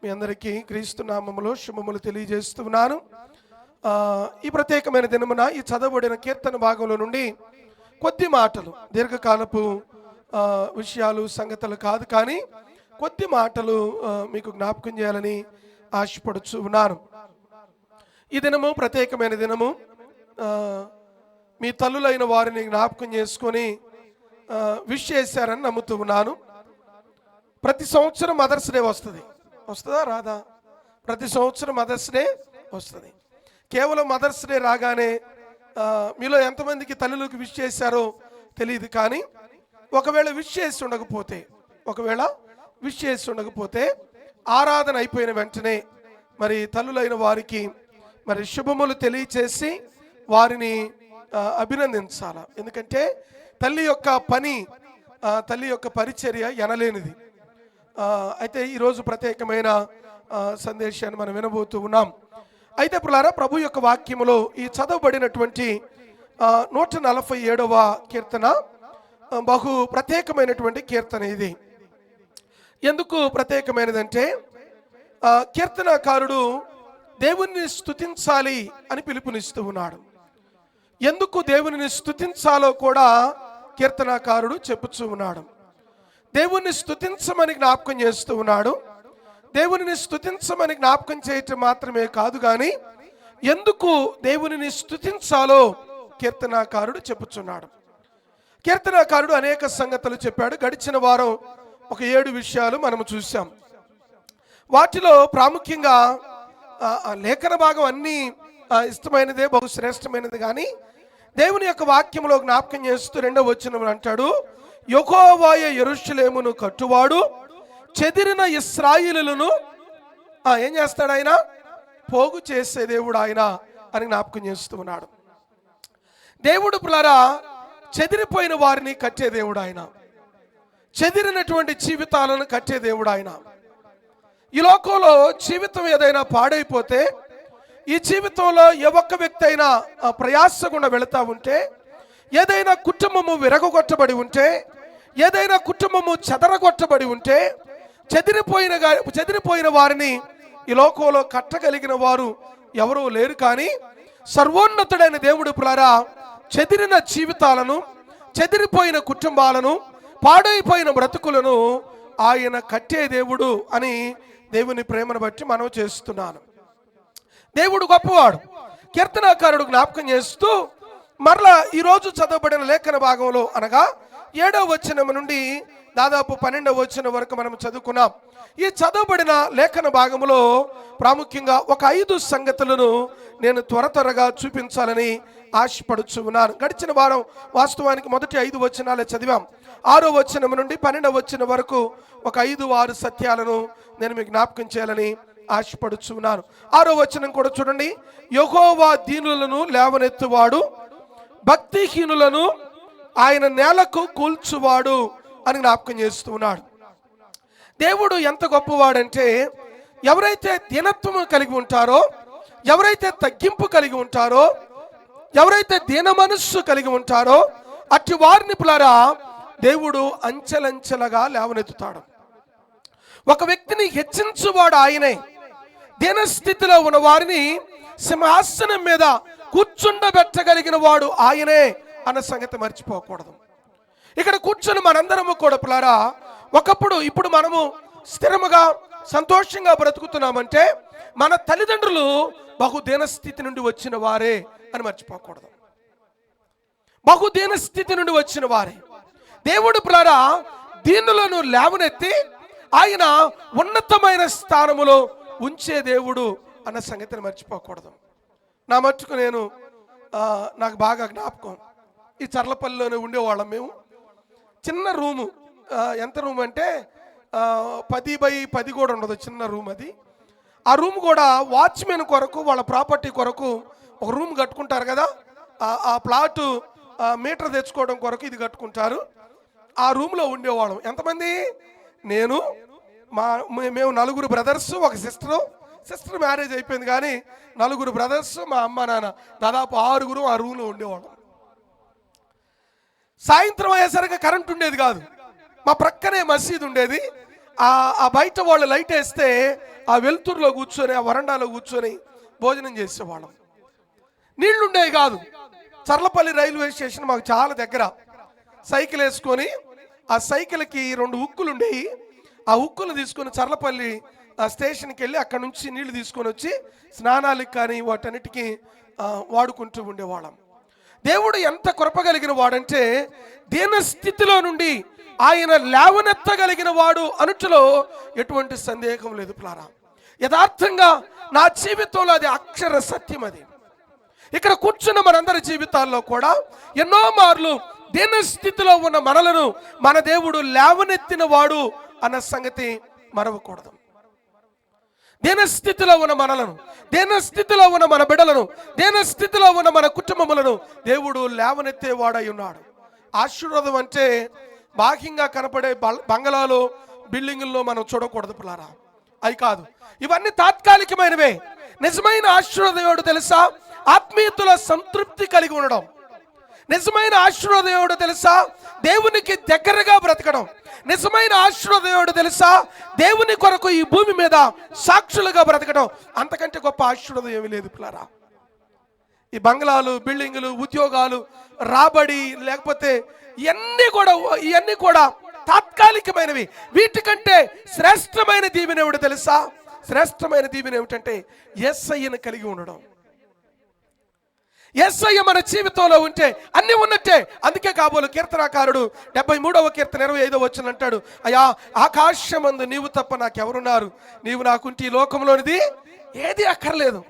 మీ అందరికీ క్రీస్తు నామములో శుభములు తెలియజేస్తున్నాను. ఈ ప్రత్యేకమైన దినమున ఈ చదవబడిన కీర్తన భాగంలో నుండి కొద్ది మాటలు, దీర్ఘకాలపు విషయాలు సంగతులు కాదు, కానీ కొద్ది మాటలు మీకు జ్ఞాపకం చేయాలని ఆశపడుచు ఉన్నాను. ఈ దినము ప్రత్యేకమైన దినము. మీ తల్లులైన వారిని జ్ఞాపకం చేసుకొని విష్ చేశారని నమ్ముతూ ఉన్నాను. ప్రతి సంవత్సరం మదర్స్ డే వస్తుందా రాదా? ప్రతి సంవత్సరం మదర్స్ డే వస్తుంది. కేవలం మదర్స్ డే రాగానే మీలో ఎంతమందికి తల్లులకు విష్ చేశారో తెలియదు, కానీ ఒకవేళ విష్ చేసి ఉండకపోతే ఆరాధన అయిపోయిన వెంటనే మరి తల్లులైన వారికి మరి శుభములు తెలియచేసి వారిని అభినందించాలి. ఎందుకంటే తల్లి యొక్క పని, తల్లి యొక్క పరిచర్య ఎనలేనిది. అయితే ఈరోజు ప్రత్యేకమైన సందేశాన్ని మనం వినబోతూ ఉన్నాం. అయితే ప్రియులారా, ప్రభు యొక్క వాక్యములో ఈ చదవబడినటువంటి 147వ కీర్తన బహు ప్రత్యేకమైనటువంటి కీర్తన. ఇది ఎందుకు ప్రత్యేకమైనదంటే కీర్తనకారుడు దేవుణ్ణి స్తుతించాలి అని పిలుపునిస్తూ ఉన్నాడు. ఎందుకు దేవుని స్తుతించాలో కూడా కీర్తనకారుడు చెప్పుచూ ఉన్నాడు. దేవుణ్ణి స్తుతించమని జ్ఞాపకం చేస్తూ ఉన్నాడు. దేవుని స్తుతించమని జ్ఞాపకం చేయటం మాత్రమే కాదు, కానీ ఎందుకు దేవుని స్తుతించాలో కీర్తనకారుడు చెప్పుచున్నాడు. కీర్తనకారుడు అనేక సంగతులు చెప్పాడు. గడిచిన వారం ఒక 7 విషయాలు మనము చూసాం. వాటిలో ప్రాముఖ్యంగా లేఖన భాగం అన్నీ ఇష్టమైనదే, బహుశ్రేష్టమైనది. కానీ దేవుని యొక్క వాక్యంలో జ్ఞాపకం చేస్తూ 2వ వచనం అంటాడు, యెహోవాయ యెరూషలేమును కట్టువాడు, చెదిరిన ఇశ్రాయేలులను ఏం చేస్తాడు? ఆయన పోగు చేసే దేవుడు ఆయన అని జ్ఞాపకం చేస్తూ ఉన్నాడు. దేవుడు ప్రియులారా చెదిరిపోయిన వారిని కట్టే దేవుడు ఆయన. చెదిరినటువంటి జీవితాలను కట్టే దేవుడు ఆయన. ఈ లోకంలో జీవితం ఏదైనా పాడైపోతే, ఈ జీవితంలో ఏ ఒక్క వ్యక్తి అయినా ప్రయాస గుండా వెళుతూ ఉంటే, ఏదైనా కుటుంబము విరగొట్టబడి ఉంటే, ఏదైనా కుటుంబము చెదరగొట్టబడి ఉంటే, చెదిరిపోయిన వారిని ఈ లోకంలో కట్టగలిగిన వారు ఎవరూ లేరు. కానీ సర్వోన్నతుడైన దేవుడు ప్రియులారా చెదిరిన జీవితాలను, చెదిరిపోయిన కుటుంబాలను, పాడైపోయిన బ్రతుకులను ఆయన కట్టే దేవుడు అని దేవుని ప్రేమను బట్టి మనం చేస్తున్నాను. దేవుడు గొప్పవాడు. కీర్తనాకారుడు జ్ఞాపకం చేస్తూ మరలా ఈరోజు చదవబడిన లేఖన భాగంలో అనగా 7వ వచనం నుండి దాదాపు 12వ వచనం వరకు మనం చదువుకున్నాం. ఈ చదవబడిన లేఖన భాగంలో ప్రాముఖ్యంగా ఒక 5 సంగతులను నేను త్వరగా చూపించాలని ఆశపడుచు ఉన్నాను. గడిచిన వారం వాస్తవానికి మొదటి 5 వచనాలే చదివాం. 6వ వచనం నుండి 12వ వచనం వరకు ఒక 5-6 సత్యాలను నేను మీకు జ్ఞాపకం చేయాలని ఆశపడుచు ఉన్నాను. 6వ వచనం కూడా చూడండి. యెహోవా దీనులను లేవనెత్తువాడు, భక్తిహీనులను ఆయన నేలకు కూల్చువాడు అని జ్ఞాపకం చేస్తూ ఉన్నాడు. దేవుడు ఎంత గొప్పవాడంటే, ఎవరైతే దీనత్వము కలిగి ఉంటారో, ఎవరైతే తగ్గింపు కలిగి ఉంటారో, ఎవరైతే దీన మనస్సు కలిగి ఉంటారో అట్టి వారిని ప్రియులారా దేవుడు అంచెలంచెలుగా లేవనెత్తుతాడు. ఒక వ్యక్తిని హెచ్చించువాడు ఆయనే. దీనస్థితిలో ఉన్న వారిని సింహాసనం మీద కూర్చుండబెట్టగలిగిన వాడు ఆయనే అన్న సంగతి మర్చిపోకూడదు. ఇక్కడ కూర్చొని మనందరము కూడా ప్రియులారా ఇప్పుడు మనము స్థిరముగా సంతోషంగా బ్రతుకుతున్నామంటే మన తల్లిదండ్రులు బహుదీన స్థితి నుండి వచ్చిన వారే అని మర్చిపోకూడదు. బహుదీన స్థితి నుండి వచ్చిన వారే. దేవుడు ప్రియులారా దీనులను లేవనెత్తి ఆయన ఉన్నతమైన స్థానములో ఉంచే దేవుడు అన్న సంగతిని మర్చిపోకూడదు. నా మట్టుకు నాకు బాగా జ్ఞాపకం. ఈ చర్లపల్లిలోనే ఉండేవాళ్ళం మేము. చిన్న రూము, ఎంత రూమ్ అంటే 10x10 కూడా ఉండదు, చిన్న రూమ్ అది. ఆ రూమ్ కూడా వాచ్మెన్ కొరకు, వాళ్ళ ప్రాపర్టీ కొరకు ఒక రూమ్ కట్టుకుంటారు కదా, ఆ ప్లాటు మీటర్ తెచ్చుకోవడం కొరకు ఇది కట్టుకుంటారు. ఆ రూమ్లో ఉండేవాళ్ళం. ఎంతమంది? మేము 4 బ్రదర్స్, ఒక సిస్టర్ మ్యారేజ్ అయిపోయింది, కానీ 4 బ్రదర్స్, మా అమ్మ నాన్న, దాదాపు 6 ఆ రూమ్లో ఉండేవాళ్ళం. సాయంత్రం అయ్యేసరికి కరెంట్ ఉండేది కాదు. మా ప్రక్కనే మసీదు ఉండేది. ఆ బయట వాళ్ళు లైట్ వేస్తే ఆ వెలుతురులో కూర్చొని ఆ వరండాలో కూర్చొని భోజనం చేసేవాళ్ళం. నీళ్లుండేవి కాదు. చర్లపల్లి రైల్వే స్టేషన్ మాకు చాలా దగ్గర. సైకిల్ వేసుకొని ఆ సైకిల్కి 2 ఉక్కులు ఉండేవి. ఆ ఉక్కులు తీసుకొని చర్లపల్లి స్టేషన్కి వెళ్ళి అక్కడ నుంచి నీళ్లు తీసుకొని వచ్చి స్నానాలకు కానీ వాటన్నిటికీ వాడుకుంటూ ఉండేవాళ్ళం. దేవుడు ఎంత కృపగలిగిన వాడంటే దీన స్థితిలో నుండి ఆయన లేవనెత్తగలిగిన వాడు అనుటలో ఎటువంటి సందేహం లేదు ప్లారా. యథార్థంగా నా జీవితంలో అది అక్షర సత్యం. అది ఇక్కడ కూర్చున్న మనందరి జీవితాల్లో కూడా ఎన్నో మార్లు దీన స్థితిలో ఉన్న మనలను మన దేవుడు లేవనెత్తిన వాడు అన్న సంగతి మరవకూడదు. దీన స్థితిలో ఉన్న మనలను, దీన స్థితిలో ఉన్న మన బిడ్డలను, దీన స్థితిలో ఉన్న మన కుటుంబములను దేవుడు లేవనెత్తేవాడై ఉన్నాడు. ఆశీర్వాదం అంటే బాహ్యంగా కనపడే బంగళాలు, బిల్డింగుల్లో మనం చూడకూడదు పిల్లారా. అవి కాదు, ఇవన్నీ తాత్కాలికమైనవే. నిజమైన ఆశీర్వాదం ఏమిటో తెలుసా? ఆత్మీయతలో సంతృప్తి కలిగి ఉండడం. నిజమైన ఆశీర్వాదం ఏమిటో తెలుసా? దేవునికి దగ్గరగా బ్రతకడం. నిజమైన ఆశీర్వాదం ఏమిటో తెలుసా? దేవుని కొరకు ఈ భూమి మీద సాక్షులుగా బ్రతకడం. అంతకంటే గొప్ప ఆశీర్వాదం ఏమీ లేదు పిల్లారా. ఈ బంగ్లాలు, బిల్డింగులు, ఉద్యోగాలు, రాబడి, లేకపోతే ఇవన్నీ కూడా తాత్కాలికమైనవి. వీటికంటే శ్రేష్టమైన దీవెన ఏమిటో తెలుసా? శ్రేష్టమైన దీవెన ఏమిటంటే యేసయ్యను కలిగి ఉండడం. యేసయ్య మన జీవితంలో ఉంటే అన్ని ఉన్నట్టే. అందుకే కాబోలు కీర్తనాకారుడు 73వ కీర్తన 25వ వచనం అంటాడు, అయ్యా ఆకాశమందు నీవు తప్ప నాకెవరున్నారు, నీవు నాకుంటే ఈ లోకంలోనిది ఏది అక్కర్లేదు.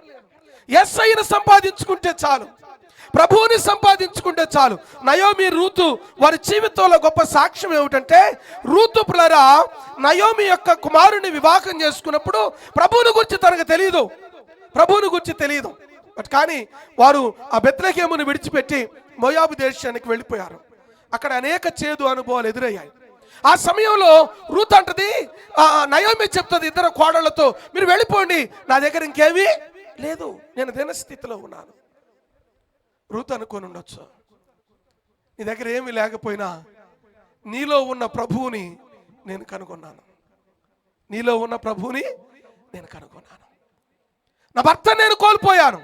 యేసయ్యను సంపాదించుకుంటే చాలు, ప్రభువుని సంపాదించుకుంటే చాలు. నయోమి, రూతు వారి జీవితంలో గొప్ప సాక్ష్యం ఏమిటంటే, రూతు పిల్లరా నయోమి యొక్క కుమారుని వివాహం చేసుకున్నప్పుడు ప్రభువుని గురించి తనకు తెలియదు, ప్రభువుని గురించి తెలియదు. బట్ కానీ వారు ఆ బెత్లెహేమును విడిచిపెట్టి మోయాబు దేశానికి వెళ్ళిపోయారు. అక్కడ అనేక చేదు అనుభవాలు ఎదురయ్యాయి. ఆ సమయంలో రూత్ అంటది, నయోమి చెప్తుంది ఇద్దరు కోడళ్లతో, మీరు వెళ్ళిపోండి, నా దగ్గర ఇంకేమీ లేదు, నేను దీనస్థితిలో ఉన్నాను. రూత్ అనుకొని ఉండొచ్చు, నీ దగ్గర ఏమీ లేకపోయినా నీలో ఉన్న ప్రభువుని నేను కనుగొన్నాను, నీలో ఉన్న ప్రభువుని నేను కనుగొన్నాను. నా భర్త నేను కోల్పోయాను,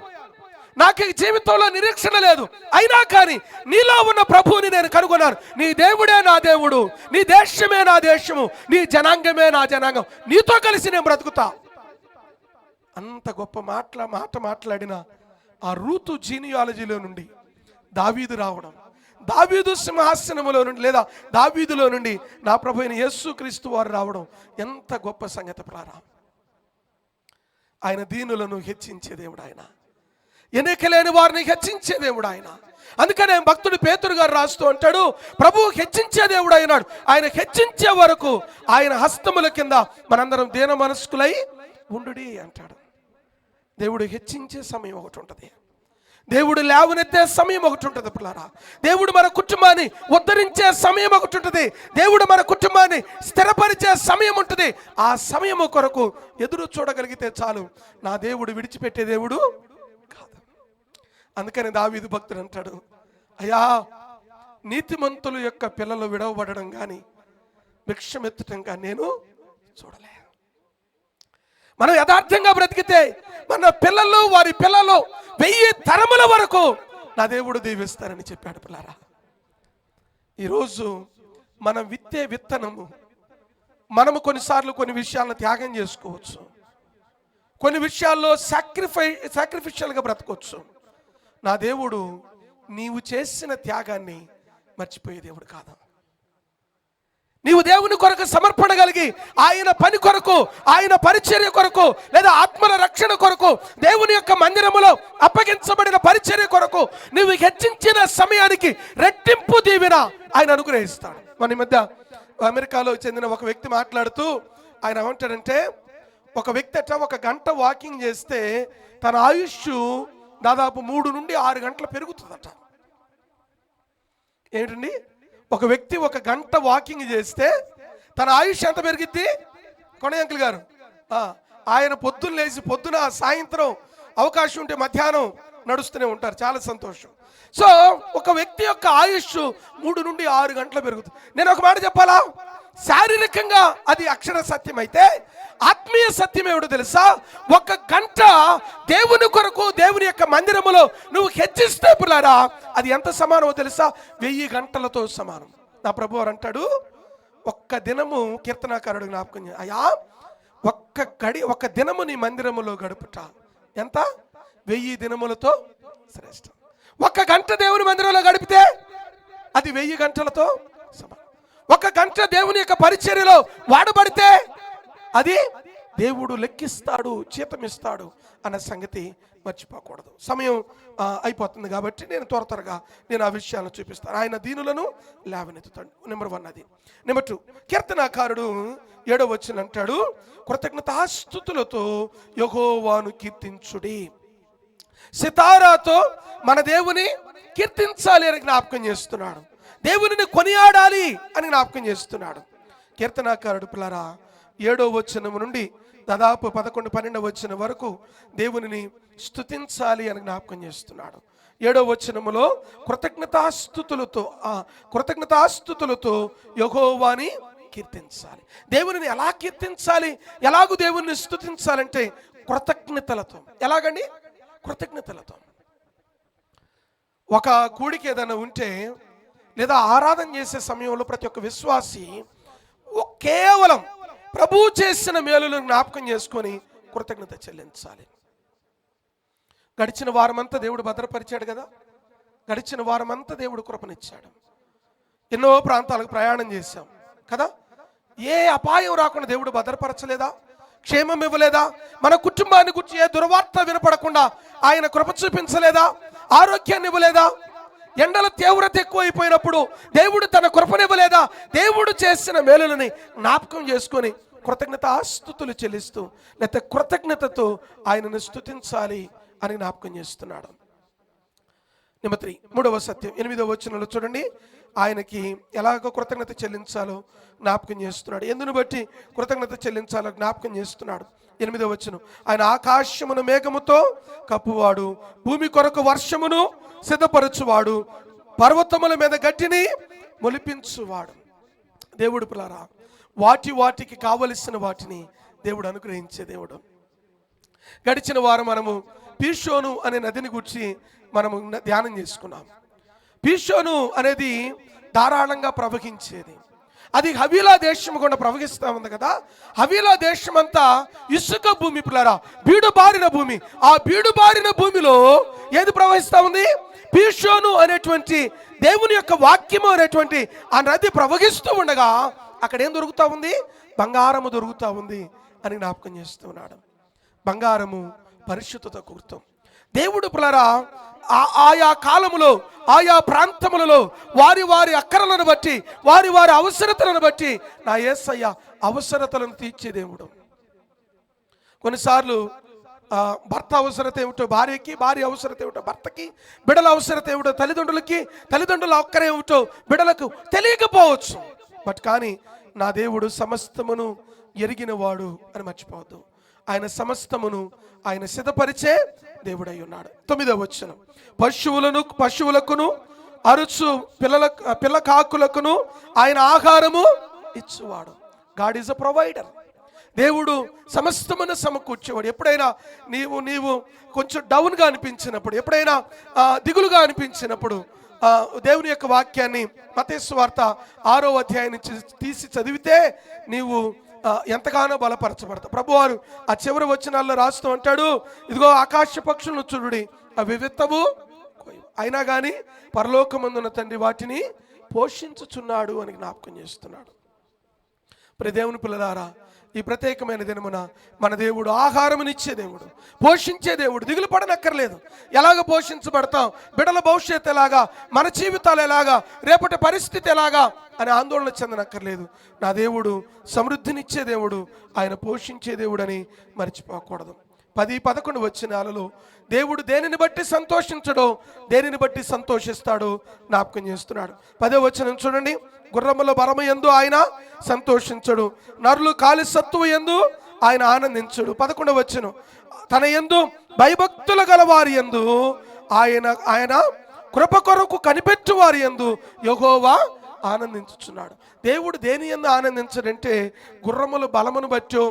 నాకు ఈ జీవితంలో నిరీక్షణ లేదు, అయినా కానీ నీలో ఉన్న ప్రభువుని నేను కనుగొన్నాను. నీ దేవుడే నా దేవుడు, నీ దేశమే నా దేశము, నీ జనాంగమే నా జనాంగం, నీతో కలిసి నేను బ్రతుకుతా. అంత గొప్ప మాట మాట్లాడిన ఆ రూతు జీనియాలజీలో నుండి దావీదు రావడం, దావీదు సింహాసనములో నుండి లేదా దావీదులో నుండి నా ప్రభు అయిన యేసుక్రీస్తు వారు రావడం ఎంత గొప్ప సంగతి ప్రారా. ఆయన దీనులను హెచ్చించే దేవుడు, ఆయన ఎన్నికలేని వారిని హెచ్చించే దేవుడు ఆయన. అందుకనే భక్తుడు పేతురు గారు రాస్తూ అంటాడు, ప్రభువు హెచ్చించే దేవుడు అయినాడు, ఆయన హెచ్చించే వరకు ఆయన హస్తముల కింద మనందరం దీన మనస్కులై ఉండుడి అంటాడు. దేవుడు హెచ్చించే సమయం ఒకటి ఉంటుంది, దేవుడు లేవనెత్తే సమయం ఒకటి ఉంటుంది పిల్లారా. దేవుడు మన కుటుంబాన్ని ఉద్ధరించే సమయం ఒకటి ఉంటుంది, దేవుడు మన కుటుంబాన్ని స్థిరపరిచే సమయం ఉంటుంది. ఆ సమయము కొరకు ఎదురు చూడగలిగితే చాలు. నా దేవుడు విడిచిపెట్టే దేవుడు కాదు. అందుకని దావీదు భక్తుడు అంటాడు, అయ్యా నీతిమంతుల యొక్క పిల్లలు విడవబడడం కానీ భిక్షమెత్తడం కానీ నేను చూడలే. మనం యథార్థంగా బ్రతికితే మన పిల్లలు, వారి పిల్లలు 1000 తరముల వరకు నా దేవుడు దీవిస్తారని చెప్పాడు పిల్లారా. ఈరోజు మనం విత్తే విత్తనము, మనము కొన్నిసార్లు కొన్ని విషయాలను త్యాగం చేసుకోవచ్చు, కొన్ని విషయాల్లో సాక్రిఫిషియల్గా బ్రతకొచ్చు. నా దేవుడు నీవు చేసిన త్యాగాన్ని మర్చిపోయే దేవుడు కాదు. నీవు దేవుని కొరకు సమర్పణ కలిగి ఆయన పని కొరకు, ఆయన పరిచర్య కొరకు, లేదా ఆత్మల రక్షణ కొరకు, దేవుని యొక్క మందిరములో అప్పగించబడిన పరిచర్య కొరకు నీవు హెచ్చించిన సమయానికి రెట్టింపు దీవెన ఆయన అనుగ్రహిస్తాడు. మన మధ్య అమెరికాలో చెందిన ఒక వ్యక్తి మాట్లాడుతూ ఆయన ఏమంటాడంటే, ఒక వ్యక్తి అట్లా 1 గంట వాకింగ్ చేస్తే తన ఆయుష్ దాదాపు 3 నుండి 6 గంటలు పెరుగుతుందట. ఏంటండి, ఒక వ్యక్తి 1 గంట వాకింగ్ చేస్తే తన ఆయుష్ ఎంత పెరిగిద్ది? కొనే అంకుల్ గారు, ఆయన పొద్దున్న లేచి పొద్దున సాయంత్రం అవకాశం ఉంటే మధ్యాహ్నం నడుస్తూనే ఉంటారు. చాలా సంతోషం. సో ఒక వ్యక్తి యొక్క ఆయుష్ 3 నుండి 6 గంటలు పెరుగుతుంది. నేను ఒక మాట చెప్పాలా, శారీరకంగా అది అక్షర సత్యం అయితే ఆత్మీయ సత్యం ఏమిటో తెలుసా? 1 గంట దేవుని కొరకు దేవుని యొక్క మందిరములో నువ్వు హెచ్చిస్తే పులారా, అది ఎంత సమానమో తెలుసా? 1000 గంటలతో సమానం. నా ప్రభు వారు అంటాడు, 1 దినము, కీర్తనాకారుడు జ్ఞాపకం అయ్యా, 1 దినము నీ మందిరములో గడుపుట ఎంత? 1000 దినములతో శ్రేష్టం. 1 గంట దేవుని మందిరంలో గడిపితే అది 1000 గంటలతో సమానం. 1 గంట దేవుని యొక్క పరిచర్యలో వాడబడితే అది దేవుడు లెక్కిస్తాడు, జీతమిస్తాడు అన్న సంగతి మర్చిపోకూడదు. సమయం అయిపోతుంది కాబట్టి నేను త్వరగా ఆ విషయాలను చూపిస్తాను. ఆయన దీనులను లేవనెత్తుతాడు. నెంబర్ 1 అది. నెంబర్ 2, కీర్తనాకారుడు 7వ వచనం అంటాడు, కృతజ్ఞతాస్తుతులతో యెహోవాను కీర్తించుడి. సితారాతో మన దేవుని కీర్తించాలి అని జ్ఞాపకం చేస్తున్నాడు. దేవునిని కొనియాడాలి అని జ్ఞాపకం చేస్తున్నాడు. కీర్తనాకారుడు పిల్లరా 7వ వచనం నుండి దాదాపు 11, 12వ వచనం వరకు దేవునిని స్తుతించాలి అని జ్ఞాపకం చేస్తున్నాడు. 7వ వచనములో కృతజ్ఞతాస్తుతులతో యెహోవాని కీర్తించాలి. దేవునిని ఎలా కీర్తించాలి? ఎలాగూ దేవుని స్తుతించాలంటే కృతజ్ఞతలతో. ఎలాగండి? కృతజ్ఞతలతో. ఒక కూడికి ఏదైనా ఉంటే లేదా ఆరాధన చేసే సమయంలో ప్రతి ఒక్క విశ్వాసి కేవలం ప్రభువు చేసిన మేలులను జ్ఞాపకం చేసుకొని కృతజ్ఞత చెల్లించాలి. గడిచిన వారమంతా దేవుడు భద్రపరిచాడు కదా, గడిచిన వారమంతా దేవుడు కృపనిచ్చాడు. ఎన్నో ప్రాంతాలకు ప్రయాణం చేశాం కదా, ఏ అపాయం రాకుండా దేవుడు భద్రపరచలేదా? క్షేమం ఇవ్వలేదా? మన కుటుంబాన్ని గురించి ఏ దుర్వార్త వినపడకుండా ఆయన కృప చూపించలేదా? ఆరోగ్యాన్ని ఇవ్వలేదా? ఎండల తీవ్రత ఎక్కువైపోయినప్పుడు దేవుడు తన కృపనివ్వలేదా? దేవుడు చేసిన మేలులని జ్ఞాపకం చేసుకొని కృతజ్ఞతాస్తుతులు చెల్లిస్తూ లేకపోతే కృతజ్ఞతతో ఆయనను స్తుతించాలి అని జ్ఞాపకం చేస్తున్నాడు. నెంబర్ 3, 3వ సత్యం 8వ వచనంలో చూడండి, ఆయనకి ఎలాగో కృతజ్ఞత చెల్లించాలో జ్ఞాపకం చేస్తున్నాడు. ఎందును బట్టి కృతజ్ఞత చెల్లించాలో జ్ఞాపకం చేస్తున్నాడు. 8వ వచనం, ఆయన ఆకాశమును మేఘముతో కప్పువాడు, భూమి కొరకు వర్షమును సిద్ధపరచువాడు, పర్వతముల మీద గట్టిని మొలిపించువాడు. దేవుడు పిల్లరా, వాటికి కావలసిన వాటిని దేవుడు అనుగ్రహించే దేవుడు. గడిచిన వారం మనము పీషోను అనే నదిని గురించి మనము ధ్యానం చేసుకున్నాం. పీషోను అనేది ధారాళంగా ప్రవహించేది. అది హవీలా దేశం గుండా ప్రవహిస్తూ ఉంది కదా. హవీలా దేశం అంతా ఇసుక భూమి పిల్లరా, బీడుబారిన భూమి. ఆ బీడుబారిన భూమిలో ఏది ప్రవహిస్తూ ఉంది? పీషోను అనేటువంటి దేవుని యొక్క వాక్యము అనేటువంటి ఆ నది ప్రవహిస్తూ ఉండగా అక్కడ ఏం దొరుకుతూ ఉంది? బంగారము దొరుకుతూ ఉంది అని జ్ఞాపకం చేస్తూ ఉన్నాడు. బంగారము పరిశుద్ధత గుర్తం. దేవుడు పిల్లరా ఆయా కాలములో ఆయా ప్రాంతములలో వారి అక్కరలను బట్టి వారి అవసరతలను బట్టి నా యేసయ్య అవసరతలను తీర్చే దేవుడు. కొన్నిసార్లు భర్త అవసరత ఏమిటో భార్యకి, భార్య అవసరత ఏమిటో భర్తకి, బిడ్డల అవసరత ఏమిటో తల్లిదండ్రులకి, తల్లిదండ్రుల ఒక్కరే ఏమిటో బిడ్డలకు తెలియకపోవచ్చు. బట్ కానీ నా దేవుడు సమస్తమును ఎరిగినవాడు అని మర్చిపోవద్దు. ఆయన సమస్తమును ఆయన సిద్ధపరిచే దేవుడై ఉన్నాడు. 9వ వచనం, పశువులకును అరుచు పిల్ల కాకులకును ఆయన ఆహారము ఇచ్చువాడు. God is a provider. దేవుడు సమస్తమును సమకూర్చేవాడు. ఎప్పుడైనా నీవు కొంచెం డౌన్గా అనిపించినప్పుడు, ఎప్పుడైనా దిగులుగా అనిపించినప్పుడు దేవుని యొక్క వాక్యాన్ని మత్తయి సువార్త 6వ అధ్యాయం నుంచి తీసి చదివితే నీవు ఎంతగానో బలపరచబడతావు. ప్రభువారు ఆ చివరి వచనాల్లో రాస్తూ అంటాడు, ఇదిగో ఆకాశ పక్షులను చూడుడి, అవి విత్తవు అయినా కానీ పరలోకమందున్న తండ్రి వాటిని పోషించుచున్నాడు అని జ్ఞాపకం చేస్తున్నాడు. ప్రియ దేవుని పిల్లలారా, ఈ ప్రత్యేకమైన దినమున మన దేవుడు ఆహారమునిచ్చే దేవుడు, పోషించే దేవుడు. దిగులు పడనక్కర్లేదు. ఎలాగ పోషించబడతాం, బిడ్డల భవిష్యత్తు ఎలాగా, మన జీవితాలు ఎలాగా, రేపటి పరిస్థితి ఎలాగా అని ఆందోళన చెందనక్కర్లేదు. నా దేవుడు సమృద్ధినిచ్చే దేవుడు, ఆయన పోషించే దేవుడని మర్చిపోకూడదు. 10, 11 వచనాలలో దేవుడు దేనిని బట్టి సంతోషించడో దేనిని బట్టి సంతోషిస్తాడో జ్ఞాపకం చేస్తున్నాడు. 10వ వచనం చూడండి, గుర్రముల బలము యందు ఆయన సంతోషించడు, నరులు కాలి సత్తువు యందు ఆయన ఆనందించడు. 11వ వచనం, తన యందు భయభక్తుల గల వారి యందు ఆయన కృప కొరకు కనిపెట్టు వారి యందు యెహోవా ఆనందించుచున్నాడు. దేవుడు దేని యందు ఆనందించడంటే గుర్రముల బలమును బట్టో,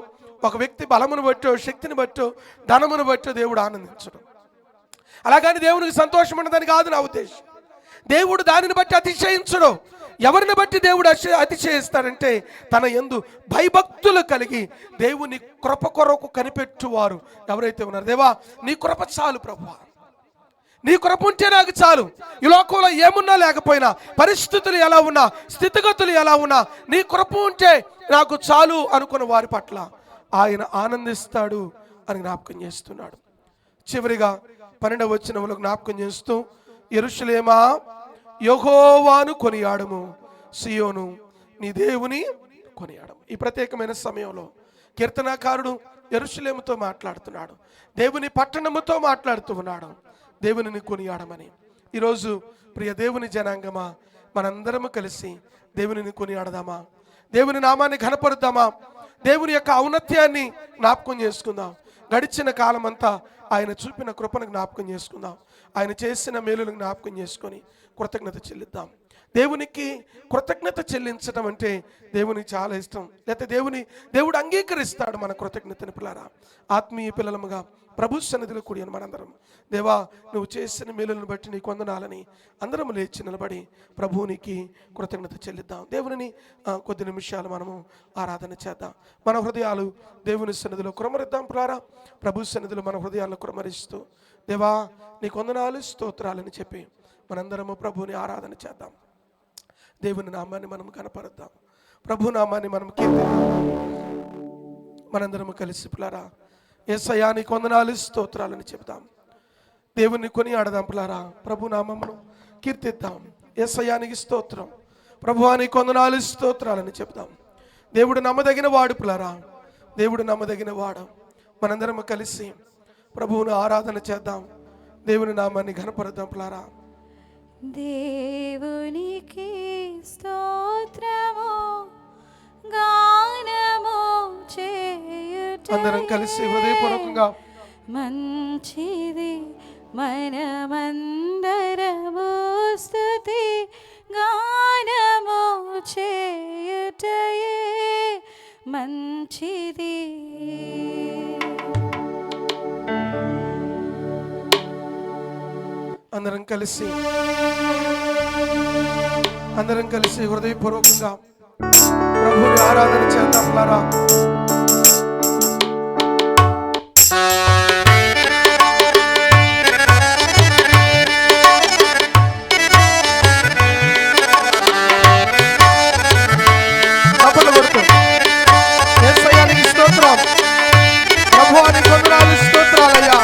ఒక వ్యక్తి బలమును బట్టో, శక్తిని బట్టో, ధనమును బట్టో దేవుడు ఆనందించడు. అలాగని దేవునికి సంతోషం ఉన్నదని కాదు నా ఉద్దేశం. దేవుడు దానిని బట్టి అతిశయించడు. ఎవరిని బట్టి దేవుడు అతిశయిస్తాడంటే తన యందు భయభక్తులు కలిగి దేవుని కృప కొరకు కనిపెట్టువారు ఎవరైతే ఉన్నారు. దేవా నీ కృప చాలు ప్రభువా, నీ కృప ఉంటే నాకు చాలు. ఈ లోకంలో ఏమున్నా లేకపోయినా, పరిస్థితులు ఎలా ఉన్నా, స్థితిగతులు ఎలా ఉన్నా, నీ కృప ఉంటే నాకు చాలు అనుకున్న వారి పట్ల ఆయన ఆనందిస్తాడు అని జ్ఞాపకం చేస్తున్నాడు. చివరిగా 12వ వచనంలో జ్ఞాపకం చేస్తూ, యెరూషలేమా యెహోవాను కొనియాడము, సియోను నీ దేవుని కొనియాడము. ఈ ప్రత్యేకమైన సమయంలో కీర్తనాకారుడు యెరూషలేముతో మాట్లాడుతున్నాడు, దేవుని పట్టణముతో మాట్లాడుతూ ఉన్నాడు, దేవునిని కొనియాడమని. ఈరోజు ప్రియ దేవుని జనాంగమా, మనందరము కలిసి దేవునిని కొనియాడదామా? దేవుని నామాన్ని ఘనపరుద్దామా? దేవుని యొక్క ఔన్నత్యాన్ని జ్ఞాపకం చేసుకుందాం. గడిచిన కాలం అంతా ఆయన చూపిన కృపను జ్ఞాపకం చేసుకుందాం. ఆయన చేసిన మేలును జ్ఞాపకం చేసుకొని కృతజ్ఞత చెల్లిద్దాం. దేవునికి కృతజ్ఞత చెల్లించడం అంటే దేవునికి చాలా ఇష్టం. లేకపోతే దేవుడు అంగీకరిస్తాడు మన కృతజ్ఞతని. పిల్లరా, ఆత్మీయ పిల్లలముగా ప్రభు సన్నిధిలో కూడి మనందరం, దేవా నువ్వు చేసిన మేలులను బట్టి నీకు వందనాలని అందరం లేచి నిలబడి ప్రభువునికి కృతజ్ఞత చెల్లిద్దాం. దేవుని కొద్ది నిమిషాలు మనము ఆరాధన చేద్దాం. మన హృదయాలు దేవుని సన్నిధిలో కురమరిద్దాం. పిల్లరా, ప్రభు సన్నిధిలో మన హృదయాలను కురమరిస్తూ దేవా నీకు వందనాలు స్తోత్రాలని చెప్పి మనందరము ప్రభువుని ఆరాధన చేద్దాం. దేవుని నామాన్ని మనం కనపరుద్దాం, ప్రభు నామాన్ని మనం కీర్తిద్దాం. మనందరము కలిసి పిల్లరా యేసయ్యా నీకు వందనాలు స్తోత్రాలని చెప్దాం. దేవుని కొనియాడదాం పిల్లరా, ప్రభు నామమును కీర్తిద్దాం. యేసయ్యా నీకు స్తోత్రం, ప్రభువా నీకు వందనాలు స్తోత్రాలని చెప్దాం. దేవుడు నమ్మదగిన వాడు పిల్లరా, దేవుడు నమ్మదగిన వాడు. మనందరము కలిసి ప్రభువును ఆరాధన చేద్దాం, దేవుని నామాన్ని ఘనపరుద్దాం పిల్లరా. దేవునికి స్తోత్రము గానము చేయుట అందరం కలిసి హృదయపూర్వకంగా మంచిది మనమందరము స్తుతి గానము చేయుటయే మంచిది. అందరం కలిసి హృదయపూర్వకంగా ప్రభువుని ఆరాధన చేద్దాం పిల్లరా. చప్పట్లు కొడుతూ యేసయ్యా నీకు స్తోత్రం, ప్రభువా నీకు వందనాలు స్తోత్రాలయ్యా.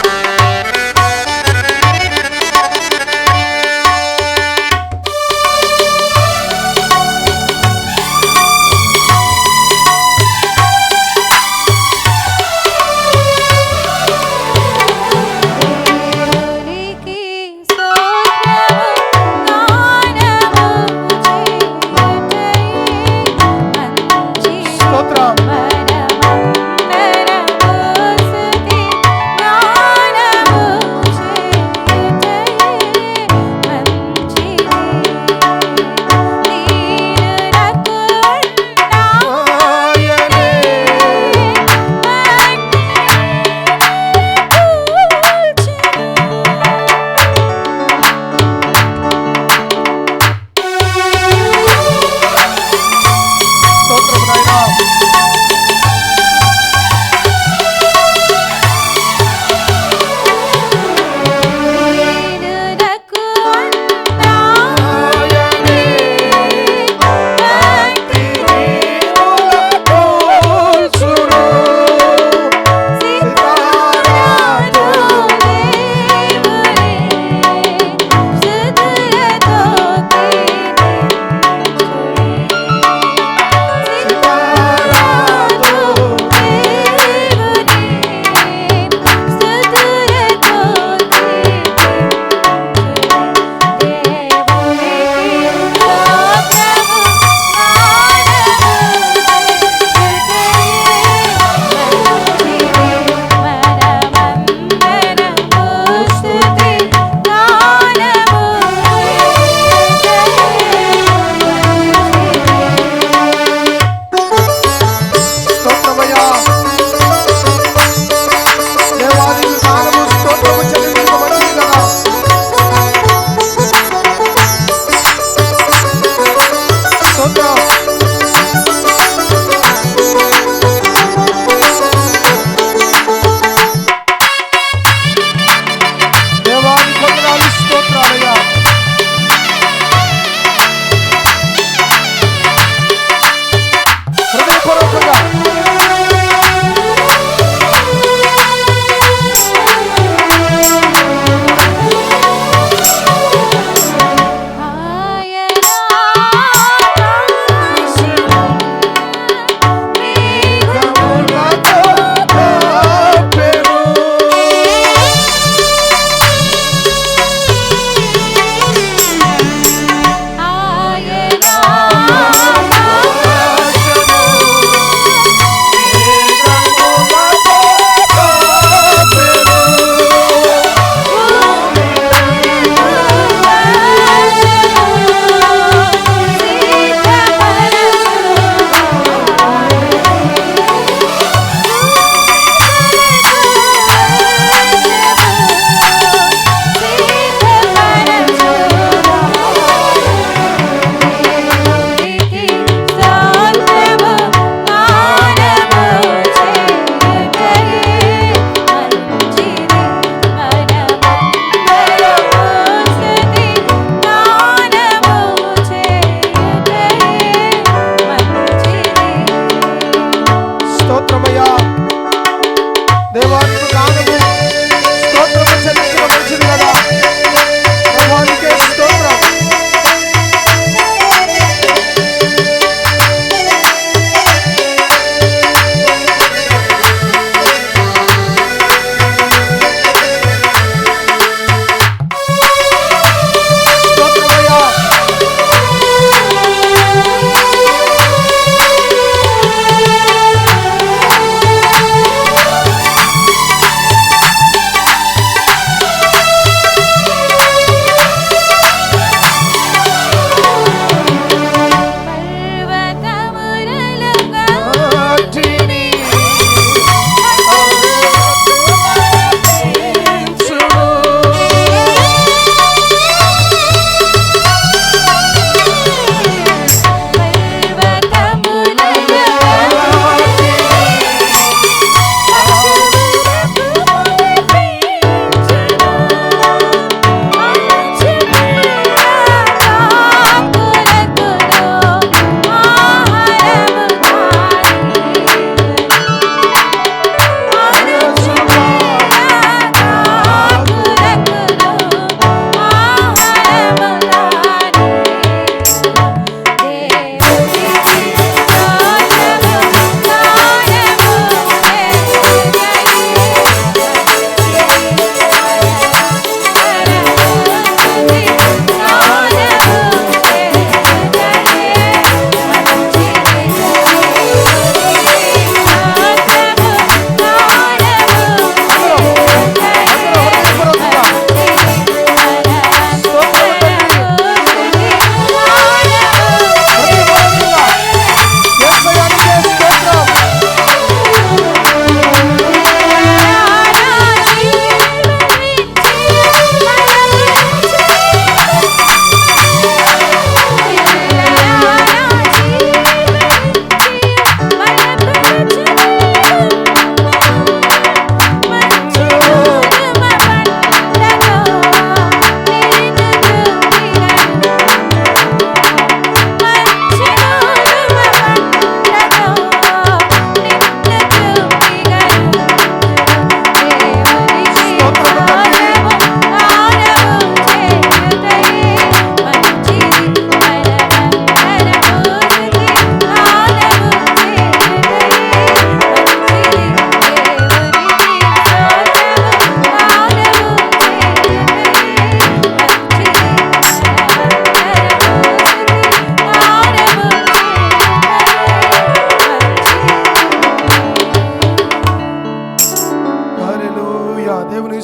దేవానికి గానము స్తోత్రము చెల్లించడం మంచిది కదా. ప్రభువానికే స్తోత్రం.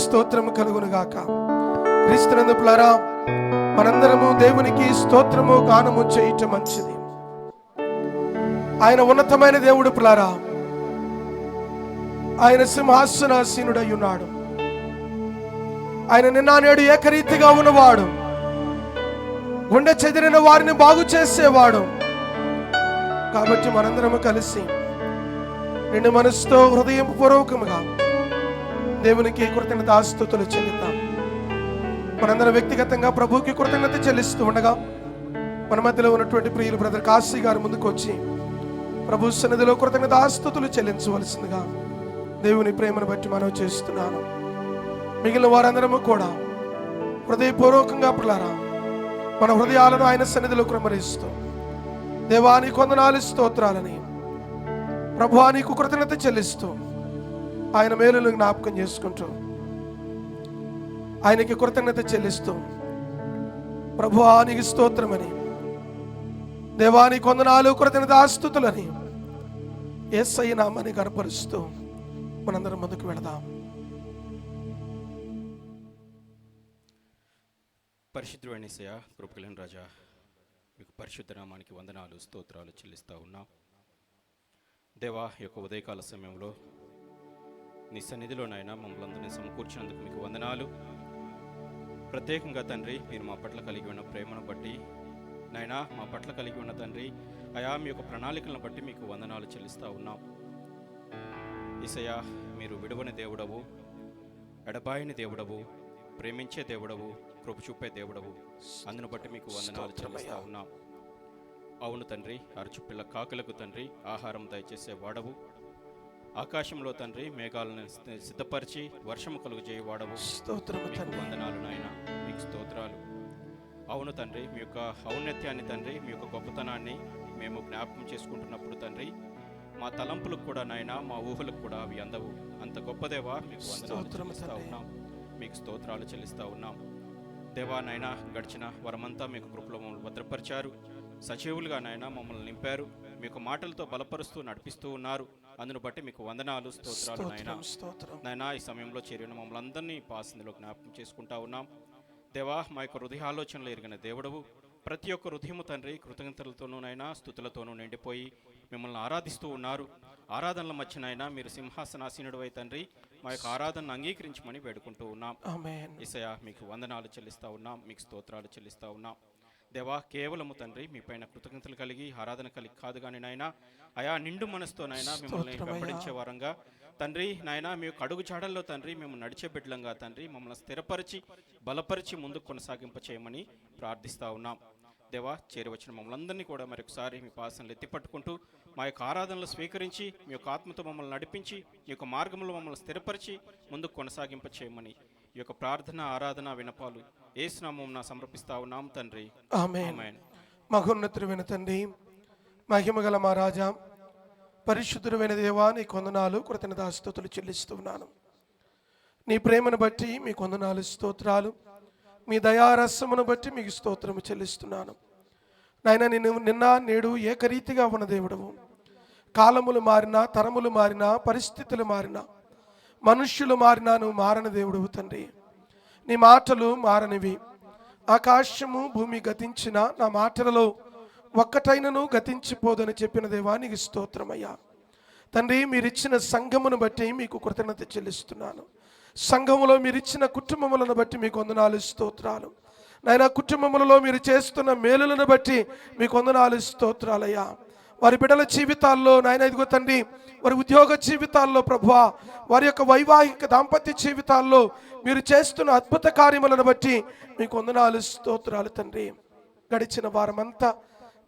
స్తోత్రము కలుగును గాక. క్రీస్తునందు ప్రియులారా, మనందరము దేవునికి స్తోత్రము గానము చేయటం మంచిది. ఆయన ఉన్నతమైన దేవుడు ప్రియులారా. ఆయన సింహాసనాసీనుడై ఉన్నాడు. ఆయన నిన్న నేడు ఏకరీతిగా ఉన్నవాడు. గుండె చెదిరిన వారిని బాగు చేసేవాడు. కాబట్టి మనందరము కలిసి నిండు మనసుతో హృదయపూర్వకముగా దేవునికి కృతజ్ఞతాస్తుతులు చెల్లిద్దాం. మనందరం వ్యక్తిగతంగా ప్రభువుకి కృతజ్ఞత చెల్లిస్తూ ఉండగా మన మధ్యలో ఉన్నటువంటి ప్రియులు బ్రదర్ కాశీ గారు ముందుకు వచ్చి ప్రభు సన్నిధిలో కృతజ్ఞతాస్తుతులు చెల్లించవలసిందిగా దేవుని ప్రేమను బట్టి మనం చేస్తున్నాను. మిగిలిన వారందరము కూడా హృదయపూర్వకంగా ప్రియులారా మన హృదయాలను ఆయన సన్నిధిలో కృమరిస్తూ దేవానికి వందనాలు స్తోత్రాలని ప్రభువానికి కృతజ్ఞత చెల్లిస్తూ ఆయన మేలును జ్ఞాపకం చేసుకుంటూ ఆయనకి కృతజ్ఞత చెల్లిస్తూ ప్రభువానికి స్తోత్రమని దేవానికి వందనాలు కృతజ్ఞతాస్తుతులని యేసయ్య నామాన్ని కనపరుస్తూ మనందరం ముందుకు వెళదాం. పరిశుద్ధుడైన యేసయ్య, కృపగలిగిన రాజా, మీకు పరిశుద్ధ నామానికి వందనాలు స్తోత్రాలు చెల్లిస్తూ ఉన్నాం. దేవా, ఈ యొక్క ఉదయకాల సమయంలో నీ సన్నిధిలోనైనా మమ్మల్ని అందరినీ సమకూర్చినందుకు మీకు వందనాలు. ప్రత్యేకంగా తండ్రి, మీరు మా పట్ల కలిగి ఉన్న ప్రేమను బట్టి నాయనా, మా పట్ల కలిగి ఉన్న తండ్రి అయా మీ యొక్క ప్రణాళికలను బట్టి మీకు వందనాలు చెల్లిస్తూ ఉన్నాం. యేసయ్య, మీరు విడువని దేవుడవు, ఎడబాయని దేవుడవు, ప్రేమించే దేవుడవు, కృప చూపే దేవుడవు. అందును బట్టి మీకు వందనాలు చెల్లిస్తూ ఉన్నాం. అవును తండ్రి, అరచుపిల్ల కాకులకు తండ్రి ఆహారం దయచేసే వాడవు. ఆకాశంలో తండ్రి మేఘాలను సిద్ధపరిచి వర్షము కలుగు చేయవాడవు. స్తోత్రము మీకు తండ్రి. వందనాలు నాయన, మీకు స్తోత్రాలు. అవును తండ్రి, మీ యొక్క ఔన్నత్యాన్ని తండ్రి, మీ యొక్క గొప్పతనాన్ని మేము జ్ఞాపకం చేసుకుంటున్నప్పుడు తండ్రి, మా తలంపులకు కూడా నాయన, మా ఊహలకు కూడా అవి అందవు. అంత గొప్ప దేవా, మీకు వందనాలు స్తోత్రము చెల్లిస్తూ తండ్రి. ఉన్నాం, మీకు స్తోత్రాలు చెల్లిస్తూ ఉన్నాం. దేవా నాయన, గడిచిన వరమంతా మీకు కృపలో మమ్మల్ని భద్రపరిచారు, సజీవులుగా నాయన మమ్మల్ని నింపారు, మీకు మాటలతో బలపరుస్తూ నడిపిస్తూ ఉన్నారు. అందును బట్టి మీకు వందనాలు, స్తోత్రాలు నాయన. స్తోత్రం స్తోత్రం. నాయన, ఈ సమయంలో చేరిన మమ్మల్ని అందరినీ పాసిందిలో జ్ఞాపకం చేసుకుంటా ఉన్నాం. దేవా, మా యొక్క హృదయాలోచనలు ఎరిగిన దేవుడవు, ప్రతి ఒక్క హృదయము తండ్రి కృతజ్ఞతలతోనూ నైనా స్తుతులతోనూ నిండిపోయి మిమ్మల్ని ఆరాధిస్తూ ఉన్నారు. ఆరాధనల మధ్యనైనా మీరు సింహాసనాసీనుడు అయి తండ్రి మా యొక్క ఆరాధనను అంగీకరించమని వేడుకుంటూ ఉన్నాం. ఆమేన్. యేసయ్యా, మీకు వందనాలు చెల్లిస్తూ ఉన్నాం, మీకు స్తోత్రాలు చెల్లిస్తూ ఉన్నాం. దేవా, కేవలము తండ్రి మీ పైన కృతజ్ఞతలు కలిగి ఆరాధన కలిగి కాదు కానీ నాయన, అయా నిండు మనసుతో నాయన మిమ్మల్ని స్తోత్రమయ్యా. వెంబడించే వారంగా తండ్రి నాయన, మీ యొక్క అడుగు జాడల్లో తండ్రి మేము నడిచే బిడ్డలంగా తండ్రి మమ్మల్ని స్థిరపరిచి బలపరిచి ముందుకు కొనసాగింప చేయమని ప్రార్థిస్తూ ఉన్నాం. దేవా, చేరవచ్చిన మమ్మల్ని అందరినీ కూడా మరొకసారి మీ పాసనలు ఎత్తిపట్టుకుంటూ మా యొక్క ఆరాధనలు స్వీకరించి మీ యొక్క ఆత్మతో మమ్మల్ని నడిపించి మీ యొక్క మార్గంలో మమ్మల్ని స్థిరపరిచి ముందుకు కొనసాగింప చేయమని ఈ యొక్క ప్రార్థన ఆరాధన వినపాలు యేసు నామమున సమర్పిస్తా ఉన్నాం తండ్రి. ఆమేన్. ఆమేన్. మహోన్నతుడైన తండ్రి, మహిమగల మా రాజా, పరిశుద్ధుడైన దేవా, నీ కొందనాలు కృతజ్ఞతాస్తుతులు చెల్లిస్తున్నాను. నీ ప్రేమను బట్టి మీ కొందనాలు, స్తోత్రాలు. మీ దయారసమును బట్టి మీకు స్తోత్రము చెల్లిస్తున్నాను. నాయన, నిన్న నేడు ఏకరీతిగా ఉన్న దేవుడవు. కాలములు మారినా, తరములు మారినా, పరిస్థితులు మారినా, మనుష్యులు మారినా నువ్వు మారని దేవుడవు తండ్రి. నీ మాటలు మారనివి. ఆకాశము భూమి గతించిన నా మాటలలో ఒక్కటైనను గతించిపోదని చెప్పిన దేవా, నీకు స్తోత్రమయ్యా. తండ్రి, మీరిచ్చిన సంఘమును బట్టి మీకు కృతజ్ఞత చెల్లిస్తున్నాను. సంఘములో మీరిచ్చిన కుటుంబములను బట్టి మీకు వందనాలు, స్తోత్రాలు. నాయన, కుటుంబములలో మీరు చేస్తున్న మేలులను బట్టి మీకు వందనాలు, స్తోత్రాలయ్యా. వారి బిడ్డల జీవితాల్లో నాయన, ఇదిగో తండ్రి, వారి ఉద్యోగ జీవితాల్లో ప్రభువా, వారి యొక్క వైవాహిక దాంపత్య జీవితాల్లో మీరు చేస్తున్న అద్భుత కార్యములను బట్టి మీకు వందనాలు, స్తోత్రాలు తండ్రి. గడిచిన వారమంతా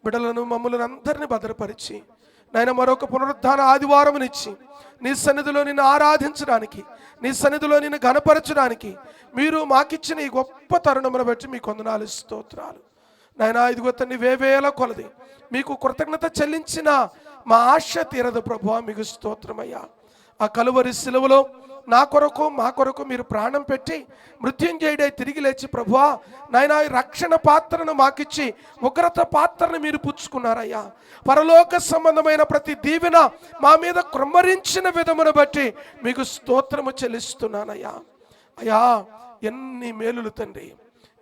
బిడ్డలను మమ్మల్ని అందరినీ భద్రపరిచి నాయన మరొక పునరుద్ధాన ఆదివారమునిచ్చి నీ సన్నిధిలో నిన్ను ఆరాధించడానికి, నీ సన్నిధిలో నిన్ను ఘనపరచడానికి మీరు మాకిచ్చిన ఈ గొప్ప తరుణమును బట్టి మీకు వందనాలు, స్తోత్రాలు. నాయన, ఇదిగో తండ్రి, వేవేల కొలది మీకు కృతజ్ఞత చెల్లించిన మా ఆశ తీరదు ప్రభువా, మీకు స్తోత్రమయ్యా. ఆ కలువరి సిలువలో నా కొరకు మా కొరకు మీరు ప్రాణం పెట్టి మృత్యుంజయుడై తిరిగి లేచి ప్రభువా నాయన, ఈ రక్షణ పాత్రను మాకిచ్చి ఉగ్రత పాత్రను మీరు పుచ్చుకున్నారయ్యా. పరలోక సంబంధమైన ప్రతి దీవెన మా మీద కృమ్మరించిన విధమును బట్టి మీకు స్తోత్రము చెల్లిస్తున్నానయ్యా. అయ్యా, ఎన్ని మేలులు తండ్రి,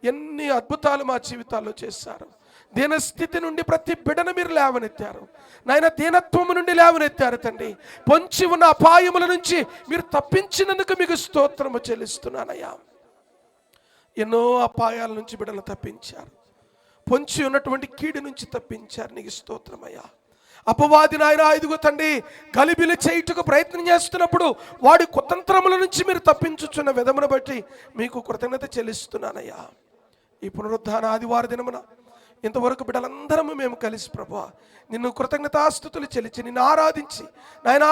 ఎన్ని అద్భుతాలు మా జీవితాల్లో చేశారు. దీనస్థితి నుండి ప్రతి బిడ్డను మీరు లేవనెత్తారు నాయన, దీనత్వము నుండి లేవనెత్తారు తండ్రి. పొంచి ఉన్న అపాయముల నుంచి మీరు తప్పించినందుకు మీకు స్తోత్రము చెల్లిస్తున్నానయ్యా. ఎన్నో అపాయాల నుంచి బిడ్డలు తప్పించారు, పొంచి ఉన్నటువంటి కీడు నుంచి తప్పించారు, నీకు స్తోత్రమయ్యా. అపవాది నాయన, ఇదిగో తండ్రి, గలిబిలి చేయుటకు ప్రయత్నం చేస్తున్నప్పుడు వాడి కుతంత్రముల నుంచి మీరు తప్పించుచున్న విధమును బట్టి మీకు కృతజ్ఞత చెల్లిస్తున్నానయ్యా. ఈ పునరుద్ధాన ఆదివార దినమున ఇంతవరకు బిడ్డలందరము మేము కలిసి ప్రభువా నిన్ను కృతజ్ఞతాస్తుతులు చెల్లించి నిన్ను ఆరాధించి నాయనా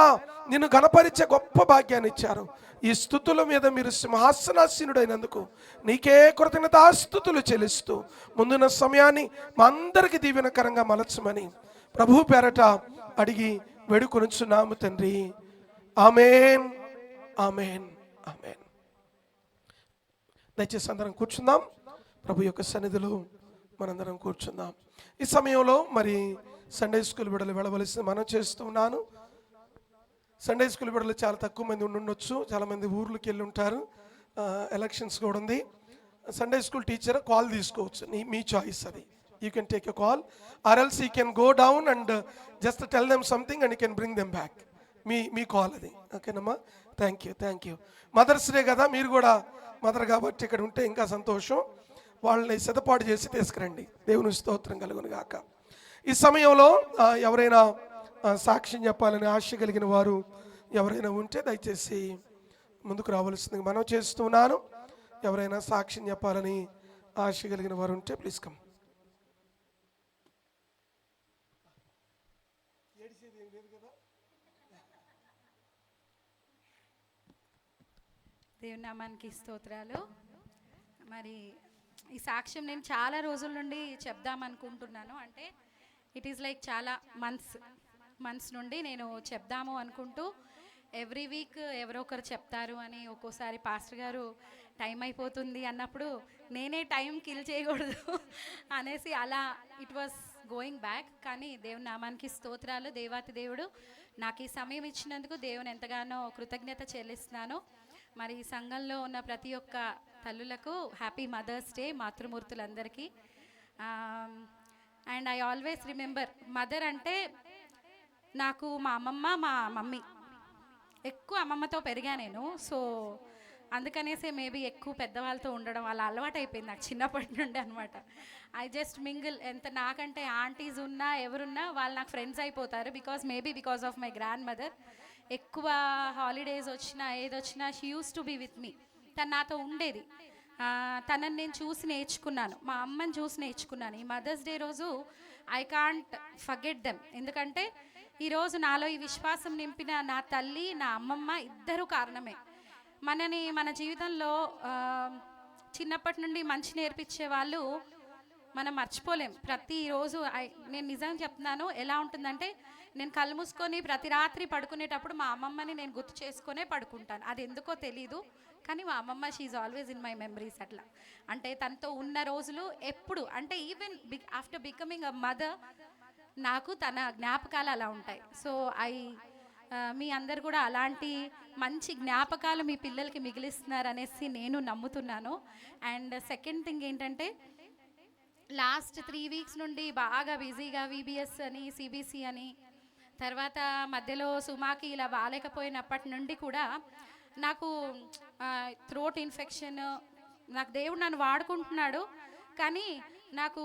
నిన్ను గణపరిచే గొప్ప భాగ్యాన్ని ఇచ్చారు. ఈ స్తుతుల మీద మీరు సింహాసనాసీనుడైనందుకు నీకే కృతజ్ఞతాస్తుతులు చెల్లిస్తూ ముందున్న సమయాన్ని మా అందరికి దీవెనకరంగా మలచమని ప్రభు పేరట అడిగి వేడుకొనుచున్నాము తండ్రి. ఆమేన్, ఆమేన్, ఆమేన్. దయచేసి అందరం కూర్చుందాం. ప్రభు యొక్క సన్నిధిలో మనందరం కూర్చుందాం. ఈ సమయంలో మరి సండే స్కూల్ బిడ్డలు వెళ్ళవలసింది మనం చేస్తున్నాను. సండే స్కూల్ బిడ్డలు చాలా తక్కువ మంది ఉండొచ్చు, చాలా మంది ఊర్లోకి వెళ్ళి ఉంటారు. ఎలక్షన్స్ కూడా ఉంది. సండే స్కూల్ టీచర్ కాల్ తీసుకోవచ్చు, మీ చాయిస్ అది. You can take a call or else you can go down and just tell them something and you can bring them back. Me call అది. ఓకేనమ్మా, థ్యాంక్ యూ. మదర్స్ డే కదా, మీరు కూడా mother కాబట్టి ఇక్కడ ఉంటే ఇంకా సంతోషం. వాళ్ళని సిద్ధపాటు చేసి తీసుకురండి. దేవుని స్తోత్రం కలుగును గాక. ఈ సమయంలో ఎవరైనా సాక్ష్యం చెప్పాలని ఆశ కలిగిన వారు ఎవరైనా ఉంటే దయచేసి ముందుకు రావాల్సిందిగా మనం చేస్తున్నాను. ఎవరైనా సాక్ష్యం చెప్పాలని ఆశ కలిగిన వారు ఉంటే ప్లీజ్ కమ్. దేవుని నామానికి స్తోత్రాలు. మరి ఈ సాక్ష్యం నేను చాలా రోజుల నుండి చెప్దాం అనుకుంటున్నాను. అంటే ఇట్ ఈస్ లైక్ చాలా మంత్స్ నుండి నేను చెప్దాము అనుకుంటూ ఎవ్రీ వీక్ ఎవరో ఒకరు చెప్తారు అని, ఒక్కోసారి పాస్టర్ గారు టైం అయిపోతుంది అన్నప్పుడు నేనే టైం కిల్ చేయకూడదు అనేసి అలా ఇట్ వాస్ గోయింగ్ బ్యాక్. కానీ దేవుని నామానికి స్తోత్రాలు. దేవాతి దేవుడు నాకు ఈ సమయం ఇచ్చినందుకు దేవుని ఎంతగానో కృతజ్ఞత చెల్లిస్తున్నాను. మరి ఈ సంఘంలో ఉన్న ప్రతి ఒక్క తల్లులకు హ్యాపీ మదర్స్ డే, మాతృమూర్తులందరికీ. And I always remember mother అంటే నాకు మా అమ్మమ్మ, మా మమ్మీ, ఎక్కువ అమ్మమ్మతో పెరిగా నేను. సో అందుకనేసే మేబీ ఎక్కువ పెద్దవాళ్ళతో ఉండడం అలా అలవాటు అయిపోయింది నాకు చిన్నప్పటి నుండి అనమాట. I just mingle. ఎంత నాకంటే ఆంటీస్ ఉన్నా ఎవరున్నా వాళ్ళు నాకు ఫ్రెండ్స్ అయిపోతారు. Because of my grand mother. ఎక్కువ హాలిడేస్ వచ్చినా ఏదొచ్చినా she use to be with me. తను నాతో ఉండేది. తనని నేను చూసి నేర్చుకున్నాను, మా అమ్మని చూసి నేర్చుకున్నాను. ఈ మదర్స్ డే రోజు ఐ కాంట్ ఫర్గెట్ దెమ్. ఎందుకంటే ఈరోజు నాలో ఈ విశ్వాసం నింపిన నా తల్లి, నా అమ్మమ్మ ఇద్దరు కారణమే. మన జీవితంలో చిన్నప్పటి నుండి మంచి నేర్పించే వాళ్ళు మనం మర్చిపోలేం. ప్రతిరోజు నేను నిజంగా చెప్తున్నాను, ఎలా ఉంటుందంటే నేను కళ్ళు మూసుకొని ప్రతి రాత్రి పడుకునేటప్పుడు మా అమ్మమ్మని నేను గుర్తు చేసుకునే పడుకుంటాను. అది ఎందుకో తెలీదు, కానీ మా అమ్మమ్మ she always in my memories. అట్లా అంటే తనతో ఉన్న రోజులు ఎప్పుడు అంటే even after becoming a mother నాకు తన జ్ఞాపకాలు అలా ఉంటాయి. సో మీ అందరు కూడా అలాంటి మంచి జ్ఞాపకాలు మీ పిల్లలకి మిగిలిస్తున్నారు అనేసి నేను నమ్ముతున్నాను. అండ్ సెకండ్ థింగ్ ఏంటంటే లాస్ట్ 3 వీక్స్ నుండి బాగా బిజీగా VBS అని, CBC అని, తర్వాత మధ్యలో సుమాకి ఇలా బాగాలేకపోయినప్పటి నుండి కూడా నాకు థ్రోట్ ఇన్ఫెక్షన్, నాకు దేవుడు నన్ను వాడుకుంటున్నాడు. కానీ నాకు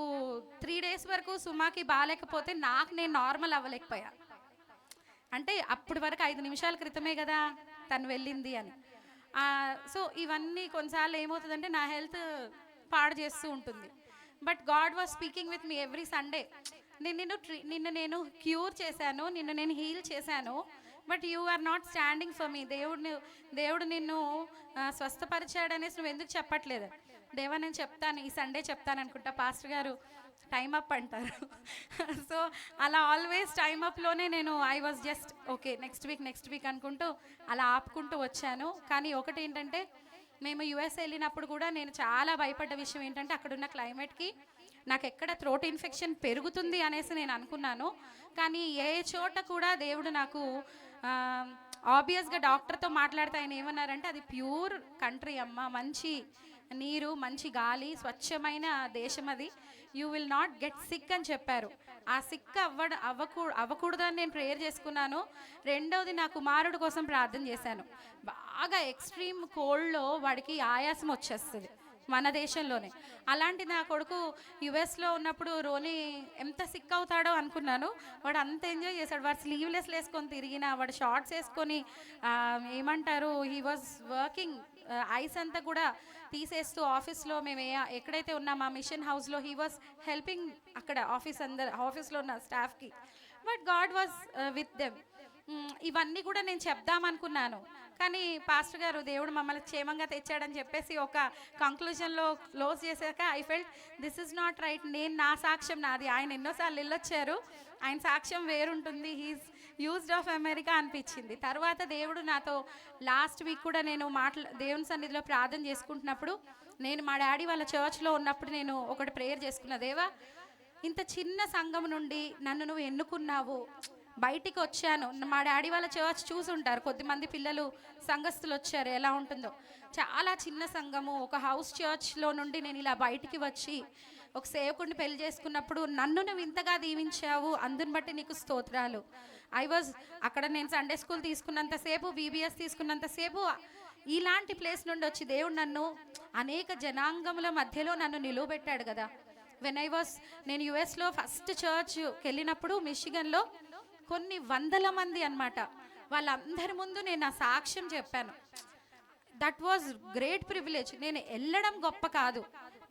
3 డేస్ వరకు సుమాకి బాగాలేకపోతే నేను నార్మల్ అవ్వలేకపోయా. అంటే అప్పటి వరకు 5 నిమిషాల క్రితమే కదా తను వెళ్ళింది అని. సో ఇవన్నీ కొన్నిసార్లు ఏమవుతుందంటే నా హెల్త్ పాడు చేస్తూ ఉంటుంది. But God was speaking with me every Sunday. నిన్ను నేను క్యూర్ చేశాను, నిన్ను నేను హీల్ చేశాను, but you are not standing for me. దేవుడు నిన్ను స్వస్థపరిచాడు అనేసి నువ్వు ఎందుకు చెప్పట్లేదు? దేవా నేను చెప్తాను, ఈ సండే చెప్తాను అనుకుంటా. పాస్టర్ గారు టైం అప్ అంటారు. సో అలా ఆల్వేస్ టైం అప్లోనే నేను I was just okay next week అనుకుంటూ అలా ఆపుకుంటూ వచ్చాను. కానీ ఒకటి ఏంటంటే మేము US వెళ్ళినప్పుడు కూడా నేను చాలా భయపడ్డ విషయం ఏంటంటే అక్కడున్న క్లైమేట్కి నాకు ఎక్కడ థ్రోట్ ఇన్ఫెక్షన్ పెరుగుతుంది అనేసి నేను అనుకున్నాను. కానీ ఏ చోట కూడా దేవుడు నాకు ఆబ్వియస్గా డాక్టర్తో మాట్లాడితే ఆయన ఏమన్నారంటే అది ప్యూర్ కంట్రీ అమ్మ, మంచి నీరు, మంచి గాలి, స్వచ్ఛమైన దేశం అది, you will not get sick అని చెప్పారు. ఆ సిక్ అవ్వకూడదని నేను ప్రేయర్ చేసుకున్నాను. రెండవది నా కుమారుడు కోసం ప్రార్థన చేశాను. బాగా ఎక్స్ట్రీమ్ కోల్డ్లో వాడికి ఆయాసం వచ్చేస్తుంది మన దేశంలోనే. అలాంటి నా కొడుకు US ఉన్నప్పుడు రోని ఎంత సిక్ అవుతాడో అనుకున్నాను. వాడు అంత ఎంజాయ్ చేశాడు. వాడు స్లీవ్లెస్ వేసుకొని తిరిగిన, వాడు షార్ట్స్ వేసుకొని ఏమంటారు హీ వాజ్ వర్కింగ్. ఐస్ అంతా కూడా తీసేస్తూ ఆఫీస్లో మేము ఎక్కడైతే ఉన్నాం ఆ మిషన్ హౌస్లో హీ వాజ్ హెల్పింగ్ అక్కడ ఆఫీస్లో ఉన్న స్టాఫ్కి. But God was with them. ఇవన్నీ కూడా నేను చెప్దామనుకున్నాను. కానీ పాస్టర్ గారు దేవుడు మమ్మల్ని క్షేమంగా తెచ్చాడని చెప్పేసి ఒక కంక్లూజన్లో క్లోజ్ చేశాక I felt this is not right. నా సాక్ష్యం నాది. ఆయన ఎన్నోసార్లు వెళ్ళొచ్చారు, ఆయన సాక్ష్యం వేరుంటుంది, హీస్ యూజ్డ్ ఆఫ్ అమెరికా అనిపించింది. తర్వాత దేవుడు నాతో లాస్ట్ వీక్ కూడా నేను దేవుని సన్నిధిలో ప్రార్థన చేసుకుంటున్నప్పుడు నేను మా డాడీ వాళ్ళ చర్చ్లో ఉన్నప్పుడు నేను ఒకటి ప్రేయర్ చేసుకున్నా. దేవా ఇంత చిన్న సంఘం నుండి నన్ను నువ్వు ఎన్నుకున్నావు, బయటికి వచ్చాను. మా డాడీ వాళ్ళ చర్చ్ చూసుంటారు, కొద్దిమంది పిల్లలు సంఘస్థులు వచ్చారు, ఎలా ఉంటుందో. చాలా చిన్న సంఘము, ఒక హౌస్ చర్చ్లో నుండి నేను ఇలా బయటికి వచ్చి ఒక సేవకుడిని పెళ్లి చేసుకున్నప్పుడు నన్ను నువ్వు ఇంతగా దీవించావు, అందుని బట్టి నీకు స్తోత్రాలు. అక్కడ నేను సండే స్కూల్ తీసుకున్నంతసేపు, VBS తీసుకున్నంతసేపు ఇలాంటి ప్లేస్ నుండి వచ్చి దేవుడు నన్ను అనేక జనాంగముల మధ్యలో నన్ను నిలువబెట్టాడు కదా. నేను US ఫస్ట్ చర్చ్కి వెళ్ళినప్పుడు మిషిగన్లో కొన్ని వందల మంది అన్నమాట, వాళ్ళందరి ముందు నేను నా సాక్ష్యం చెప్పాను. That was great privilege. నేను వెళ్ళడం గొప్ప కాదు,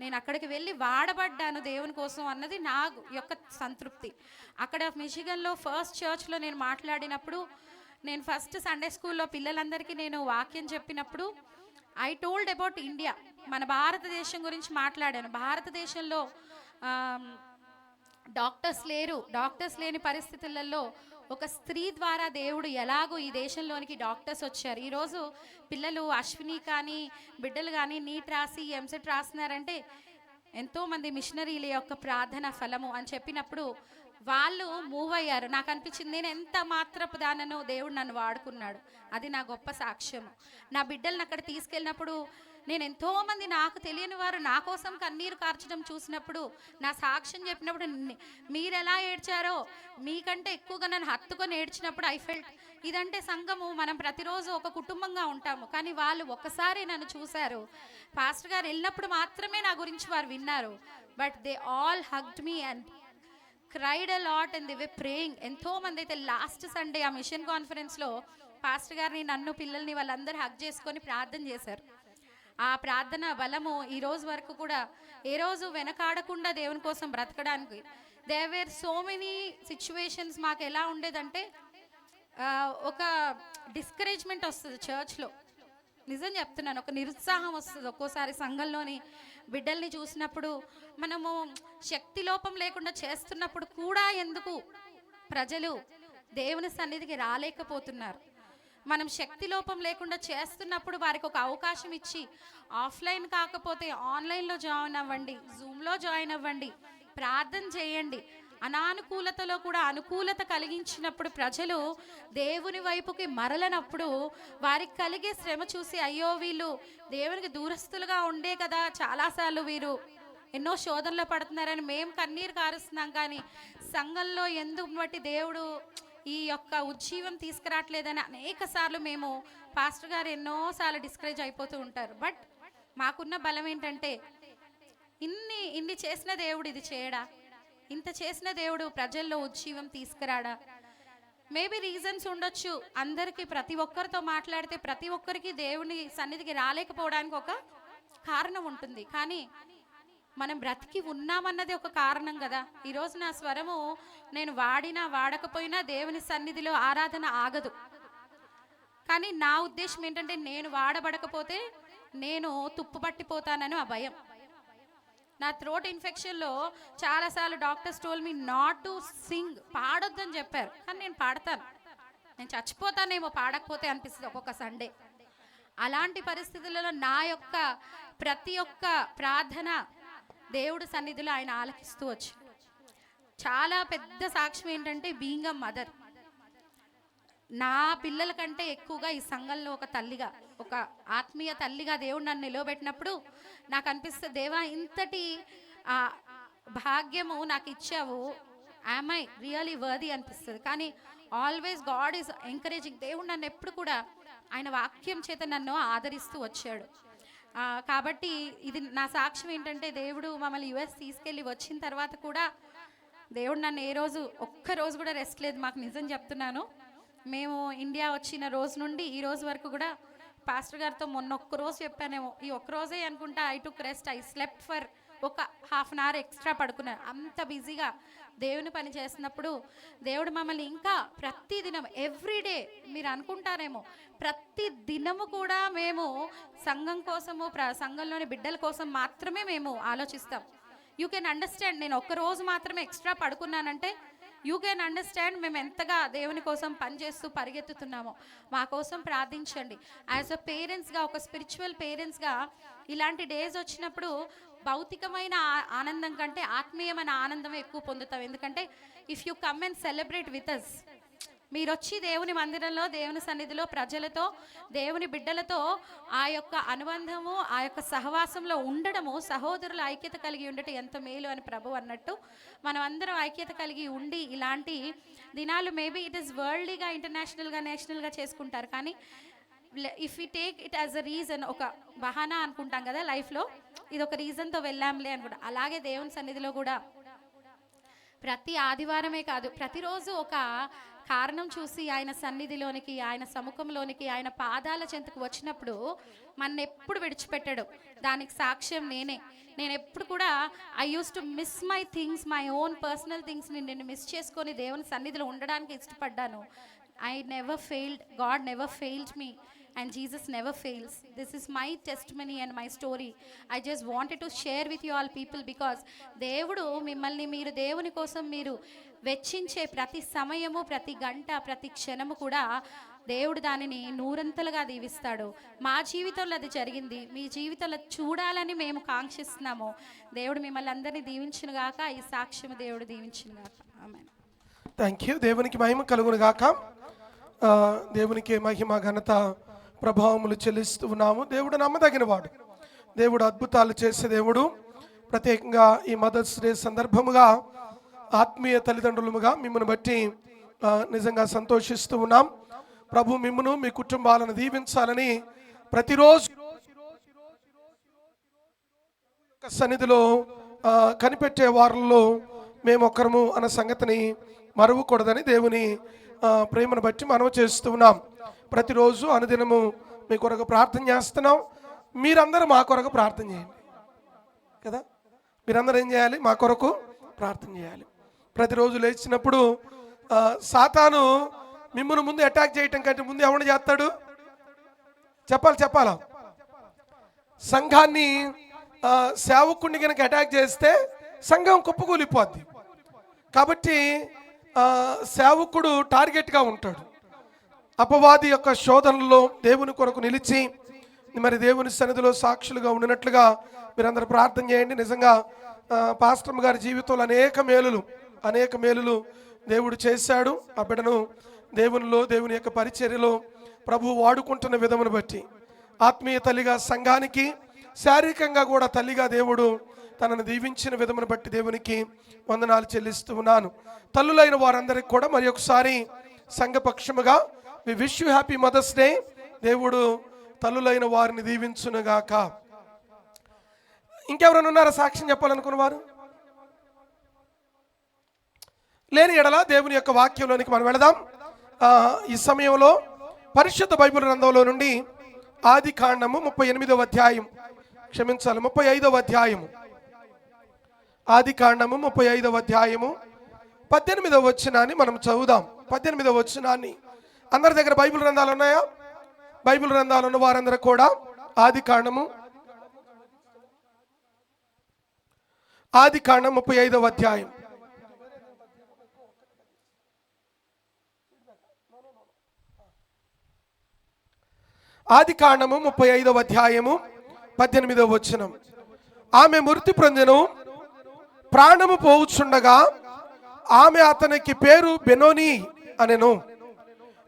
నేను అక్కడికి వెళ్ళి వాడబడ్డాను దేవుని కోసం అన్నది నా యొక్క సంతృప్తి. అక్కడ మిషిగన్లో ఫస్ట్ చర్చ్లో నేను మాట్లాడినప్పుడు, నేను ఫస్ట్ సండే స్కూల్లో పిల్లలందరికీ నేను వాక్యం చెప్పినప్పుడు ఐ టోల్డ్ అబౌట్ ఇండియా, మన భారతదేశం గురించి మాట్లాడాను. భారతదేశంలో డాక్టర్స్ లేరు. డాక్టర్స్ లేని పరిస్థితులలో ఒక స్త్రీ ద్వారా దేవుడు ఎలాగో ఈ దేశంలోనికి డాక్టర్స్ వచ్చారు. ఈరోజు పిల్లలు అశ్విని కానీ బిడ్డలు కానీ నీట్ రాసి ఎంసెట్ రాస్తున్నారంటే ఎంతోమంది మిషనరీల యొక్క ప్రార్థన ఫలము అని చెప్పినప్పుడు వాళ్ళు మూవ్ అయ్యారు. నాకు అనిపించింది నేను ఎంత మాత్రపు దానను దేవుడు నన్ను వాడుకున్నాడు. అది నా గొప్ప సాక్ష్యము. నా బిడ్డలను అక్కడ తీసుకెళ్ళినప్పుడు నేను ఎంతోమంది నాకు తెలియని వారు నా కోసం కన్నీరు కార్చడం చూసినప్పుడు, నా సాక్ష్యం చెప్పినప్పుడు, మీరు ఎలా ఏడ్చారో మీకంటే ఎక్కువగా నన్ను హత్తుకొని ఏడ్చినప్పుడు ఐ ఫెల్ట్ ఇదంటే సంఘము. మనం ప్రతిరోజు ఒక కుటుంబంగా ఉంటాము, కానీ వాళ్ళు ఒకసారి నన్ను చూశారు. పాస్టర్ గారు వెళ్ళినప్పుడు మాత్రమే నా గురించి వారు విన్నారు. But they all hugged me and cried a lot and they way praying. ఎంతోమంది అయితే లాస్ట్ సండే ఆ మిషన్ కాన్ఫరెన్స్లో పాస్టర్ గారిని, నన్ను, పిల్లల్ని వాళ్ళందరూ హగ్ చేసుకొని ప్రార్థన చేశారు. ఆ ప్రార్థన బలము ఈ రోజు వరకు కూడా ఏ రోజు వెనకాడకుండా దేవుని కోసం బ్రతకడానికి. There were so many situations. మాకు ఎలా ఉండేదంటే ఒక డిస్కరేజ్మెంట్ వస్తుంది చర్చ్లో. నిజం చెప్తున్నాను, ఒక నిరుత్సాహం వస్తుంది ఒక్కోసారి సంఘంలోని బిడ్డల్ని చూసినప్పుడు. మనము శక్తి లోపం లేకుండా చేస్తున్నప్పుడు కూడా ఎందుకు ప్రజలు దేవుని సన్నిధికి రాలేకపోతున్నారు? మనం శక్తి లోపం లేకుండా చేస్తున్నప్పుడు వారికి ఒక అవకాశం ఇచ్చి, ఆఫ్లైన్ కాకపోతే ఆన్లైన్లో జాయిన్ అవ్వండి, జూమ్లో జాయిన్ అవ్వండి, ప్రార్థన చేయండి. అనానుకూలతలో కూడా అనుకూలత కలిగించినప్పుడు ప్రజలు దేవుని వైపుకి మరలనప్పుడు వారికి కలిగే శ్రమ చూసి, అయ్యో వీళ్ళు దేవునికి దూరస్తులుగా ఉండే కదా చాలాసార్లు వీరు ఎన్నో శోధనలో పడుతున్నారని మేము కన్నీరు కారుస్తున్నాం. కానీ సంఘంలో ఎందుకు బట్టి దేవుడు ఈ యొక్క ఉజ్జీవం తీసుకురావట్లేదని అనేక సార్లు మేము, పాస్టర్ గారు ఎన్నోసార్లు డిస్కరేజ్ అయిపోతూ ఉంటారు. బట్ మాకున్న బలం ఏంటంటే, ఇన్ని చేసిన దేవుడు ఇది చేయడా? ఇంత చేసిన దేవుడు ప్రజల్లో ఉజ్జీవం తీసుకురాడా? మేబీ రీజన్స్ ఉండొచ్చు. అందరికీ ప్రతి ఒక్కరితో మాట్లాడితే ప్రతి ఒక్కరికి దేవుని సన్నిధికి రాలేకపోవడానికి ఒక కారణం ఉంటుంది. కానీ మనం బ్రతికి ఉన్నామన్నది ఒక కారణం కదా. ఈరోజు నా స్వరము నేను వాడినా వాడకపోయినా దేవుని సన్నిధిలో ఆరాధన ఆగదు. కానీ నా ఉద్దేశం ఏంటంటే, నేను వాడబడకపోతే నేను తుప్పు పట్టిపోతానని ఆ భయం. నా థ్రోట్ ఇన్ఫెక్షన్లో చాలాసార్లు doctors told me not to sing, పాడొద్దని చెప్పారు. కానీ నేను పాడతాను. నేను చచ్చిపోతానేమో పాడకపోతే అనిపిస్తుంది ఒక్కొక్క సండే. అలాంటి పరిస్థితులలో నా యొక్క ప్రతి ఒక్క ప్రార్థన దేవుడు సన్నిధిలో ఆయన ఆలకిస్తూ వచ్చు. చాలా పెద్ద సాక్ష్యం ఏంటంటే, బీయింగ్ అ మదర్. నా పిల్లల కంటే ఎక్కువగా ఈ సంఘంలో ఒక తల్లిగా, ఒక ఆత్మీయ తల్లిగా దేవుడు నన్ను నిలవబెట్టినప్పుడు నాకు అనిపిస్తుంది, దేవా ఇంతటి భాగ్యము నాకు ఇచ్చావు, యామ్ ఐ రియలీ వర్ది అనిపిస్తుంది. కానీ ఆల్వేస్ గాడ్ ఈజ్ ఎంకరేజింగ్. దేవుడు నన్ను ఎప్పుడు కూడా ఆయన వాక్యం చేత నన్ను ఆదరిస్తూ వచ్చాడు. కాబట్టి ఇది నా సాక్ష్యం ఏంటంటే, దేవుడు మమ్మల్ని యుఎస్ తీసుకెళ్ళి వచ్చిన తర్వాత కూడా దేవుడు నన్ను ఏ రోజు ఒక్క రోజు కూడా రెస్ట్ లేదు మాకు. నిజం చెప్తున్నాను, మేము ఇండియా వచ్చిన రోజు నుండి ఈ రోజు వరకు కూడా పాస్టర్ గారితో మొన్న ఒక్కరోజు చెప్పానేమో, ఈ ఒక్కరోజే అనుకుంటా I took rest. I slept for ఒక ½ అన్ అవర్ ఎక్స్ట్రా పడుకున్నాను. అంత బిజీగా దేవుని పని చేస్తున్నప్పుడు దేవుడు మమ్మల్ని ఇంకా ప్రతి దినం ఎవ్రీడే, మీరు అనుకుంటారేమో ప్రతి దినము కూడా మేము సంఘం కోసము, సంఘంలోని బిడ్డల కోసం మాత్రమే మేము ఆలోచిస్తాం. యూ కెన్ అండర్స్టాండ్, నేను ఒక్కరోజు మాత్రమే ఎక్స్ట్రా పడుకున్నానంటే యూ కెన్ అండర్స్టాండ్ మేము ఎంతగా దేవుని కోసం పనిచేస్తూ పరిగెత్తుతున్నామో. మా కోసం ప్రార్థించండి. యాజ్ అ పేరెంట్స్గా, ఒక స్పిరిచువల్ పేరెంట్స్గా ఇలాంటి డేస్ వచ్చినప్పుడు భౌతికమైన ఆనందం కంటే ఆత్మీయమైన ఆనందం ఎక్కువ పొందుతాం. ఎందుకంటే if you come and celebrate with us, మీరు వచ్చి దేవుని మందిరంలో, దేవుని సన్నిధిలో, ప్రజలతో, దేవుని బిడ్డలతో ఆ యొక్క అనుబంధము, ఆ యొక్క సహవాసంలో ఉండడము, సహోదరుల ఐక్యత కలిగి ఉండటం ఎంత మేలు అని ప్రభు అన్నట్టు మనం అందరం ఐక్యత కలిగి ఉండి ఇలాంటి దినాలు మేబీ ఇట్ ఈస్ వరల్డ్లీగా, ఇంటర్నేషనల్గా, నేషనల్గా చేసుకుంటారు. కానీ if you take it as a reason, ఒక బహానా అనుకుంటాం కదా లైఫ్లో, ఇది ఒక రీజన్తో వెళ్ళాంలే అనుకుంటా. అలాగే దేవుని సన్నిధిలో కూడా ప్రతి ఆదివారమే కాదు, ప్రతిరోజు ఒక కారణం చూసి ఆయన సన్నిధిలోనికి, ఆయన సముఖంలోనికి, ఆయన పాదాల చెంతకు వచ్చినప్పుడు మన ఎప్పుడు విడిచిపెట్టాడు. దానికి సాక్ష్యం నేను ఎప్పుడు కూడా I use to miss my things, my own personal థింగ్స్ని నేను మిస్ చేసుకొని దేవుని సన్నిధిలో ఉండడానికి ఇష్టపడ్డాను. I never failed, God never failed me. and Jesus never fails. This is my testimony and my story. I just wanted to share with you all people, because దేవుడు మిమ్మల్ని మీరు దేవుని కోసం మీరు వెచ్చించే ప్రతి సమయము, ప్రతి గంట, ప్రతి క్షణము కూడా దేవుడు దానిని నూరంతలుగా దీవిస్తాడు. మా జీవితంలో అది జరిగింది, మీ జీవితంలో చూడాలని మేము కాంక్షిస్తున్నాము. దేవుడు మిమ్మల్ని అందరినీ దీవించును గాక. ఈ సాక్ష్యం దేవుడు దీవించును గాక. ఆమేన్. Thank you. దేవునికి మహిమ కలుగును గాక. దేవునికి మహిమ ఘనత ప్రభావములు చెల్లిస్తూ ఉన్నాము. దేవుడు నమ్మదగిన వాడు, దేవుడు అద్భుతాలు చేసే దేవుడు. ప్రత్యేకంగా ఈ మదర్స్ డే సందర్భముగా ఆత్మీయ తల్లిదండ్రులుగా మిమ్మల్ని బట్టి నిజంగా సంతోషిస్తూ ఉన్నాం. ప్రభు మిమ్మును మీ కుటుంబాలను దీవించాలని ప్రతిరోజు సన్నిధిలో కనిపెట్టే వారిలో మేము ఒకరము అన్న సంగతిని మరువకూడదని దేవుని ప్రేమను బట్టి మనవి చేస్తూ ఉన్నాం. ప్రతిరోజు అనుదినము మీ కొరకు ప్రార్థన చేస్తున్నాం. మీరందరూ మా కొరకు ప్రార్థన చేయండి కదా. మీరందరూ ఏం చేయాలి? మా కొరకు ప్రార్థన చేయాలి. ప్రతిరోజు లేచినప్పుడు సాతాను మిమ్మల్ని ముందు అటాక్ చేయటం కంటే ముందు ఎవరిని చేస్తాడు? చెప్పాలా? సంఘాన్ని సేవకుడిని కనుక అటాక్ చేస్తే సంఘం కుప్పకూలిపోద్ది. కాబట్టి సేవకుడు టార్గెట్గా ఉంటాడు. అపవాది యొక్క శోధనలో దేవుని కొరకు నిలిచి మరి దేవుని సన్నిధిలో సాక్షులుగా ఉండినట్లుగా మీరందరూ ప్రార్థన చేయండి. నిజంగా పాస్టర్ గారి జీవితంలో అనేక మేలులు దేవుడు చేశాడు. ఆ బిడ్డను దేవునిలో, దేవుని యొక్క పరిచర్యలో ప్రభు వాడుకుంటున్న విధమును బట్టి ఆత్మీయ తల్లిగా సంఘానికి, శారీరకంగా కూడా తల్లిగా దేవుడు తనను దీవించిన విధమును బట్టి దేవునికి వందనాలు చెల్లిస్తూ ఉన్నాను. తల్లులైన వారందరికీ కూడా మరి ఒకసారి సంఘపక్షముగా we wish you happy mother's day. దేవుడు తల్లులైన వారిని దీవించునుగాక. ఇంకెవరైనా ఉన్నారా సాక్ష్యం చెప్పాలనుకున్న వారు? లేని ఎడల దేవుని యొక్క వాక్యంలోనికి మనం వెళదాం. ఈ సమయంలో పరిశుద్ధ బైబిల్ గ్రంథంలో నుండి ఆది కాండము 38వ అధ్యాయం, 35వ అధ్యాయము, ఆది కాండము 35వ అధ్యాయము 18వ వచనాన్ని మనం చదువుదాం. 18వ వచనాన్ని అందరి దగ్గర బైబిల్ గ్రంథాలు ఉన్నాయా? బైబిల్ గ్రంథాలు ఉన్న వారందరూ కూడా ఆది కాండము 35వ అధ్యాయం, ఆది కాండము 35వ అధ్యాయము 18వ వచనం. ఆమె మృతి పొందెను, ప్రాణము పోవుచుండగా ఆమె అతనికి పేరు బెనోని అనెను.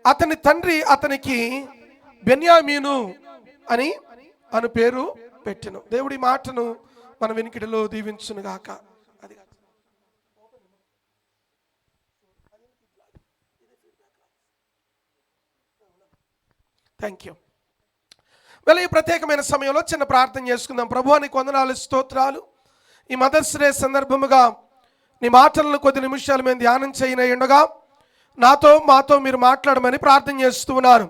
అతని తండ్రి అతనికి బెన్యామీను అను పేరు పెట్టెను. దేవుడి మాటను మన వినికిడిలో దీవించును గాక. Thank you. ఈ ప్రత్యేకమైన సమయంలో చిన్న ప్రార్థన చేసుకుందాం. ప్రభువానికి వందనాలు, స్తోత్రాలు. ఈ మదర్స్ డే సందర్భముగా నీ మాటలను కొద్ది నిమిషాలు మేము ధ్యానం చేయనయ్యుండగా మాతో మీరు మాట్లాడమని ప్రార్థన చేస్తూ ఉన్నాను.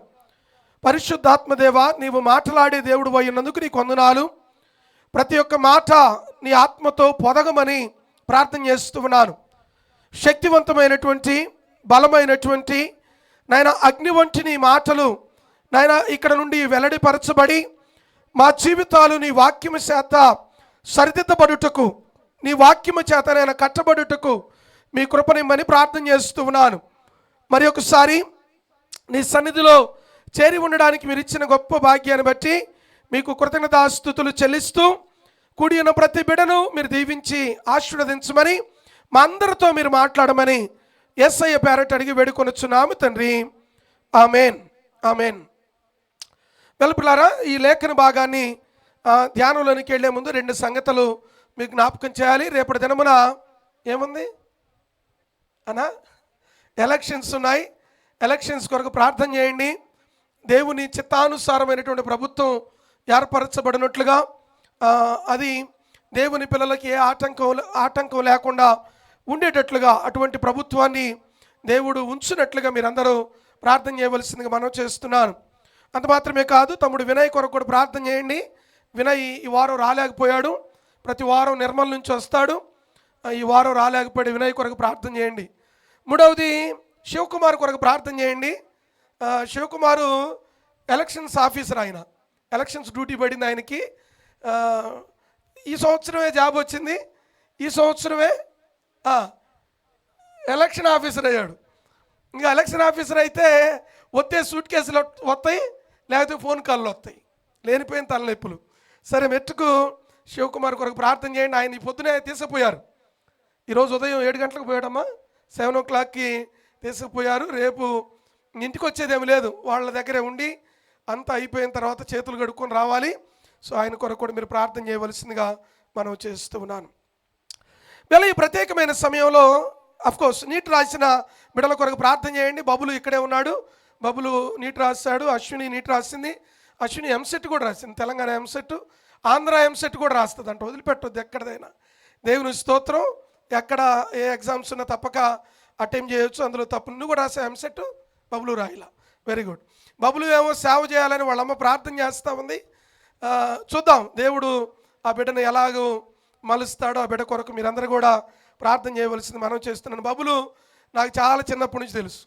పరిశుద్ధాత్మదేవ, నీవు మాట్లాడే దేవుడు అయినందుకు నీకు వందనాలు. ప్రతి ఒక్క మాట నీ ఆత్మతో పొదగమని ప్రార్థన చేస్తూ ఉన్నాను. శక్తివంతమైనటువంటి, బలమైనటువంటి నాయన అగ్ని వంటి నీ మాటలు నాయన ఇక్కడ నుండి వెల్లడిపరచబడి మా జీవితాలు నీ వాక్యము చేత సరిదిద్దబడుటకు, నీ వాక్యము చేత నేను కట్టబడుటకు మీ కృపనిమ్మని ప్రార్థన చేస్తూ ఉన్నాను. మరి ఒకసారి నీ సన్నిధిలో చేరి ఉండడానికి మీరు ఇచ్చిన గొప్ప భాగ్యాన్ని బట్టి మీకు కృతజ్ఞతాస్తుతులు చెల్లిస్తూ కూడి ఉన్న ప్రతి బిడ్డను మీరు దీవించి ఆశీర్వదించమని, మా అందరితో మీరు మాట్లాడమని యేసయ్య పేరట అడిగి వేడుకొనుచున్నాము తండ్రి. Amen, amen. పిల్లలారా, ఈ లేఖన భాగాన్ని ధ్యానంలోనికి వెళ్ళే ముందు 2 సంగతులు మీకు జ్ఞాపకం చేయాలి. రేపటి దినమున ఏముంది అన్నా? ఎలక్షన్స్ ఉన్నాయి. ఎలక్షన్స్ కొరకు ప్రార్థన చేయండి. దేవుని చిత్తానుసారమైనటువంటి ప్రభుత్వం ఏర్పరచబడినట్లుగా, అది దేవుని పిల్లలకి ఏ ఆటంకం లేకుండా ఉండేటట్లుగా అటువంటి ప్రభుత్వాన్ని దేవుడు ఉంచినట్లుగా మీరందరూ ప్రార్థన చేయవలసిందిగా మనం చేస్తున్నాను. అంత మాత్రమే కాదు, తమ్ముడు వినయ్ కొరకు కూడా ప్రార్థన చేయండి. వినయ్ ఈ వారం రాలేకపోయాడు. ప్రతి వారం నిర్మల్ నుంచి వస్తాడు. ఈ వారం రాలేకపోయాడు. వినయ్ కొరకు ప్రార్థన చేయండి. 3వది శివకుమార్ కొరకు ప్రార్థన చేయండి. శివకుమారు ఎలక్షన్స్ ఆఫీసర్ ఆయన. ఎలక్షన్స్ డ్యూటీ పడింది ఆయనకి. ఈ సంవత్సరమే జాబ్ వచ్చింది, ఈ సంవత్సరమే ఎలక్షన్ ఆఫీసర్ అయ్యాడు. ఇంకా ఎలక్షన్ ఆఫీసర్ అయితే వస్తే సూట్ కేసులు వస్తాయి, లేకపోతే ఫోన్ కాల్లో వస్తాయి, లేనిపోయిన తలనొప్పులు. సరే మెట్టుకు శివకుమార్ కొరకు ప్రార్థన చేయండి. ఆయన ఈ పొద్దునే తీసుకుపోయారు. ఈరోజు ఉదయం 7 గంటలకు పోయాడమ్మా, 7 o'clockకి తీసుకుపోయారు. రేపు ఇంటికి వచ్చేదేమి లేదు, వాళ్ళ దగ్గరే ఉండి అంతా అయిపోయిన తర్వాత చేతులు కడుక్కొని రావాలి. సో ఆయన కొరకు కూడా మీరు ప్రార్థన చేయవలసిందిగా మనం చేస్తూ ఉన్నాను. వీళ్ళ ఈ ప్రత్యేకమైన సమయంలో అఫ్కోర్స్ నీట్ రాసిన బిడ్డల కొరకు ప్రార్థన చేయండి. బబులు ఇక్కడే ఉన్నాడు, బబులు నీట్ రాశాడు, అశ్విని నీట్ రాసింది, అశ్విని ఎంసెట్ కూడా రాసింది, తెలంగాణ ఎంసెట్, ఆంధ్ర ఎంసెట్ కూడా రాస్తుంది అంట. వదిలిపెట్టొద్దు ఎక్కడదైనా. దేవుని స్తోత్రం. ఎక్కడ ఏ ఎగ్జామ్స్ ఉన్నా తప్పక అటెంప్ట్ చేయొచ్చు, అందులో తప్పు. నువ్వు కూడా రాసే ఎంసెట్, బబులు రాయిలా. Very good. బబులు ఏమో సేవ చేయాలని వాళ్ళమ్మ ప్రార్థన చేస్తూ ఉంది. చూద్దాం దేవుడు ఆ బిడ్డను ఎలాగో మలుస్తాడో. ఆ బిడ్డ కొరకు మీరందరూ కూడా ప్రార్థన చేయవలసింది మనం చేస్తున్నాను. బబులు నాకు చాలా చిన్నప్పటి నుంచి తెలుసు.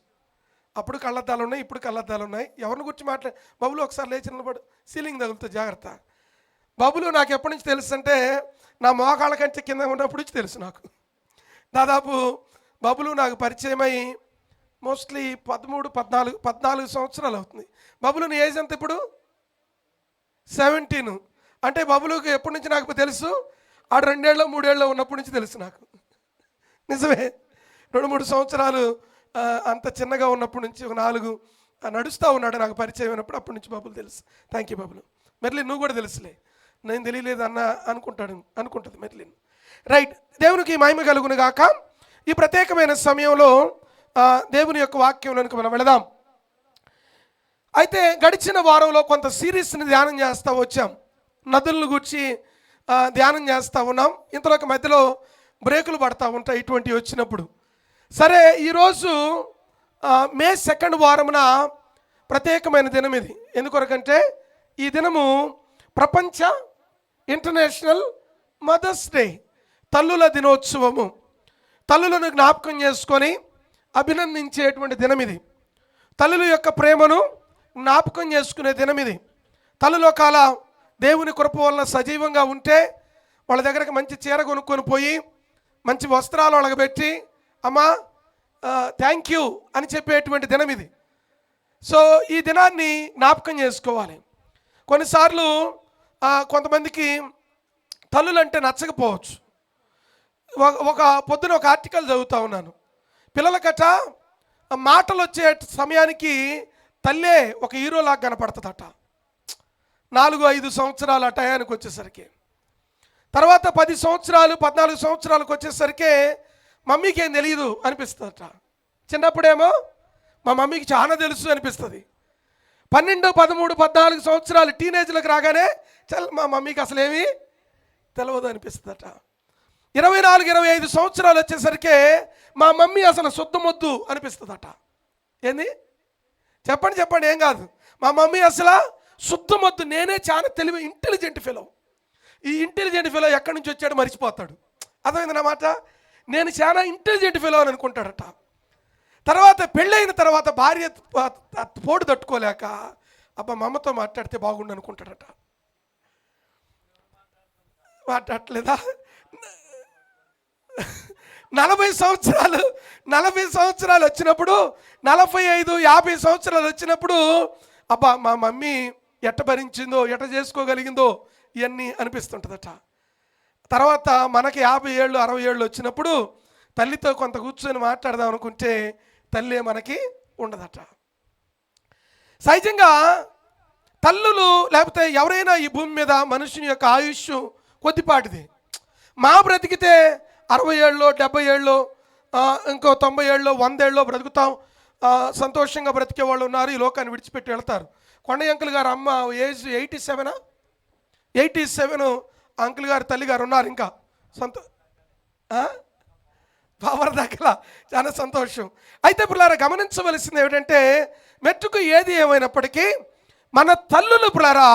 అప్పుడు కళ్ళద్దాలు ఉన్నాయి, ఇప్పుడు కళ్ళద్దాలు ఉన్నాయి. ఎవరిని గురించి బబులు ఒకసారి లేచి నిలబడు, సీలింగ్ తగులుతుంది, జాగ్రత్త. బబులు నాకు ఎప్పటి నుంచి తెలుసు అంటే నా మోకాళ్ళ కంటే కింద ఉన్నప్పటి నుంచి తెలుసు నాకు. దాదాపు బబులు నాకు పరిచయమై మోస్ట్లీ 13-14 సంవత్సరాలు అవుతుంది. బబులు నీ ఏజ్ ఎంత ఇప్పుడు? 17. అంటే బబులుకి ఎప్పటి నుంచి నాకు తెలుసు? ఆడు 2 ఏళ్ళో 3 ఏళ్ళో ఉన్నప్పటి నుంచి తెలుసు నాకు. నిజమే, 2-3 సంవత్సరాలు అంత చిన్నగా ఉన్నప్పటి నుంచి, ఒక 4 నడుస్తూ ఉన్నాడు నాకు పరిచయం అయినప్పుడు. అప్పటి నుంచి బబులు తెలుసు. Thank you బబులు. మెర్లిన్ నువ్వు కూడా తెలుసులే, నేను తెలియలేదు అనుకుంటుంది మెర్లిన్. రైట్. దేవునికి మహిమ కలుగును గాక. ఈ ప్రత్యేకమైన సమయంలో దేవుని యొక్క వాక్యంలోనికి మనం వెళదాం. అయితే గడిచిన వారంలో కొంత సిరీస్ని ధ్యానం చేస్తూ వచ్చాం. నదులను గురించి ధ్యానం చేస్తూ ఉన్నాం. ఇంతలోకి మధ్యలో బ్రేకులు పడతా ఉంటాయి ఇటువంటివి వచ్చినప్పుడు. సరే, ఈరోజు మే 2వ వారమున ప్రత్యేకమైన దినం ఇది. ఎందుకొరకంటే ఈ దినము ప్రపంచ ఇంటర్నేషనల్ మదర్స్ డే, తల్లుల దినోత్సవము. తల్లులను జ్ఞాపకం చేసుకొని అభినందించేటువంటి దినం ఇది. తల్లుల యొక్క ప్రేమను జ్ఞాపకం చేసుకునే దినం ఇది. తల్లుల కాల దేవుని కృప వలన సజీవంగా ఉంటే వాళ్ళ దగ్గరకు మంచి చీర కొనుక్కొని పోయి మంచి వస్త్రాలు వాళ్ళకి పెట్టి అమ్మా థ్యాంక్ యూ అని చెప్పేటువంటి దినం ఇది. సో ఈ దినాన్ని జ్ఞాపకం చేసుకోవాలి. కొన్నిసార్లు కొంతమందికి తల్లులంటే నచ్చకపోవచ్చు. ఒక పొద్దున ఒక ఆర్టికల్ చదువుతూ ఉన్నాను. పిల్లలకట మాటలు వచ్చే సమయానికి తల్లే ఒక హీరోలాగా కనపడుతుందట. 4-5 సంవత్సరాలు ఆ టయానికి వచ్చేసరికి, తర్వాత 10 సంవత్సరాలు 14 సంవత్సరాలకు వచ్చేసరికి మమ్మీకి ఏం తెలియదు అనిపిస్తుందట. చిన్నప్పుడేమో మా మమ్మీకి చాలా తెలుసు అనిపిస్తుంది. 12, 13, 14 సంవత్సరాలు టీనేజ్లకు రాగానే మా మమ్మీకి అసలు ఏమీ తెలియదు అనిపిస్తుందట. 24, 25 సంవత్సరాలు వచ్చేసరికి మా మమ్మీ అసలు శుద్ధమొద్దు అనిపిస్తుందట. ఏంది చెప్పండి, ఏం కాదు. మా మమ్మీ అసలు శుద్ధమొద్దు, నేనే చాలా తెలివి ఇంటెలిజెంట్ ఫెలో. ఈ ఇంటెలిజెంట్ ఫెలో ఎక్కడి నుంచి వచ్చాడో మర్చిపోతాడు. అర్థమైంది నా మాట? నేను చాలా ఇంటెలిజెంట్ ఫెలో అని అనుకుంటాడట. తర్వాత పెళ్ళైన తర్వాత భార్య పోటు తట్టుకోలేక అబ్బా మా అమ్మతో మాట్లాడితే బాగుండు అనుకుంటాడట. మాట్లాడలేదా? 40 సంవత్సరాలు వచ్చినప్పుడు, 45, 50 సంవత్సరాలు వచ్చినప్పుడు అబ్బా మా మమ్మీ ఎట్ట భరించిందో, ఎట్ట చేసుకోగలిగిందో ఇవన్నీ అనిపిస్తుంటుందట. తర్వాత మనకి 50 ఏళ్ళు 60 ఏళ్ళు వచ్చినప్పుడు తల్లితో కొంత కూర్చొని మాట్లాడదాం అనుకుంటే తల్లి మనకి ఉండదట. సహజంగా తల్లులు లేకపోతే ఎవరైనా ఈ భూమి మీద మనుషుని యొక్క ఆయుష్ కొద్దిపాటిది. మా బ్రతికితే 60 ఏళ్ళు 70 ఏళ్ళు, ఇంకో 90 ఏళ్ళు 100 ఏళ్ళు బ్రతుకుతాం. సంతోషంగా బ్రతికే వాళ్ళు ఉన్నారు, ఈ లోకాన్ని విడిచిపెట్టి వెళ్తారు. కొండ అంకుల్ గారు అమ్మ ఏజ్ 87 అంకుల్ గారు తల్లి గారు ఉన్నారు. ఇంకా పవర్ దగ్గర చాలా సంతోషం. అయితే పిల్లారా గమనించవలసింది ఏమిటంటే, మెట్టుకు ఏది ఏమైనప్పటికీ మన తల్లులు పిల్లారా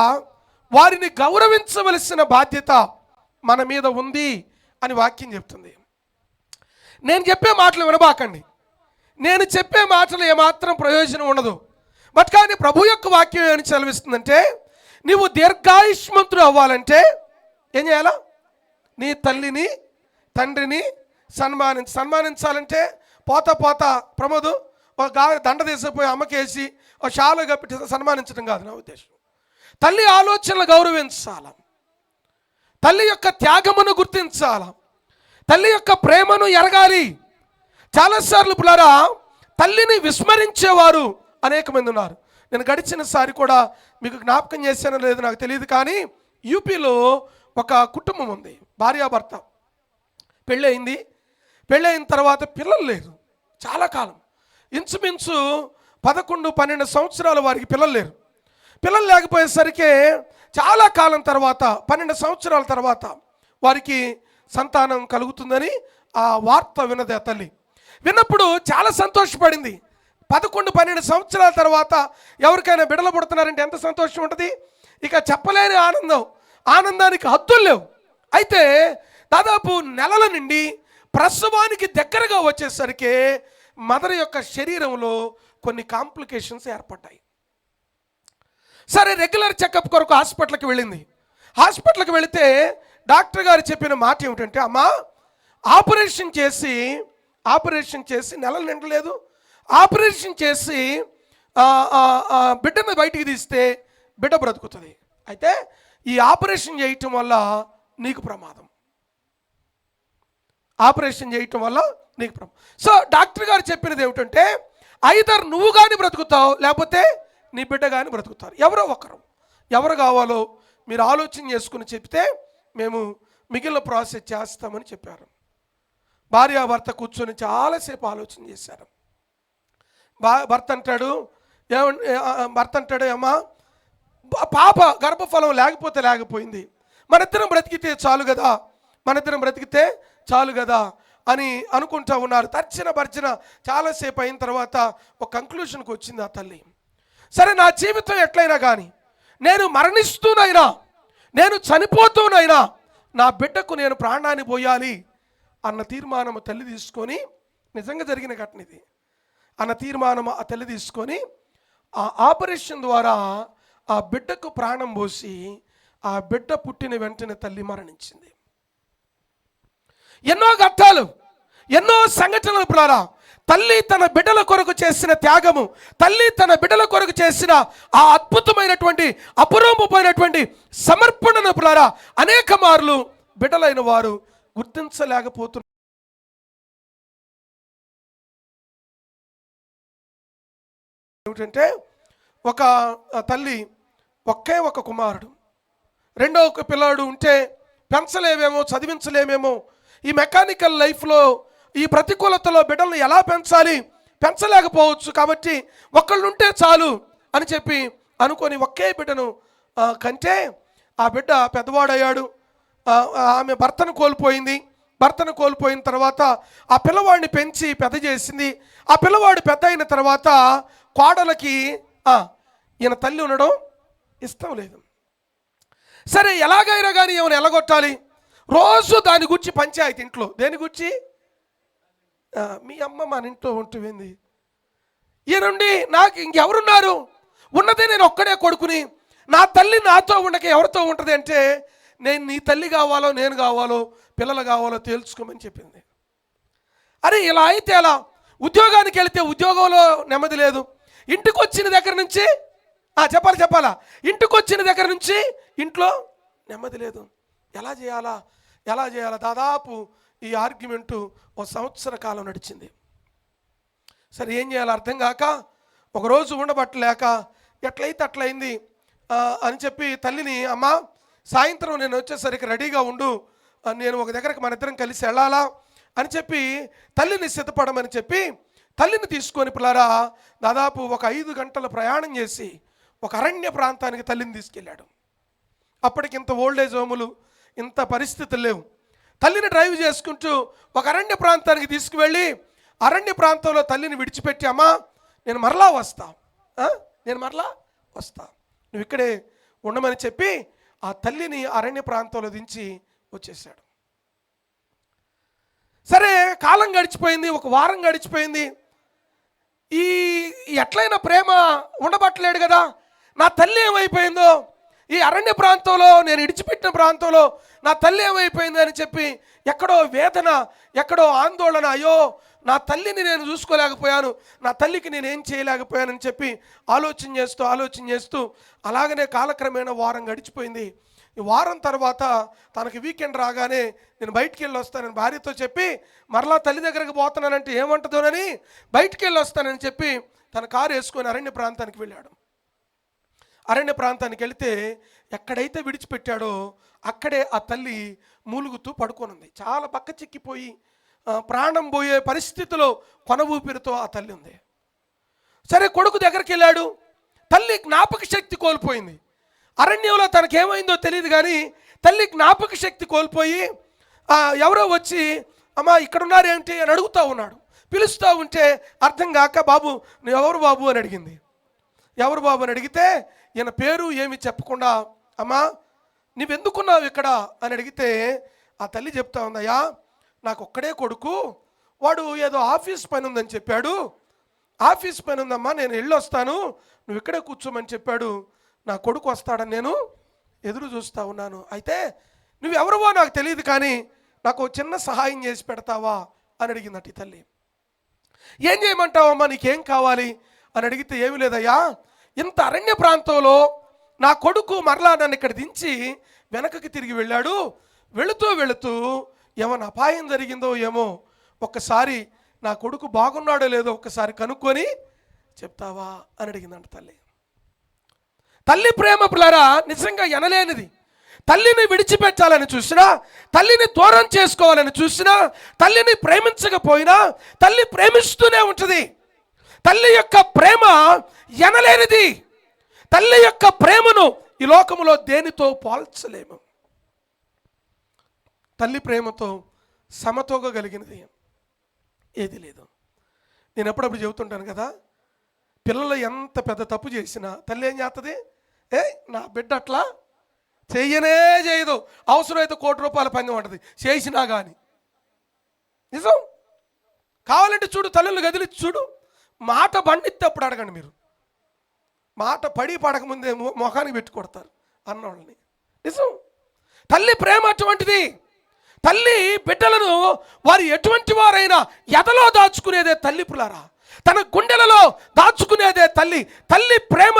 వారిని గౌరవించవలసిన బాధ్యత మన మీద ఉంది అని వాక్యం చెప్తుంది. నేను చెప్పే మాటలు వినబాకండి. నేను చెప్పే మాటలు ఏమాత్రం ప్రయోజనం ఉండదు. బట్ కానీ ప్రభు యొక్క వాక్యం ఏమని సెలవిస్తుందంటే, నీవు దీర్ఘాయుష్మంతుడు అవ్వాలంటే ఏం చేయాలా? నీ తల్లిని తండ్రిని సన్మానించాలంటే పోతా ప్రమోదు ఒక దండ తీసిపోయి అమ్మకేసి ఒక షాలు కప్పి సన్మానించడం కాదు నా ఉద్దేశం. తల్లి ఆలోచనలు గౌరవించాల, తల్లి యొక్క త్యాగమును గుర్తించాల, తల్లి యొక్క ప్రేమను ఎరగాలి. చాలాసార్లు పిల్లరా తల్లిని విస్మరించేవారు అనేక మంది ఉన్నారు. నేను గడిచిన సారి కూడా మీకు జ్ఞాపకం చేశానో లేదో నాకు తెలియదు, కానీ యూపీలో ఒక కుటుంబం ఉంది, భార్యాభర్త. పెళ్ళయిన తర్వాత పిల్లలు లేరు చాలా కాలం, ఇంచుమించు 11-12 సంవత్సరాలు వారికి పిల్లలు లేరు. పిల్లలు లేకపోయేసరికి చాలా కాలం తర్వాత 12 సంవత్సరాల తర్వాత వారికి సంతానం కలుగుతుందని ఆ వార్త విన్నది ఆ తల్లి. విన్నప్పుడు చాలా సంతోషపడింది. 11-12 సంవత్సరాల తర్వాత ఎవరికైనా బిడ్డలు పుడుతున్నారంటే ఎంత సంతోషం ఉంటుంది, ఇక చెప్పలేని ఆనందానికి హద్దులు లేవు. అయితే దాదాపు నెలల నుండి ప్రసవానికి దగ్గరగా వచ్చేసరికి మదర్ యొక్క శరీరంలో కొన్ని కాంప్లికేషన్స్ ఏర్పడ్డాయి. సరే, రెగ్యులర్ చెకప్ కొరకు హాస్పిటల్కి వెళ్ళింది. హాస్పిటల్కి వెళితే డాక్టర్ గారు చెప్పిన మాట ఏమిటంటే, అమ్మా ఆపరేషన్ చేసి నెలలు నిండలేదు, ఆపరేషన్ చేసి బిడ్డను బయటికి తీస్తే బిడ్డ బ్రతుకుతుంది. అయితే ఈ ఆపరేషన్ చేయటం వల్ల నీకు ప్రమాదం, సో డాక్టర్ గారు చెప్పినది ఏమిటంటే, ఐదర్ నువ్వు కానీ బ్రతుకుతావు లేకపోతే నీ బిడ్డ కానీ బ్రతుకుతారు. ఎవరు కావాలో మీరు ఆలోచన చేసుకుని చెప్తే మేము మిగిలిన ప్రాసెస్ చేస్తామని చెప్పారు. భార్యాభర్త కూర్చొని చాలాసేపు ఆలోచన చేశారు. భర్త అంటాడు అమ్మా పాప గర్భఫలం లేకపోయింది, మనిద్దరం బ్రతికితే చాలు కదా అని అనుకుంటా ఉన్నారు. భర్జన చాలాసేపు అయిన తర్వాత ఒక కంక్లూషన్కి వచ్చింది ఆ తల్లి. సరే, నా జీవితం ఎట్లయినా కానీ నేను మరణిస్తూనైనా నేను చనిపోతూనైనా నా బిడ్డకు నేను ప్రాణాన్ని పోయాలి అన్న తీర్మానం తల్లి తీసుకొని, నిజంగా జరిగిన ఘటన ఇది, అన్న తీర్మానం ఆ తల్లి తీసుకొని ఆ ఆపరేషన్ ద్వారా ఆ బిడ్డకు ప్రాణం పోసి ఆ బిడ్డ పుట్టిన వెంటనే తల్లి మరణించింది. ఎన్నో ఘట్టాలు, ఎన్నో సంఘటనలు పిల్లరా, తల్లి తన బిడ్డల కొరకు చేసిన త్యాగము, తల్లి తన బిడ్డల కొరకు చేసిన ఆ అద్భుతమైనటువంటి అపురూపమైనటువంటి సమర్పణను పిల్లరా అనేక మార్లు బిడ్డలైన వారు గుర్తించలేకపోతున్నారు. ఏమిటంటే, ఒక తల్లి ఒక కుమారుడు, రెండో ఒక పిల్లాడు ఉంటే పెంచలేమేమో, చదివించలేమేమో, ఈ మెకానికల్ లైఫ్లో ఈ ప్రతికూలతలో బిడ్డలను ఎలా పెంచలేకపోవచ్చు, కాబట్టి ఒక్కళ్ళుంటే చాలు అని చెప్పి అనుకొని ఒకే బిడ్డను కంటే ఆ బిడ్డ పెద్దవాడయ్యాడు. ఆమె భర్తను కోల్పోయిన తర్వాత ఆ పిల్లవాడిని పెంచి పెద్ద చేసింది. ఆ పిల్లవాడు పెద్ద అయిన తర్వాత కోడలకి ఈయన తల్లి ఉండడం ఇష్టం లేదు. సరే, ఎలాగైనా కానీ ఏమైనా ఎలగొట్టాలి, రోజు దాని గురించి పంచాయతీ ఇంట్లో. దేని గురించి? మీ అమ్మ మన ఇంట్లో ఉంటుంది, ఈయనుండి నాకు ఇంకెవరున్నారు, ఉన్నదే నేను ఒక్కడే కొడుకుని, నా తల్లి నాతో ఉండక ఎవరితో ఉంటుంది అంటే, నేను నీ తల్లి కావాలో నేను కావాలో పిల్లలు కావాలో తేల్చుకోమని చెప్పింది. అరే ఇలా అయితే ఎలా? ఉద్యోగానికి వెళితే ఉద్యోగంలో నెమ్మది లేదు, ఇంటికి వచ్చిన దగ్గర నుంచి చెప్పాలా, ఇంటికి వచ్చిన దగ్గర నుంచి ఇంట్లో నెమ్మది లేదు. ఎలా చేయాలా దాదాపు ఈ ఆర్గ్యుమెంటు 1 సంవత్సర కాలం నడిచింది. సరే, ఏం చేయాలో అర్థం కాక ఒకరోజు ఉండబట్టలేక ఎట్లయితే అట్లయింది అని చెప్పి తల్లిని, అమ్మా సాయంత్రం నేను వచ్చేసరికి రెడీగా ఉండు, నేను ఒక దగ్గరకు మన ఇద్దరం కలిసి వెళ్ళాలా అని చెప్పి తల్లిని సిద్ధపడమని చెప్పి తల్లిని తీసుకొని పిల్లారా దాదాపు ఒక 5 గంటల ప్రయాణం చేసి ఒక అరణ్య ప్రాంతానికి తల్లిని తీసుకెళ్ళాడు. అప్పటికి ఇంత ఓల్డేజ్ హోములు, ఇంత పరిస్థితులు లేవు. తల్లిని డ్రైవ్ చేసుకుంటూ ఒక అరణ్య ప్రాంతానికి తీసుకువెళ్ళి అరణ్య ప్రాంతంలో తల్లిని విడిచిపెట్టి, అమ్మా నేను మరలా వస్తా, నువ్వు ఇక్కడే ఉండమని చెప్పి ఆ తల్లిని అరణ్య ప్రాంతంలో దించి వచ్చేసాడు. సరే, కాలం గడిచిపోయింది, 1 వారం గడిచిపోయింది. ఈ ఎట్లయినా ప్రేమ ఉండబట్టలేడు కదా, నా తల్లి ఏమైపోయిందో, ఈ అరణ్య ప్రాంతంలో నేను ఇడిచిపెట్టిన ప్రాంతంలో నా తల్లి ఏమైపోయింది అని చెప్పి ఎక్కడో వేదన, ఎక్కడో ఆందోళన, అయ్యో నా తల్లిని నేను చూసుకోలేకపోయాను, నా తల్లికి నేను ఏం చేయలేకపోయానని చెప్పి ఆలోచన చేస్తూ అలాగనే కాలక్రమేణా వారం గడిచిపోయింది. ఈ వారం తర్వాత తనకి వీకెండ్ రాగానే నేను బయటికి వెళ్ళి వస్తానని భార్యతో చెప్పి మరలా తల్లి దగ్గరకు పోతున్నానంటే ఏమంటుందోనని బయటికి వెళ్ళి వస్తానని చెప్పి తన కారు వేసుకొని అరణ్య ప్రాంతానికి వెళ్ళాడు. అరణ్య ప్రాంతానికి వెళితే ఎక్కడైతే విడిచిపెట్టాడో అక్కడే ఆ తల్లి మూలుగుతూ పడుకోనుంది. చాలా పక్క చిక్కిపోయి ప్రాణం పోయే పరిస్థితిలో కొన ఊపిరితో ఆ తల్లి ఉంది. సరే కొడుకు దగ్గరికి వెళ్ళాడు. తల్లి జ్ఞాపక శక్తి కోల్పోయింది. అరణ్యంలో తనకేమైందో తెలియదు కానీ తల్లి జ్ఞాపక శక్తి కోల్పోయి ఎవరో వచ్చి అమ్మా ఇక్కడున్నారేంటి అని అడుగుతూ ఉన్నాడు. పిలుస్తూ ఉంటే అర్థం కాక బాబు నువ్వు ఎవరు బాబు అని అడిగింది. ఎవరు బాబు అని అడిగితే ఈయన పేరు ఏమి చెప్పకుండా అమ్మా నువ్వెందుకున్నావు ఇక్కడ అని అడిగితే ఆ తల్లి చెప్తా ఉందయ్యా నాకు ఒక్కడే కొడుకు, వాడు ఏదో ఆఫీస్ పని ఉందని చెప్పాడు, ఆఫీస్ పని ఉందమ్మా నేను వెళ్ళొస్తాను నువ్వు ఇక్కడే కూర్చోమని చెప్పాడు, నా కొడుకు వస్తాడని నేను ఎదురు చూస్తూ ఉన్నాను, అయితే నువ్వెవరువో నాకు తెలియదు కానీ నాకు చిన్న సహాయం చేసి పెడతావా అని అడిగిందట ఈ తల్లి. ఏం చేయమంటావమ్మా నీకేం కావాలి అని అడిగితే ఏమీ లేదయ్యా, ఇంత అరణ్య ప్రాంతంలో నా కొడుకు మరలా నన్ను ఇక్కడ దించి వెనకకి తిరిగి వెళ్ళాడు, వెళుతూ ఏమన్నా అపాయం జరిగిందో ఏమో, ఒక్కసారి నా కొడుకు బాగున్నాడో లేదో ఒక్కసారి కనుక్కొని చెప్తావా అని అడిగిందంట తల్లి. తల్లి ప్రేమ పిల్లరా నిజంగా ఎనలేనిది. తల్లిని విడిచిపెట్టాలని చూసినా, తల్లిని దూరం చేసుకోవాలని చూసినా, తల్లిని ప్రేమించకపోయినా తల్లి ప్రేమిస్తూనే ఉంటుంది. తల్లి యొక్క ప్రేమ ఎనలేనిది. తల్లి యొక్క ప్రేమను ఈ లోకములో దేనితో పోల్చలేము. తల్లి ప్రేమతో సమతూగగలిగినది ఏది లేదు. నేను ఎప్పుడప్పుడు చెబుతుంటాను కదా, పిల్లలు ఎంత పెద్ద తప్పు చేసినా తల్లి ఏం చేస్తుంది, నా బిడ్డ అట్లా చెయ్యనే చేయదు, అవసరమైతే ₹1,00,00,000 పందెం ఉంటుంది చేసినా కానీ. నిజం. కావాలంటే చూడు, తల్లులు గదిలిచ్చి చూడు, మాట బండితే అప్పుడు అడగండి మీరు, మాట పడి పడకముందే మొఖానికి పెట్టి కొడతారు అన్నవాళ్ళని. నిజం. తల్లి ప్రేమ అటువంటిది. తల్లి బిడ్డలను వారు ఎటువంటి వారైనా ఎదలో దాచుకునేదే తల్లి పులారా, తన గుండెలలో దాచుకునేదే తల్లి. తల్లి ప్రేమ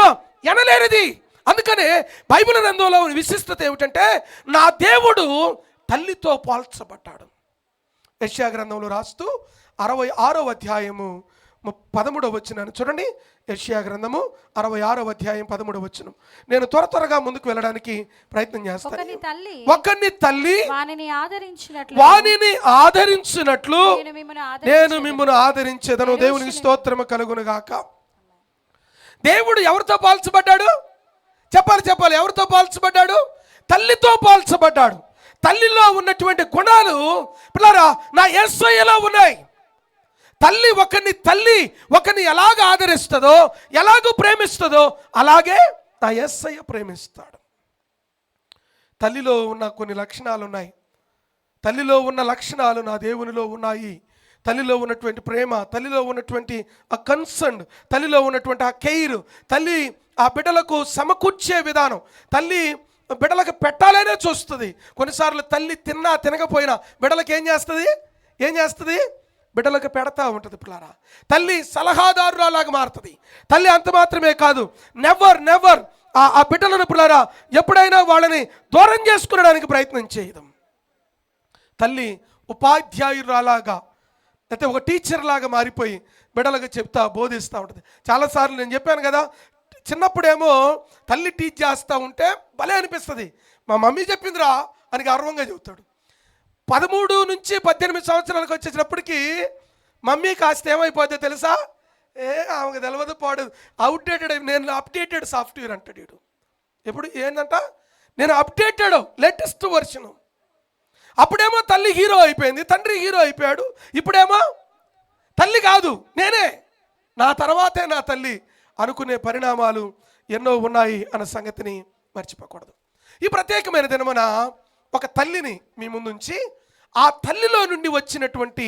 ఎనలేనిది. అందుకనే బైబిల్ గ్రంథంలో విశిష్టత ఏమిటంటే నా దేవుడు తల్లితో పోల్చబడ్డాడు. యెషయా గ్రంథంలో రాస్తూ 66వ అధ్యాయము 13వ వచనం చూడండి. యెషయా గ్రంథము 66వ అధ్యాయం 13వ వచనం. నేను త్వరగా ముందుకు వెళ్ళడానికి ప్రయత్నం చేస్తాను. ఒకని తల్లి వానిని ఆదరించినట్లు నేను మిమ్మల్ని ఆదరించేదను. దేవునికి స్తోత్రము కలుగును గాక. దేవుడు ఎవరితో పోల్చబడ్డాడు చెప్పాలి. ఎవరితో పోల్చబడ్డాడు? తల్లితో పోల్చబడ్డాడు. తల్లిలో ఉన్నటువంటి గుణాలు పిల్లరా నా యేసయ్యలో ఉన్నాయి. తల్లి ఒకరిని ఎలాగ ఆదరిస్తుందో, ఎలాగ ప్రేమిస్తుందో అలాగే నా యేసయ్య ప్రేమిస్తాడు. తల్లిలో ఉన్న కొన్ని లక్షణాలు ఉన్నాయి. తల్లిలో ఉన్న లక్షణాలు నా దేవునిలో ఉన్నాయి. తల్లిలో ఉన్నటువంటి ప్రేమ, తల్లిలో ఉన్నటువంటి ఆ కన్సర్న్, తల్లిలో ఉన్నటువంటి ఆ కేర్, తల్లి ఆ బిడ్డలకు సమకూర్చే విధానం, తల్లి బిడ్డలకు పెట్టాలనే చూస్తుంది. కొన్నిసార్లు తల్లి తినకపోయినా బిడ్డలకు ఏం చేస్తుంది? బిడ్డలకు పెడతా ఉంటుంది పిల్లారా. తల్లి సలహాదారులాగా మారుతుంది. తల్లి అంత మాత్రమే కాదు, నెవర్ ఆ బిడ్డలను పిల్లారా ఎప్పుడైనా వాళ్ళని దూరం చేసుకునడానికి ప్రయత్నం చేయదు. తల్లి ఉపాధ్యాయురాలాగా లేకపోతే ఒక టీచర్ లాగా మారిపోయి బిడ్డలకు చెప్తా బోధిస్తూ ఉంటుంది. చాలాసార్లు నేను చెప్పాను కదా, చిన్నప్పుడేమో తల్లి టీచ్ చేస్తూ ఉంటే భలే అనిపిస్తుంది. మా మమ్మీ చెప్పిందిరా అని గర్వంగా చెబుతాడు. 13 నుంచి 18 సంవత్సరాలకు వచ్చేటప్పటికి మమ్మీ కాస్త ఏమైపోద్దో తెలుసా, ఆమెకు తెలియదు పాడు, అవుట్డేటెడ్, నేను అప్డేటెడ్ సాఫ్ట్వేర్ అంటాడు వీడు. ఎప్పుడు ఏంటంట, నేను అప్డేటెడ్ లేటెస్ట్ వర్షను. అప్పుడేమో తల్లి హీరో అయిపోయింది, తండ్రి హీరో అయిపోయాడు. ఇప్పుడేమో తల్లి కాదు నేనే, నా తర్వాతే నా తల్లి అనుకునే పరిణామాలు ఎన్నో ఉన్నాయి అన్న సంగతిని మర్చిపోకూడదు. ఈ ప్రత్యేకమైన దినమున ఒక తల్లిని మీ ముందుంచి ఆ తల్లిలో నుండి వచ్చినటువంటి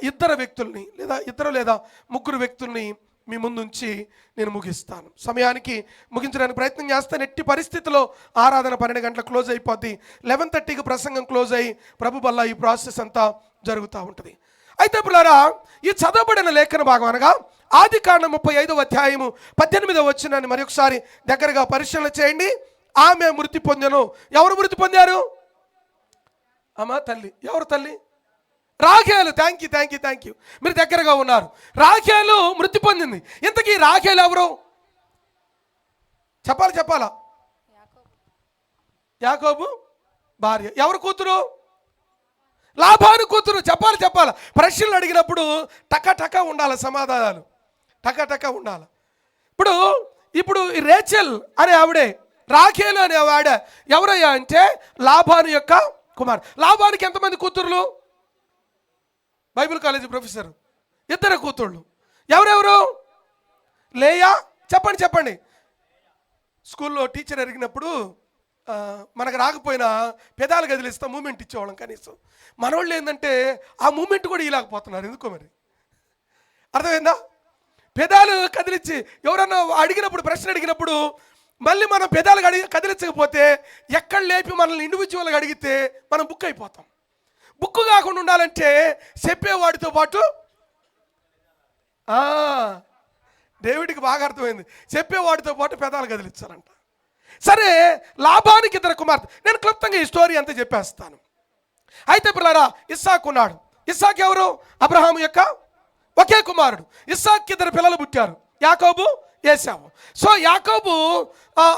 ఇద్దరు వ్యక్తుల్ని లేదా ముగ్గురు వ్యక్తుల్ని మీ ముందుంచి నేను ముగిస్తాను. సమయానికి ముగించడానికి ప్రయత్నం చేస్తాను. ఎట్టి పరిస్థితిలో ఆరాధన 12 గంటలకు క్లోజ్ అయిపోద్ది. 11:30కి ప్రసంగం క్లోజ్ అయ్యి ప్రభు వల్ల ఈ ప్రాసెస్ అంతా జరుగుతూ ఉంటుంది. అయితే పిల్లరా, ఈ చదవబడిన లేఖన భాగం అనగా ఆదికాండం 35వ అధ్యాయము 18వ వచనాన్ని మరొకసారి దగ్గరగా పరిశీలన చేయండి. ఆమె మృతి పొందెను. ఎవరు మృతి పొందారు? అమ్మా తల్లి. ఎవరు తల్లి? రాఖేలు. Thank you. మీరు దగ్గరగా ఉన్నారు. రాఖేలు మృతి పొందింది. ఇంతకీ రాఖేలు ఎవరు? చెప్పాలా? యాకోబు భార్య. ఎవరు కూతురు? లాబాను కూతురు. చెప్పాలా? ప్రశ్నలు అడిగినప్పుడు టక ఉండాలి, సమాధానాలు టక ఉండాలి. ఇప్పుడు ఈ రేచెల్ అనే ఆవిడే, రాఖేలు అనే ఆవిడ ఎవరయ్యా అంటే లాబాను యొక్క కుమార్. లాబానికి ఎంతమంది కూతుర్లు? Bible college professor. 2 కూతుళ్ళు. ఎవరెవరు? లేయా. చెప్పండి. స్కూల్లో టీచర్ అడిగినప్పుడు మనకు రాకపోయినా పెదాలు కదిలిస్తా మూమెంట్ ఇచ్చేవాళ్ళం కనీసం. మనోళ్ళు ఏంటంటే ఆ మూమెంట్ కూడా ఇలాగపోతున్నారు. ఎందుకో మరి అర్థమైందా? పెదాలు కదిలించి ఎవరన్నా అడిగినప్పుడు, ప్రశ్న అడిగినప్పుడు మళ్ళీ మనం పెదాలు కదిలించకపోతే ఎక్కడ లేపి మనల్ని ఇండివిజువల్గా అడిగితే మనం బుక్ అయిపోతాం. బుక్ కాకుండా ఉండాలంటే చెప్పేవాడితో పాటు డేవిడ్కి బాగా అర్థమైంది. చెప్పేవాడితో పాటు పెదాలు కదిలించాలంట. సరే, లాబానికి 2 కుమార్తె. నేను క్లుప్తంగా ఈ స్టోరీ అంతా చెప్పేస్తాను. అయితే పిల్లరా, ఇస్సాకు ఉన్నాడు. ఇస్సాకు ఎవరు? అబ్రహాము యొక్క ఒకే కుమారుడు. ఇస్సాకు 2 పిల్లలు పుట్టారు, యాకోబు, ఏశావు. సో యాకోబు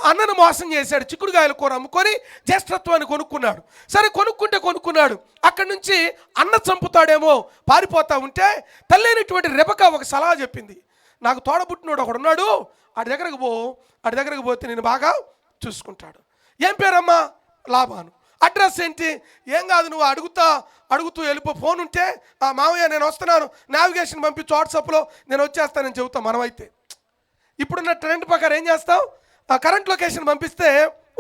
అన్నను మోసం చేశాడు. చిక్కుడుగాయల కూర అమ్ముకొని జ్యేష్ఠత్వాన్ని కొనుక్కున్నాడు. సరే, కొనుక్కున్నాడు. అక్కడి నుంచి అన్న చంపుతాడేమో పారిపోతా ఉంటే తల్లి అయినటువంటి రెబెకా ఒక సలహా చెప్పింది. నాకు తోడబుట్టినోడు ఒకడు ఉన్నాడు, ఆడి దగ్గరకు పోతే నేను బాగా చూసుకుంటాడు. ఏం పేరమ్మా? లాబాను. అడ్రస్ ఏంటి? ఏం కాదు, నువ్వు అడుగుతూ వెళ్ళిపో. ఫోన్ ఉంటే మామయ్య నేను వస్తున్నాను, నావిగేషన్ పంపించు వాట్సాప్లో, నేను వచ్చేస్తానని చెబుతాం. మనమైతే ఇప్పుడున్న ట్రెండ్ ప్రకారం ఏం చేస్తాం? కరెంట్ లొకేషన్ పంపిస్తే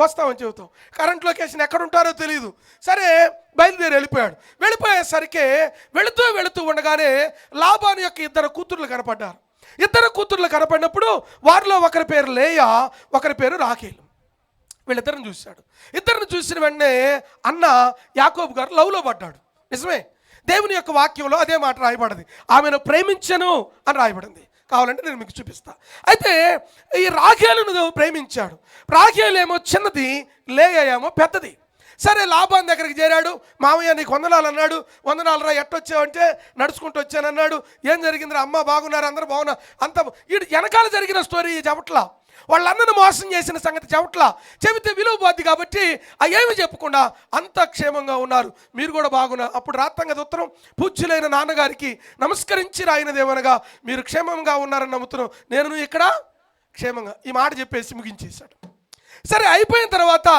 వస్తామని చెబుతాం. కరెంట్ లొకేషన్ ఎక్కడ ఉంటారో తెలియదు. సరే, బయలుదేరి వెళ్ళిపోయేసరికి వెళుతూ ఉండగానే లాబాను యొక్క 2 కూతుర్లు కనపడ్డారు. 2 కూతుర్లు కనపడినప్పుడు వారిలో ఒకరి పేరు లేయా, ఒకరి పేరు రాఖేలు. వీళ్ళిద్దరిని చూశాడు. ఇద్దరిని చూసిన వెంటనే అన్న యాకోబు గారు లవ్లో పడ్డాడు. నిజమే, దేవుని యొక్క వాక్యంలో అదే మాట రాయబడింది. ఆమెను ప్రేమించను అని రాయబడింది. కావాలంటే నేను మీకు చూపిస్తా. అయితే ఈ రాఖేలును ప్రేమించాడు. రాఖేలు ఏమో చిన్నది, లేయా ఏమో పెద్దది. సరే, లాబాను దగ్గరికి చేరాడు. మామయ్య నీకు వందనాలు అన్నాడు. వందనాలు రా, ఎట్టొచ్చావంటే నడుచుకుంటూ వచ్చానన్నాడు. ఏం జరిగిందిరా? అమ్మ బాగున్నారు, అందరూ బాగున్నారు. అంత వీడు వెనకాల జరిగిన స్టోరీ చెప్పట్లా, వాళ్ళ అన్నను మోసం చేసిన సంగతి చెబితే విలువ పోద్ది కాబట్టి ఏమి చెప్పకుండా అంత క్షేమంగా ఉన్నారు, మీరు కూడా బాగున్నారు. అప్పుడు రాత్రంగా ఉత్తరం, పూజ్యులైన నాన్నగారికి నమస్కరించి రాయినదేమనగా మీరు క్షేమంగా ఉన్నారని నమ్ముతున్నాం, నేను ఇక్కడ క్షేమంగా, ఈ మాట చెప్పేసి ముగించేశాడు. సరే, అయిపోయిన తర్వాత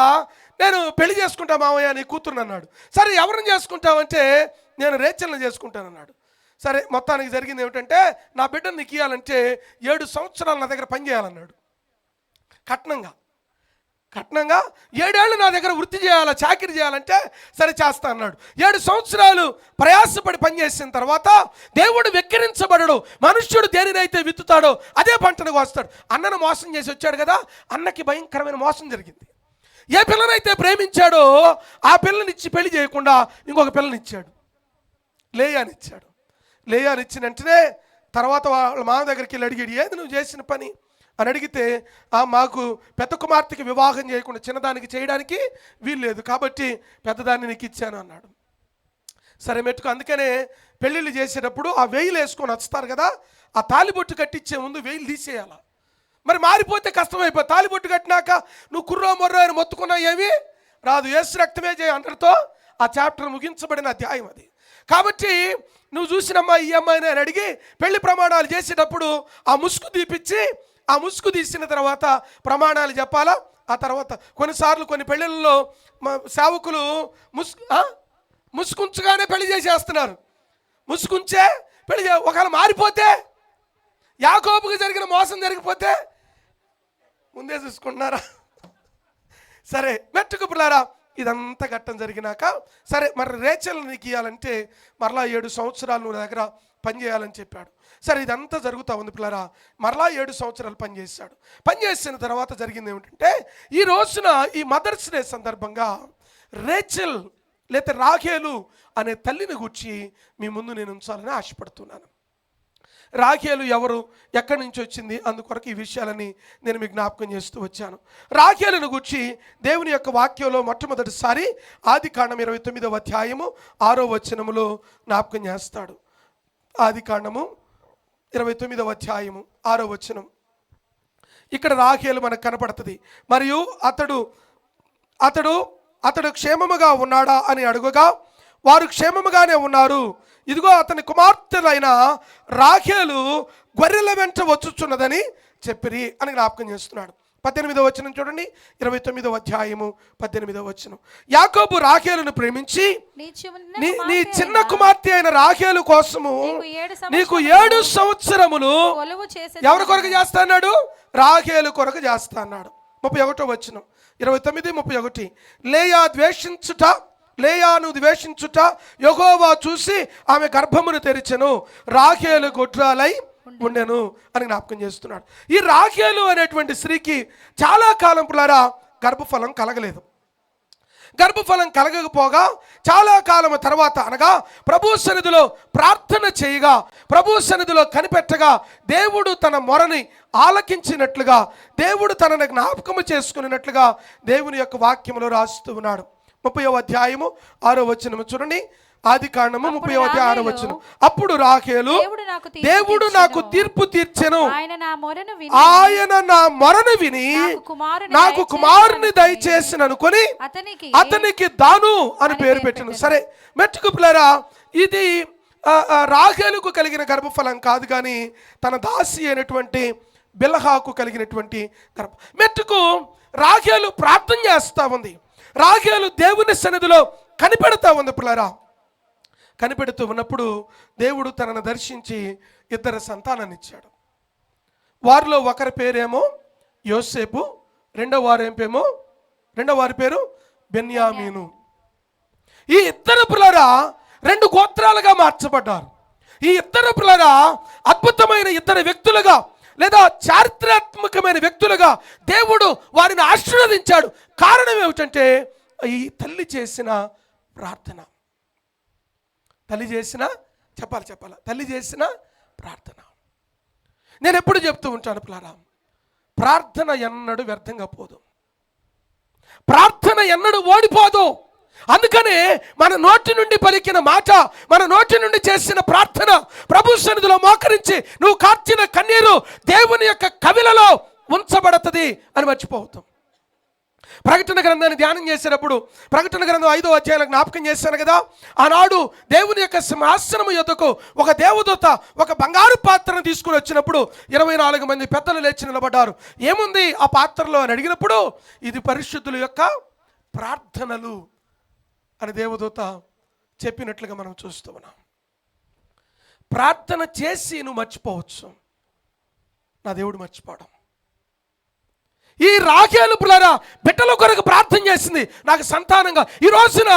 నేను పెళ్లి చేసుకుంటా మామయ్య నీ కూతురుని అన్నాడు. సరే, ఎవరిని చేసుకుంటావంటే నేను రేచెల్ని చేసుకుంటానన్నాడు. సరే, మొత్తానికి జరిగింది ఏమిటంటే నా బిడ్డను నీకు ఇవ్వాలంటే 7 సంవత్సరాలు నా దగ్గర పనిచేయాలన్నాడు. కట్నంగా 7 ఏళ్ళు నా దగ్గర వృత్తి చేయాలా, చాకిరీ చేయాలంటే సరే చేస్తా అన్నాడు. 7 సంవత్సరాలు ప్రయాసపడి పనిచేసిన తర్వాత దేవుడు వెక్కిరించబడడు. మనుష్యుడు దేనినైతే విత్తుతాడో అదే పంటను కోస్తాడు. అన్నను మోసం చేసి వచ్చాడు కదా, అన్నకి భయంకరమైన మోసం జరిగింది. ఏ పిల్లనైతే ప్రేమించాడో ఆ పిల్లనిచ్చి పెళ్లి చేయకుండా ఇంకొక పిల్లనిచ్చాడు, లేయానిచ్చాడు. లేయానిచ్చిన వెంటనే తర్వాత వాళ్ళ మామ దగ్గరికి వెళ్ళి అడిగాడు, ఏది నువ్వు చేసిన పని అని అడిగితే, మాకు పెద్ద కుమార్తెకి వివాహం చేయకుండా చిన్నదానికి చేయడానికి వీల్లేదు కాబట్టి పెద్దదాన్ని నీకు ఇచ్చాను అన్నాడు. సరే మెట్టుకు, అందుకనే పెళ్ళిళ్ళు చేసేటప్పుడు ఆ వేయిలు వేసుకొని వస్తారు కదా, ఆ తాలిబొట్టు కట్టించే ముందు వేయిలు తీసేయాల. మరి మారిపోతే కష్టమైపోయి, తాలిబొట్టు కట్టినాక నువ్వు కుర్రో మొర్రో అని మొత్తుకున్నా ఏమి రాదు. యేసు రక్తమే చేయ అందరితో ఆ చాప్టర్ ముగించబడిన అధ్యాయం అది. కాబట్టి నువ్వు చూసినమ్మా ఈ అమ్మాయిని అని అడిగి పెళ్లి ప్రమాణాలు చేసేటప్పుడు ఆ ముసుగు తీపిచ్చి, ఆ ముసుగు తీసిన తర్వాత ప్రమాణాలు చెప్పాలా. ఆ తర్వాత కొన్నిసార్లు కొన్ని పెళ్ళిళ్ళలో సేవకులు ముసుగుంచగానే పెళ్లి చేసేస్తున్నారు. ముసుగుంచే పెళ్లి ఒకవేళ మారిపోతే, యాకోబుకి జరిగిన మోసం జరిగిపోతే ముందే చూసుకుంటున్నారా? సరే మెట్టుకు పిల్లారా, ఇదంతా ఘట్టం జరిగినాక సరే మరి రేచల్ నీకు ఇవ్వాలంటే మరలా 7 సంవత్సరాలు నువ్వు దగ్గర పనిచేయాలని చెప్పాడు. సరే ఇదంతా జరుగుతూ ఉంది పిల్లరా. మరలా 7 సంవత్సరాలు పనిచేశాడు. పనిచేసిన తర్వాత జరిగింది ఏమిటంటే ఈ రోజున ఈ మదర్స్ డే సందర్భంగా రేచల్ లేదా రాహేలు అనే తల్లిని గూర్చి మీ ముందు నేను ఉంచాలని ఆశపడుతున్నాను. రాహేలు ఎవరు, ఎక్కడి నుంచి వచ్చింది, అందుకొరకు ఈ విషయాలని నేను మీకు జ్ఞాపకం చేస్తూ వచ్చాను. రాహేలును గూర్చి దేవుని యొక్క వాక్యంలో మొట్టమొదటిసారి ఆదికాండం 29వ అధ్యాయము 6వ వచనములో జ్ఞాపకం చేస్తాడు. ఆదికాండము 29వ అధ్యాయము 6వ వచనం. ఇక్కడ రాహేలు మనకు కనపడుతుంది. మరియు అతడు క్షేమముగా ఉన్నాడా అని అడుగుగా వారు క్షేమముగానే ఉన్నారు, ఇదిగో అతని కుమార్తెలైన రాహేలు గొర్రెల వెంట వచ్చుచున్నదని చెప్పిరి అని జ్ఞాపకం చేస్తున్నాడు. 18వ వచనం చూడండి, 29వ అధ్యాయము 18వ వచనం. యాకోబు రాహేలును ప్రేమించి నీ చిన్న కుమార్తె అయిన రాహేలు కోసము నీకు 7 సంవత్సరములు ఎవరి కొరకు చేస్తా అన్నాడు? రాహేలు కొరకు చేస్తా అన్నాడు. 31వ వచనం, 29, 31. లేయాను ద్వేషించుట యెహోవా చూసి ఆమె గర్భమును తెరిచెను, రాహేలు గొడ్రాలై ఉండెను అని జ్ఞాపకం చేస్తున్నాడు. ఈ రాహేలు అనేటువంటి స్త్రీకి చాలా కాలం పిల్లరా గర్భఫలం కలగలేదు. గర్భఫలం కలగకపోగా చాలా కాలం తర్వాత అనగా ప్రభు సన్నిధిలో ప్రార్థన చేయగా, ప్రభు సన్నిధిలో కనిపెట్టగా దేవుడు తన మొరని ఆలకించినట్లుగా, దేవుడు తనను జ్ఞాపకము చేసుకున్నట్లుగా దేవుని యొక్క వాక్యములో రాస్తూ ఉన్నాడు. 30వ అధ్యాయము 6వ వచనము చూడండి. ఆదికాండము 30వ అధ్యాయం 6వ వచనం. అప్పుడు రాహేలు దేవుడు నాకు తీర్పు తీర్చెను, ఆయన నా మొరను విని నాకు కుమారుని దయచేసి అనుకొని అతనికి దాను అని పేరు పెట్టెను. సరే మెట్టుకు పిల్లరా, ఇది రాహేలుకు కలిగిన గర్భఫలం కాదు కానీ తన దాసి అయినటువంటి బిల్హాకు కలిగినటువంటి గర్భం. మెట్టుకు రాహేలు ప్రార్థన చేస్తా ఉంది. రాహేలు దేవుని సన్నిధిలో కనిపెడతా ఉంది పిల్లరా. కనిపెడుతూ ఉన్నప్పుడు దేవుడు తనను దర్శించి 2 సంతానాన్ని ఇచ్చాడు. వారిలో ఒకరి పేరేమో యోసేపు, రెండో వారి పేరు బెన్యామీను. ఈ 2 పిల్లరా 2 గోత్రాలుగా మార్చబడ్డారు. ఈ 2 పిల్లరా అద్భుతమైన 2 వ్యక్తులుగా లేదా చారిత్రాత్మకమైన వ్యక్తులుగా దేవుడు వారిని ఆశీర్వదించాడు. కారణం ఏమిటంటే ఈ తల్లి చేసిన ప్రార్థన. తల్లి చేసిన ప్రార్థన. నేను ఎప్పుడు చెప్తూ ఉంటాను పిల్లరా, ప్రార్థన ఎన్నడూ వ్యర్థంగా పోదు, ప్రార్థన ఎన్నడూ ఓడిపోదు. అందుకనే మన నోటి నుండి పలికిన మాట, మన నోటి నుండి చేసిన ప్రార్థన, ప్రభు సన్నిధిలో మోకరించి నువ్వు కార్చిన కన్నీరు దేవుని యొక్క కవిలలో ఉంచబడుతుంది అని మర్చిపోతాం. ప్రకటన గ్రంథాన్ని ధ్యానం చేసేటప్పుడు ప్రకటన గ్రంథం 5వ అధ్యాయంలో జ్ఞాపకం చేశాను కదా, ఆనాడు దేవుని యొక్క సింహాసనము యొద్దకు ఒక దేవదూత ఒక బంగారు పాత్రను తీసుకుని వచ్చినప్పుడు 24 మంది పెద్దలు లేచి నిలబడ్డారు. ఏముంది ఆ పాత్రలో అని అడిగినప్పుడు ఇది పరిశుద్ధుల యొక్క ప్రార్థనలు అని దేవదూత చెప్పినట్లుగా మనం చూస్తూ ఉన్నాం. ప్రార్థన చేసి నువ్వు మర్చిపోవచ్చు, నా దేవుడు మర్చిపోవడం. ఈ రాహేలు పిల్లరా బిడ్డల కొరకు ప్రార్థన చేసింది, నాకు సంతానంగా. ఈ రోజున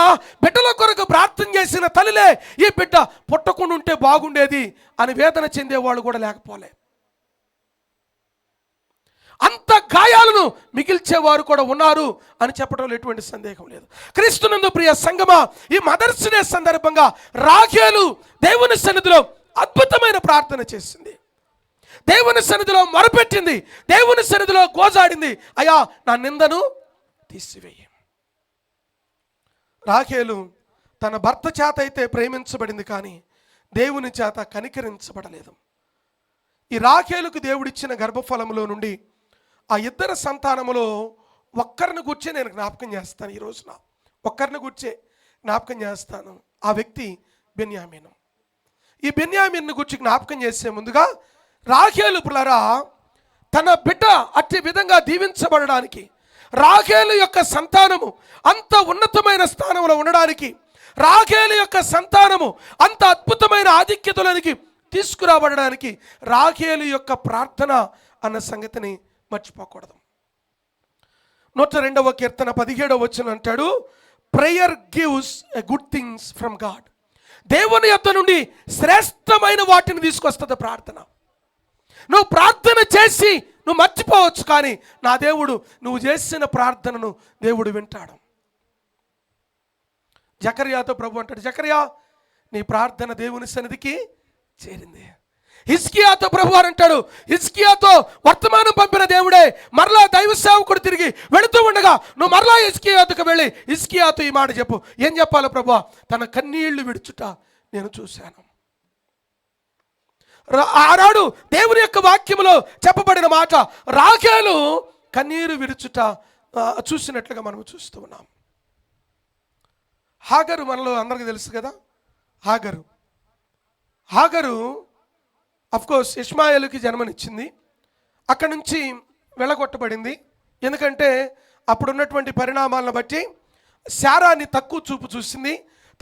బిడ్డల కొరకు ప్రార్థన చేసిన తల్లిలే ఈ బిడ్డ పుట్టకుండా ఉంటే బాగుండేది అని వేదన చెందేవాళ్ళు కూడా లేకపోలే. అంత గాయాలను మిగిల్చేవారు కూడా ఉన్నారు అని చెప్పడంలో ఎటువంటి సందేహం లేదు. క్రీస్తునందు ప్రియ సంగమా, ఈ మదర్స్ డే సందర్భంగా రాహేలు దేవుని సన్నిధిలో అద్భుతమైన ప్రార్థన చేసింది, దేవుని సన్నిధిలో మొరపెట్టింది, దేవుని సన్నిధిలో గోజాడింది, అయ్యా నా నిందను తీసివేయి. రాహేలు తన భర్త చేత అయితే ప్రేమించబడింది కానీ దేవుని చేత కనికరించబడలేదు. ఈ రాహేలుకు దేవుడిచ్చిన గర్భఫలములో నుండి ఆ 2 సంతానములో ఒక్కరిని గుర్చే నేను జ్ఞాపకం చేస్తాను. ఈ రోజున ఒక్కరిని గుర్చే జ్ఞాపకం చేస్తాను. ఆ వ్యక్తి బెన్యామీను. ఈ బెన్యామీను గురించి జ్ఞాపకం చేసే ముందుగా రాహేలు పిల్లరా తన బిడ్డ అట్టి విధంగా దీవించబడడానికి, రాహేలు యొక్క సంతానము అంత ఉన్నతమైన స్థానంలో ఉండడానికి, రాహేలు యొక్క సంతానము అంత అద్భుతమైన ఆధిక్యతలోనికి తీసుకురాబడడానికి రాహేలు యొక్క ప్రార్థన అన్న సంగతిని మర్చిపోకూడదు. 102వ కీర్తన 17వ వచనం అంటాడు, prayer gives a good things from God. దేవుని యొద్ద నుండి శ్రేష్టమైన వాటిని తీసుకొస్తుంది ప్రార్థన. నువ్వు ప్రార్థన చేసి నువ్వు మర్చిపోవచ్చు, కానీ నా దేవుడు నువ్వు చేసిన ప్రార్థనను దేవుడు వింటాడు. జకర్యాతో ప్రభు అంటాడు, జకర్యా నీ ప్రార్థన దేవుని సన్నిధికి చేరింది. హిజ్కియాతో ప్రభు అని అంటాడు, హిజ్కియాతో వర్తమానం పంపిన దేవుడే మరలా దైవ సేవకుడు తిరిగి వెళుతూ ఉండగా నువ్వు మరలా హిజ్కియాతో వెళ్ళి హిజ్కియాతో ఈ మాట చెప్పు. ఏం చెప్పాలి ప్రభు? తన కన్నీళ్లు విడుచుట నేను చూశాను. ఆనాడు దేవుని యొక్క వాక్యములో చెప్పబడిన మాట రాహేలు కన్నీరు విడుచుట చూసినట్లుగా మనం చూస్తూ ఉన్నాం. హాగరు మనలో అందరికీ తెలుసు కదా. హాగరు అఫ్కోర్స్ ఇష్మాయేలుకి జన్మనిచ్చింది. అక్కడి నుంచి వెళ్ళగొట్టబడింది. ఎందుకంటే అప్పుడున్నటువంటి పరిణామాలను బట్టి శారాని తక్కువ చూపు చూసింది.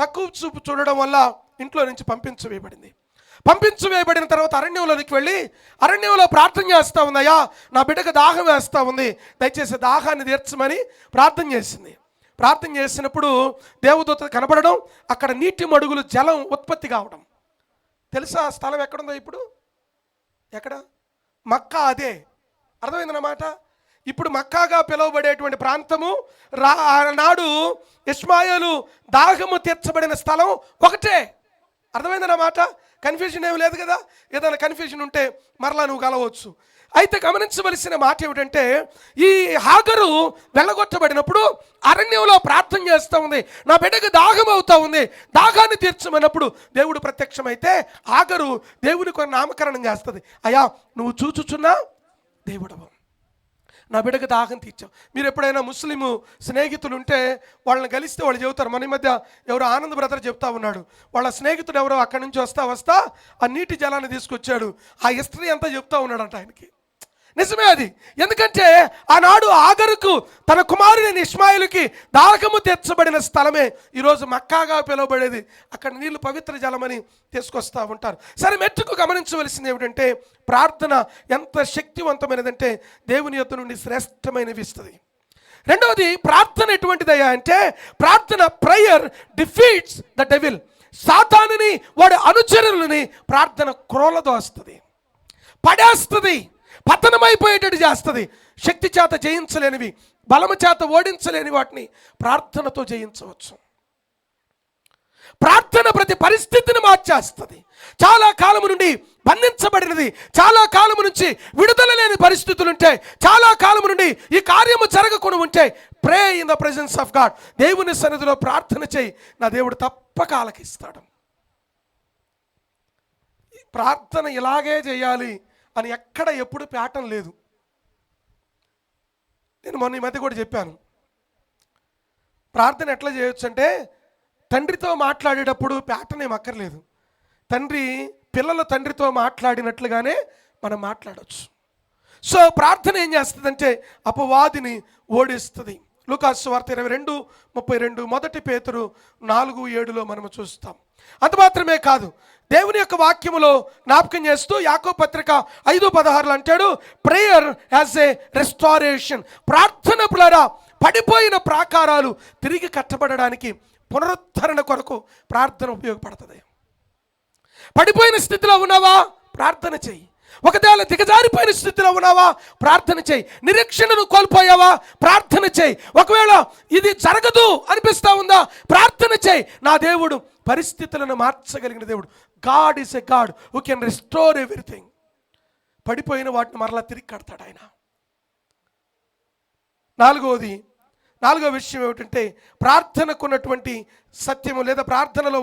తక్కువ చూపు చూడడం వల్ల ఇంట్లో నుంచి పంపించవేయబడిన తర్వాత అరణ్యంలోనికి వెళ్ళి అరణ్యంలో ప్రార్థన చేస్తూ ఉంది. అయ్యా నా బిడ్డకు దాహం వేస్తూ ఉంది, దయచేసి దాహాన్ని తీర్చమని ప్రార్థన చేసింది. ప్రార్థన చేసినప్పుడు దేవదూత కనబడడం, అక్కడ నీటి మడుగులు జలం ఉత్పత్తి కావడం. తెలుసా ఆ స్థలం ఎక్కడుందో ఇప్పుడు? ఎక్కడ? మక్కా. అదే అర్థమైందన్నమాట. ఇప్పుడు మక్కాగా పిలువబడేటువంటి ప్రాంతము నాడు ఇష్మాయేలు దాహము తీర్చబడిన స్థలం ఒకటే. అర్థమైందన్నమాట. కన్ఫ్యూజన్ ఏమి లేదు కదా. ఏదైనా కన్ఫ్యూజన్ ఉంటే మరలా నువ్వు కలవచ్చు. అయితే గమనించవలసిన మాట ఏమిటంటే, ఈ హాగరు వెళ్ళగొట్టబడినప్పుడు అరణ్యంలో ప్రార్థన చేస్తూ ఉంది, నా బిడ్డకు దాహం అవుతూ ఉంది, దాహాన్ని తీర్చమన్నప్పుడు దేవుడు ప్రత్యక్షమైతే హాగరు దేవునికి నామకరణం చేస్తుంది. అయ్యా నువ్వు చూచుచున్నా దేవుడవు, నా బిడ్డకు దాహం తీర్చావు. మీరు ఎప్పుడైనా ముస్లిము స్నేహితులు ఉంటే వాళ్ళని కలిస్తే వాళ్ళు చెబుతారు. మన మధ్య ఎవరో ఆనంద్ బ్రదర్ చెప్తా ఉన్నాడు, వాళ్ళ స్నేహితుడు ఎవరో అక్కడి నుంచి వస్తా ఆ నీటి జలాన్ని తీసుకొచ్చాడు. ఆ హిస్టరీ అంతా చెప్తా ఉన్నాడంట ఆయనకి. నిజమే అది. ఎందుకంటే ఆనాడు హాగరుకు తన కుమారుని ఇష్మాయేలుకి దాహము తీర్చబడిన స్థలమే ఈరోజు మక్కాగా పిలువబడేది. అక్కడ నీళ్లు పవిత్ర జలమని తీసుకొస్తూ ఉంటారు. సరే, మెట్టుకు గమనించవలసింది ఏమిటంటే, ప్రార్థన ఎంత శక్తివంతమైనదంటే దేవుని యొద్ద నుండి శ్రేష్టమైనవి ఇస్తుంది. రెండవది, ప్రార్థన ఎటువంటిదయ్యా అంటే, ప్రార్థన ప్రేయర్ డిఫీట్స్ ద డెవిల్. సాతానుని వాడి అనుచరులని ప్రార్థన క్రోలదోస్తుంది, పడేస్తుంది, పతనమైపోయేటట్టు చేస్తుంది. శక్తి చేత జయించలేనివి, బలము చేత ఓడించలేని వాటిని ప్రార్థనతో జయించవచ్చు. ప్రార్థన ప్రతి పరిస్థితిని మార్చేస్తుంది. చాలా కాలము నుండి బంధించబడినది, చాలా కాలము నుంచి విడుదల లేని పరిస్థితులు ఉంటే, చాలా కాలము నుండి ఈ కార్యము జరగకుండా ఉంటే, pray in the presence of God. దేవుని సన్నిధిలో ప్రార్థన చేయి, నా దేవుడు తప్పక ఆలకిస్తాడు. ప్రార్థన ఇలాగే చేయాలి అని ఎక్కడ ఎప్పుడు ప్యాటర్న్ లేదు. నేను మొన్న ఈ మధ్య కూడా చెప్పాను, ప్రార్థన ఎట్లా చేయొచ్చు అంటే, తండ్రితో మాట్లాడేటప్పుడు ప్యాటర్న్ ఏం అక్కర్లేదు. పిల్లలు తండ్రితో మాట్లాడినట్లుగానే మనం మాట్లాడవచ్చు. సో ప్రార్థన ఏం చేస్తుందంటే అపవాదిని ఓడిస్తుంది. లూకాసు సువార్త 22:32, 1 పేతురు 4:7 మనము చూస్తాం. అంత మాత్రమే కాదు, దేవుని యొక్క వాక్యములో జ్ఞాపకం చేస్తూ యాకోబు పత్రిక 5:16 అంటాడు, ప్రేయర్ యాజ్ ఏ రెస్టారేషన్. ప్రార్థన ద్వారా పడిపోయిన ప్రాకారాలు తిరిగి కట్టబడడానికి, పునరుద్ధరణ కొరకు ప్రార్థన ఉపయోగపడుతుంది. పడిపోయిన స్థితిలో ఉన్నావా? ప్రార్థన చెయ్యి. ఒకవేళ దిగజారిపోయిన స్థితిలో ఉన్నావా? ప్రార్థన చేయి. నిరీక్షణను కోల్పోయావా? ప్రార్థన చేయి. ఒకవేళ ఇది జరగదు అనిపిస్తా ఉందా? ప్రార్థన చేయి. నా దేవుడు పరిస్థితులను మార్చగలిగిన దేవుడు. God is a God who can restore everything. పడిపోయిన వాటిని మరలా తిరిగి కడతాడు ఆయన. నాలుగో విషయం ఏమిటంటే, ప్రార్థనకున్నటువంటి సత్యము లేదా ప్రార్థనలో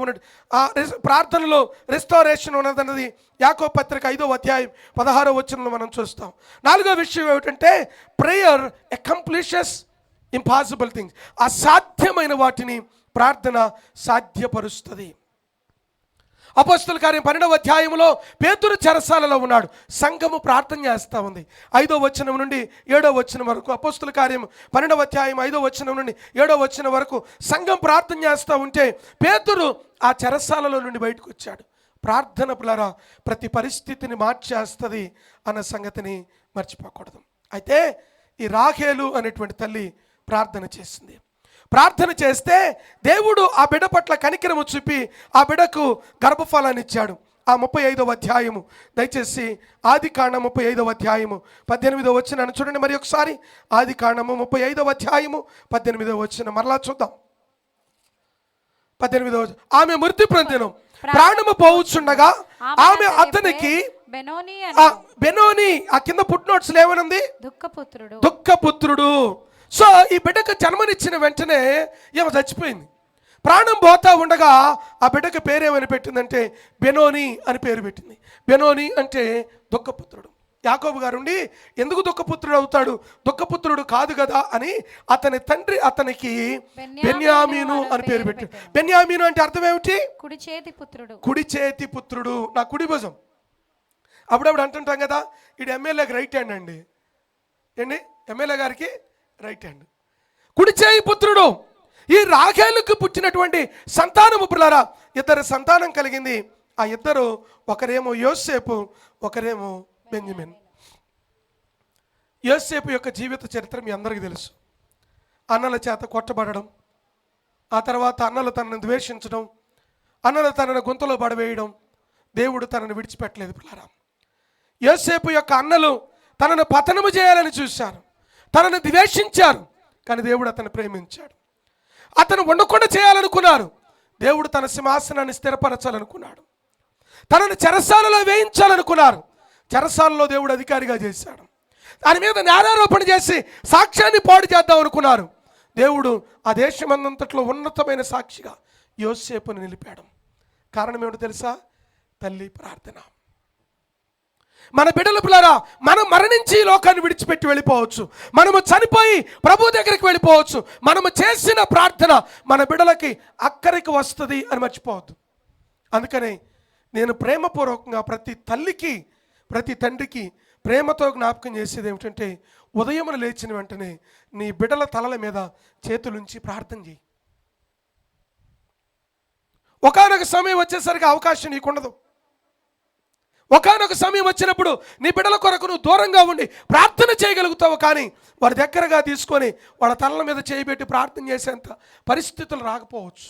రెస్టారేషన్ ఉన్నదన్నది యాకోబు పత్రిక 5:16 మనం చూస్తాం. నాలుగో విషయం ఏమిటంటే, ప్రేయర్ అకంప్లిషెస్ ఇంపాసిబుల్ థింగ్స్. అసాధ్యమైన వాటిని ప్రార్థన సాధ్యపరుస్తుంది. అపోస్తలుల కార్యం 12వ అధ్యాయంలో పేతురు చెరసాలలో ఉన్నాడు. సంఘము ప్రార్థన చేస్తూ ఉంది. 5వ వచనం నుండి 7వ వచనం వరకు. అపోస్తలుల కార్యం 12వ అధ్యాయం 5వ వచనం నుండి 7వ వచనం వరకు సంఘం ప్రార్థన చేస్తూ ఉంటే పేతురు ఆ చెరసాలలో నుండి బయటకు వచ్చాడు. ప్రార్థన ద్వారా ప్రతి పరిస్థితిని మార్చేస్తుంది అన్న సంగతిని మర్చిపోకూడదు. అయితే ఈ రాహేలు అనేటువంటి తల్లి ప్రార్థన చేసింది. ప్రార్థన చేస్తే దేవుడు ఆ బిడ్డ పట్ల కనికరము చూపి ఆ బిడ్డకు గర్భఫలాన్ని ఇచ్చాడు. ఆ 35వ అధ్యాయము, దయచేసి ఆదికాండం 35వ అధ్యాయము 18వ వచనం చూడండి మరి ఒకసారి. ఆదికాండము 35వ అధ్యాయము 18వ వచనం మరలా చూద్దాం. 18వ వచనం, ఆమె మృతి పొందెను, ప్రాణము పోవుచుండగా ఆమె అతనికి బెనోని, ఆ కింద ఫుట్ నోట్స్ ఏమనుంది? దుఃఖపుత్రుడు. సో ఈ బిడ్డకు జన్మనిచ్చిన వెంటనే ఏమో చచ్చిపోయింది. ప్రాణం పోతా ఉండగా ఆ బిడ్డకు పేరేమని పెట్టిందంటే బెనోని అని పేరు పెట్టింది. బెనోని అంటే దుఃఖపుత్రుడు. యాకోబు గారు ఉండి ఎందుకు దుఃఖపుత్రుడు అవుతాడు, దుఃఖపుత్రుడు కాదు కదా అని అతని తండ్రి అతనికి బెన్యామీను అని పేరు పెట్టాడు. బెన్యామీను అంటే అర్థం ఏమిటి? కుడి చేతి పుత్రుడు, నా కుడి భుజం. అప్పుడప్పుడు అంటుంటాం కదా, ఇది ఎమ్మెల్యేకి రైట్ హ్యాండ్ అండి. ఏంటి? ఎమ్మెల్యే గారికి రైట్ హ్యాండ్, కుడి చేయి పుత్రుడు. ఈ రాహేలుకు పుట్టినటువంటి సంతానము పిల్లరా, ఇద్దరు సంతానం కలిగింది. ఆ ఇద్దరు, ఒకరేమో యోసేపు, ఒకరేమో బెంజమిన్. యోసేపు యొక్క జీవిత చరిత్ర మీ అందరికీ తెలుసు. అన్నల చేత కొట్టబడడం, ఆ తర్వాత అన్నలు తనను ద్వేషించడం, అన్నలు తనను గుంతలో పడవేయడం, దేవుడు తనను విడిచిపెట్టలేదు పిల్లరా. యోసేపు యొక్క అన్నలు తనను పతనము చేయాలని చూశారు, తనను ద్వేషించారు, కానీ దేవుడు అతను ప్రేమించాడు. అతను ఉండకుండా చేయాలనుకున్నారు, దేవుడు తన సింహాసనాన్ని స్థిరపరచాలనుకున్నాడు. తనను చెరసాలలో వేయించాలనుకున్నారు, చెరసాలలో దేవుడు అధికారిగా చేశాడు. దాని మీద నేరారోపణ చేసి సాక్ష్యాన్ని పాడు చేద్దాం అనుకున్నారు, దేవుడు ఆ దేశమంతట్లో ఉన్నతమైన సాక్షిగా యోసేపుని నిలిపాడు. కారణం ఏమిటో తెలుసా? తల్లి ప్రార్థన. మన బిడ్డల పిల్లరా, మనం మరణించి లోకాన్ని విడిచిపెట్టి వెళ్ళిపోవచ్చు, మనము చనిపోయి ప్రభు దగ్గరికి వెళ్ళిపోవచ్చు. మనము చేసిన ప్రార్థన మన బిడ్డలకి అక్కడికి వస్తుంది అని మర్చిపోవద్దు. అందుకని నేను ప్రేమపూర్వకంగా ప్రతి తల్లికి, ప్రతి తండ్రికి ప్రేమతో జ్ఞాపకం చేసేది ఏమిటంటే, ఉదయమున లేచిన వెంటనే నీ బిడ్డల తలల మీద చేతులుంచి ప్రార్థన చేయి. ఒకానొక సమయం వచ్చేసరికి అవకాశం నీకుండదు. ఒకానొక సమయం వచ్చినప్పుడు నీ బిడ్డల కొరకు నువ్వు దూరంగా ఉండి ప్రార్థన చేయగలుగుతావు, కానీ వారి దగ్గరగా తీసుకొని వాళ్ళ తలల మీద చేయబెట్టి ప్రార్థన చేసేంత పరిస్థితులు రాకపోవచ్చు.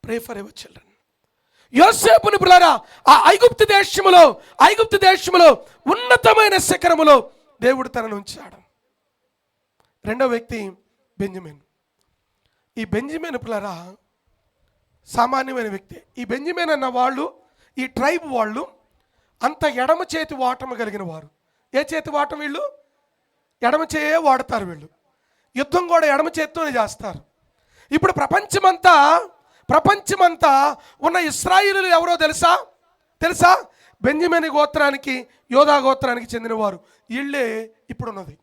Pray for your children. యోసేపుని పిల్లరా, ఆ ఐగుప్తు దేశములో ఉన్నతమైన శిఖరములో దేవుడు తనను ఉంచాడు. రెండో వ్యక్తి బెంజమిన్. ఈ బెంజమిన్ పిల్లరా సామాన్యమైన వ్యక్తి. ఈ బెంజమిన్ అన్న వాళ్ళు, ఈ ట్రైబ్ వాళ్ళు అంత ఎడమ చేతి వాటము కలిగిన వారు. ఏ చేతి వాటం? వీళ్ళు ఎడమ చేయే వాడతారు. వీళ్ళు యుద్ధం కూడా ఎడమ చేతితోనే చేస్తారు. ఇప్పుడు ప్రపంచమంతా ఉన్న ఇశ్రాయేలీయులు ఎవరో తెలుసా? బెంజమిన్ గోత్రానికి, యోధా గోత్రానికి చెందినవారు. వీళ్ళే ఇప్పుడున్నది.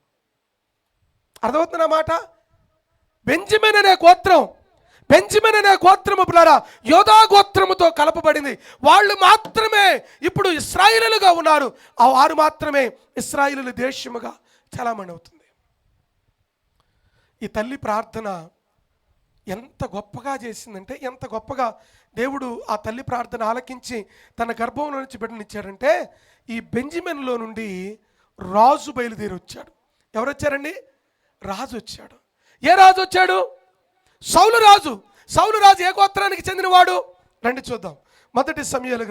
అర్థమవుతున్న మాట? బెంజమిన్ అనే గోత్రము పిల్లరా యోధా గోత్రముతో కలపబడింది. వాళ్ళు మాత్రమే ఇప్పుడు ఇశ్రాయేలీయులుగా ఉన్నారు. ఆ వారు మాత్రమే ఇశ్రాయేలీయుల దేశముగా చలామణి అవుతుంది. ఈ తల్లి ప్రార్థన ఎంత గొప్పగా చేసిందంటే, ఎంత గొప్పగా దేవుడు ఆ తల్లి ప్రార్థన ఆలకించి తన గర్భంలో నుంచి బిడ్డనిచ్చాడంటే, ఈ బెంజమిన్లో నుండి రాజు బయలుదేరి వచ్చాడు. ఎవరు వచ్చారండి? రాజు వచ్చాడు. ఏ రాజు వచ్చాడు? సౌలు రాజు ఏ గోత్రానికి చెందినవాడు? రండి చూద్దాం. మొదటి సమూయేలు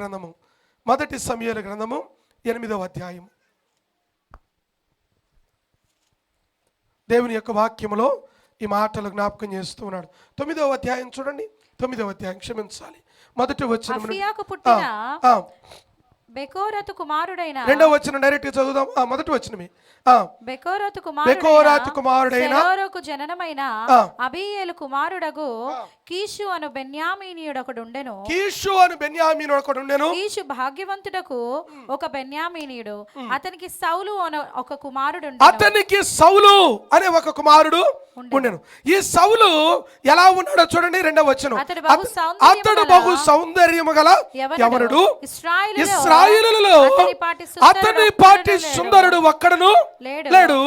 గ్రంథము 8వ అధ్యాయం. దేవుని యొక్క వాక్యములో ఈ మాటలు జ్ఞాపకం చేస్తూ ఉన్నాడు. 9వ అధ్యాయం చూడండి. 9వ అధ్యాయం, క్షమించాలి, మొదటి వచనం. బెకోరతు కుమారుడైన, రెండవ వచనం డైరెక్ట్ గా చదువుదాం. మొదటి వచనమే. బెకోరతు కుమారుడైన సెలోరుకు జననమైన అబీయేలు కుమారుడగు కీషు అను బెన్యామీనీయుడొకడుండెను. కీషు భాగ్యవంతుడకు ఒక బెన్యామీనీయుడు. అతనికి సౌలు అనే ఒక కుమారుడు ఉండెను. ఈ సౌలు ఎలా ఉన్నాడో చూడండి. రెండవ వచనం. అతడు బహు సౌందర్యము గల ఎవరుడు? ఇశ్రాయేలులో అతని పాటి సుందరుడు ఒక్కడును లేడు.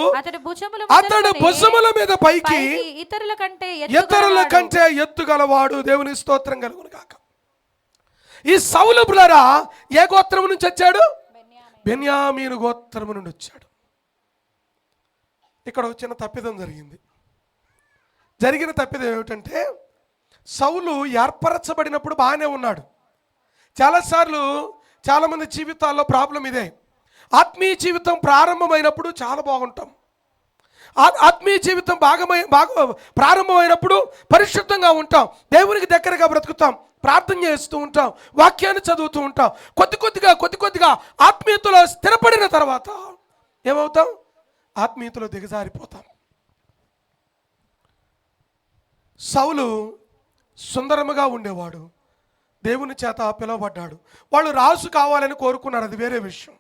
అతడు భుజముల మీద పైకి ఇతరుల కంటే ఎత్తుగలవాడు. దేవుని స్తోత్రం కలుగును గాక. ఈ సౌలు బ్రదరా ఏ గోత్రము నుంచి వచ్చాడు? బెన్యామీను గోత్రము నుండి వచ్చాడు. ఇక్కడ ఒక చిన్న తప్పిదం జరిగింది. జరిగిన తప్పిదం ఏమిటంటే సౌలు ఏర్పరచబడినప్పుడు బాగానే ఉన్నాడు. చాలాసార్లు చాలామంది జీవితాల్లో ప్రాబ్లం ఇదే. ఆత్మీయ జీవితం ప్రారంభమైనప్పుడు చాలా బాగుంటాం. ఆత్మీయ జీవితం బాగా ప్రారంభమైనప్పుడు పరిశుద్ధంగా ఉంటాం, దేవునికి దగ్గరగా బ్రతుకుతాం, ప్రార్థన చేస్తూ ఉంటాం, వాక్యాన్ని చదువుతూ ఉంటాం. కొద్ది కొద్దిగా ఆత్మీయతలో స్థిరపడిన తర్వాత ఏమవుతాం? ఆత్మీయతలో దిగజారిపోతాం. సౌలు సుందరముగా ఉండేవాడు, దేవుని చేత పిలువబడ్డాడు. వాళ్ళు రాజు కావాలని కోరుకున్నారు, అది వేరే విషయం.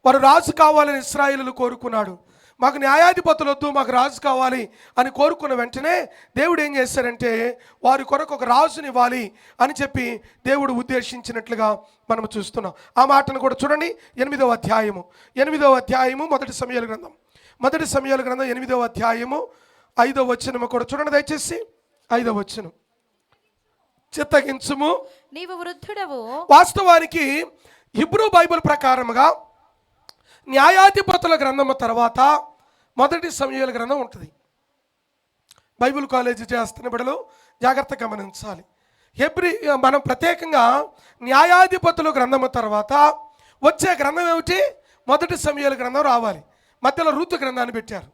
వారు రాజు కావాలని ఇశ్రాయేలు కోరుకున్నాడు. మాకు న్యాయాధిపతులు వద్దు, మాకు రాజు కావాలి అని కోరుకున్న వెంటనే దేవుడు ఏం చేశారంటే వారి కొరకు ఒక రాజుని ఇవ్వాలి అని చెప్పి దేవుడు ఉద్దేశించినట్లుగా మనం చూస్తున్నాం. ఆ మాటను కూడా చూడండి. 8వ అధ్యాయము మొదటి సమూయేలు గ్రంథం 8వ అధ్యాయము 5వ వచనము కూడా చూడండి దయచేసి. 5వ వచనం, చిత్తగించుము నీవు వృద్ధుడవు. వాస్తవానికి హిబ్రూ బైబిల్ ప్రకారముగా న్యాయాధిపతుల గ్రంథము తర్వాత మొదటి సమూయేలు గ్రంథం ఉంటుంది. బైబిల్ కాలేజీ చేస్తున్న బిడ్డలు జాగ్రత్తగా గమనించాలి. మనం ప్రత్యేకంగా న్యాయాధిపతుల గ్రంథము తర్వాత వచ్చే గ్రంథం ఏమిటి? మొదటి సమూయేలు గ్రంథం రావాలి. మధ్యలో రూతు గ్రంథాన్ని పెట్టారు,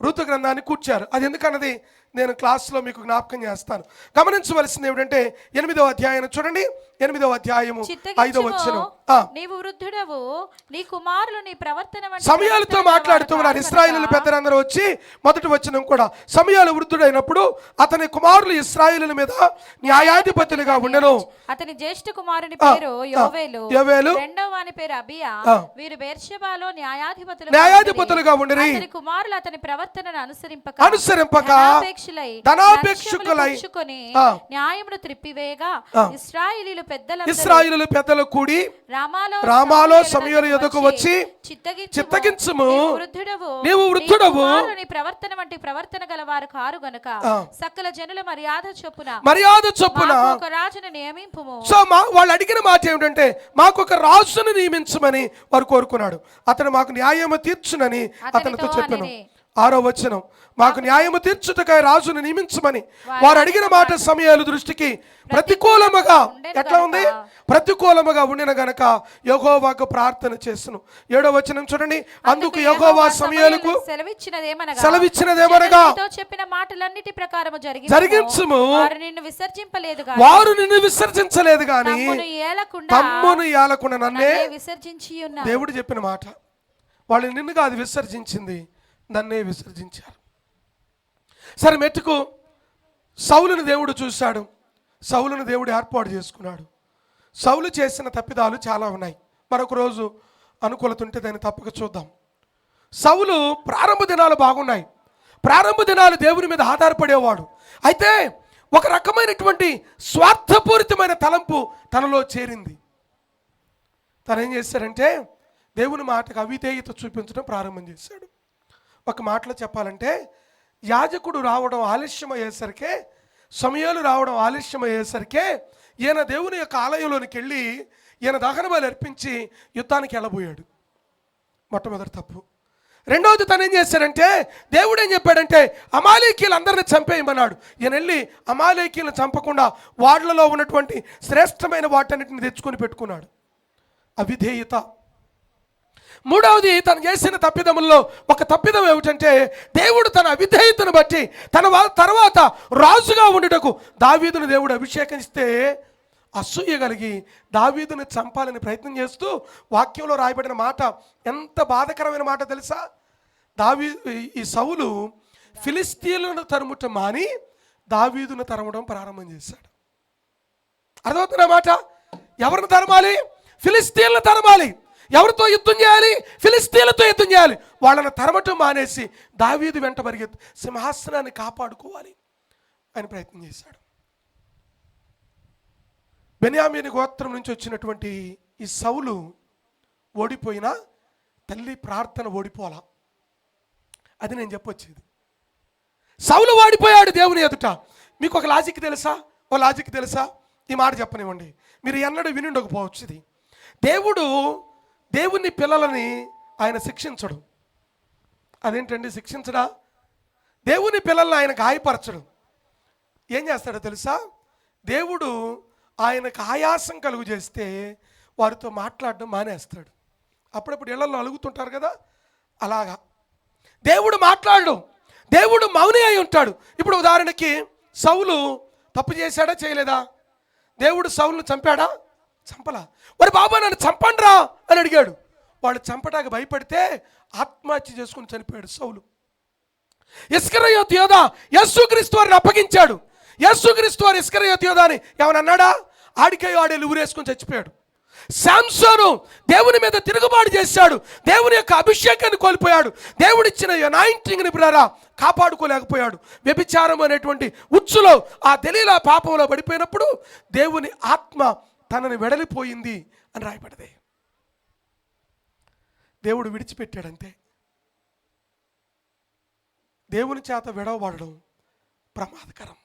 రూతు గ్రంథాన్ని కూర్చారు. అది ఎందుకన్నది నేను క్లాస్లో మీకు జ్ఞాపకం చేస్తాను. గమనించవలసింది ఏమిటంటే 8వ అధ్యాయం చూడండి. 8వ అధ్యాయము 5వ వచనం. నీవు వృద్ధుడవు, నీ కుమారులు నీ ప్రవర్తన సమూయేలుతో మాట్లాడుతూ ఉన్నారు. ఇశ్రాయేలు పెద్దలందరూ వచ్చి మొదటి వచనం కూడా సమూయేలు వృద్ధుడైనప్పుడు అతని కుమారులు ఇశ్రాయేలుల మీద న్యాయాధిపతులుగా ఉండెను. అతని జ్యేష్ఠ కుమారుని పేరు యోవేలు, రెండవ వాని పేరు అబియా. వీరు బెర్షెబాలో న్యాయాధిపతులుగా ఉండిరి. అతని కుమారులు అతని ప్రవర్తనను అనుసరింపక ధనాపేక్షకులై న్యాయమును త్రిప్పివేయగా ఇశ్రాయేలు పెద్దలు కూడి రామాలో సమూయేలు ఎదుకు వచ్చి చిత్తగించుము, నీవు వృద్ధుడవు, నీ ప్రవర్తన వంటి ప్రవర్తన గలవారు కారు గనుక సకల జనుల మర్యాద చొప్పున ఒక రాజును నియమింపుము. సో వాళ్ళు అడిగిన మాట ఏమిటంటే మాకు ఒక రాజును నియమించమని వారు కోరుకున్నాడు. అతను మాకు న్యాయము తీర్చునని అతనితో చెప్పాను. 6వ వచనం, మాకు న్యాయము తీర్చుటకై రాజును నియమించమని వారు అడిగిన మాట సమూయేలు దృష్టికి ప్రతికూలముగా ఎట్లా ఉంది? ప్రతికూలముగా ఉండిన గనక యెహోవాకు ప్రార్థన చేస్తును. 7వ వచనం చూడండి. అందుకు యెహోవా సమూయేలుకు సెలవిచ్చినదేమనగా చెప్పిన మాటలన్నిటి ప్రకారము జరిగించుము, వారు నిన్ను విసర్జించలేదు గాని తమ్మును ఏలకుండా నన్నే విసర్జించి దేవుడు చెప్పిన మాట. వాళ్ళు నిన్ను కాదు విసర్జించింది, నన్నే విసర్జించారు. సరే, మెట్టుకు సౌలుని దేవుడు చూశాడు, సౌలుని దేవుడు ఏర్పాటు చేసుకున్నాడు. సౌలు చేసిన తప్పిదాలు చాలా ఉన్నాయి. మరొక రోజు అనుకూలత ఉంటే దాన్ని తప్పక చూద్దాం. సౌలు ప్రారంభ దినాలు బాగున్నాయి, ప్రారంభ దినాలు దేవుని మీద ఆధారపడేవాడు. అయితే ఒక రకమైనటువంటి స్వార్థపూరితమైన తలంపు తనలో చేరింది. తను ఏం చేశాడంటే దేవుని మాటకు అవిధేయత చూపించడం ప్రారంభం చేశాడు. ఒక మాటలో చెప్పాలంటే యాజకుడు రావడం ఆలస్యమయ్యేసరికే, సమూయేలు రావడం ఆలస్యమయ్యేసరికే ఈయన దేవుని యొక్క ఆలయంలోనికి వెళ్ళి ఈయన దహన బలి అర్పించి యుద్ధానికి వెళ్ళబోయాడు. మొట్టమొదటి తప్పు. రెండవది తను ఏం చేశాడంటే దేవుడు ఏం చెప్పాడంటే అమాలేకీలందరినీ చంపేయమన్నాడు. ఈయన వెళ్ళి అమాలేకీలను చంపకుండా వాళ్ళలో ఉన్నటువంటి శ్రేష్టమైన వాటన్నిటిని తెచ్చుకొని పెట్టుకున్నాడు. అవిధేయత. మూడవది తను చేసిన తప్పిదముల్లో ఒక తప్పిదం ఏమిటంటే దేవుడు తన అవిధేయతను బట్టి తన తర్వాత రాజుగా ఉండుటకు దావీదును దేవుడు అభిషేకిస్తే అసూయ కలిగి దావీదుని చంపాలని ప్రయత్నం చేస్తూ, వాక్యంలో రాయబడిన మాట ఎంత బాధకరమైన మాట తెలుసా? ఈ సౌలు ఫిలిస్తీన్లను తరుముట మాని దావీదును తరమడం ప్రారంభం చేశాడు. అర్థమవుతున్న మాట? ఎవరిని తరమాలి? ఫిలిస్తీన్లను తరమాలి. ఎవరితో యుద్ధం చేయాలి? ఫిలిస్తీన్లతో యుద్ధం చేయాలి. వాళ్ళని తరమటం మానేసి దావీదు వెంట పరిగెత్తి సింహాసనాన్ని కాపాడుకోవాలి అని ప్రయత్నం చేశాడు. బెన్యామీను గోత్రం నుంచి వచ్చినటువంటి ఈ సౌలు ఓడిపోయినా తల్లి ప్రార్థన ఓడిపోలా. అది నేను చెప్పొచ్చేది. సౌలు ఓడిపోయాడు దేవుని ఎదుట. మీకు ఒక లాజిక్ తెలుసా? ఈ మాట చెప్పనివ్వండి, మీరు ఎన్నడూ వినుండకపోవచ్చు. ఇది దేవుని పిల్లలని ఆయన శిక్షించడు. అదేంటండి శిక్షించడా? దేవుని పిల్లల్ని ఆయన గాయపరచడు. ఏం చేస్తాడో తెలుసా? దేవుడు ఆయనకు ఆయాసం కలుగు చేస్తే వారితో మాట్లాడడం మానేస్తాడు. అప్పుడప్పుడు ఇళ్లలో అలుగుతుంటారు కదా, అలాగా దేవుడు మాట్లాడడం, దేవుడు మౌని అయి ఉంటాడు. ఇప్పుడు ఉదాహరణకి సౌలు తప్పు చేశాడా చేయలేదా? దేవుడు సౌలును చంపాడా? చంపలా. మరి బాబా నన్ను చంపండిరా అని అడిగాడు. వాళ్ళు చంపడానికి భయపడితే ఆత్మహత్య చేసుకుని చనిపోయాడు సౌలు. ఇస్కరియోతు యోధ యేసుక్రీస్తు వారిని అప్పగించాడు. యేసుక్రీస్తు వారు ఇస్కరియోతు యోధాని ఏమన్నాడా? ఆడికే ఆడేళ్ళు ఊరేసుకొని చచ్చిపోయాడు. శాంసోను దేవుని మీద తిరుగుబాటు చేశాడు. దేవుని యొక్క అభిషేకాన్ని కోల్పోయాడు. దేవుడిచ్చిన అనాయింటింగ్ని బిడ్డలారా కాపాడుకోలేకపోయాడు. వ్యభిచారం అనేటువంటి ఉచ్చులో ఆ దెలీలా పాపంలో పడిపోయినప్పుడు దేవుని ఆత్మ తనని వెడలిపోయింది అని రాయబడింది. దేవుడు విడిచిపెట్టాడంతే. దేవుని చేత విడవబడడం ప్రమాదకరం.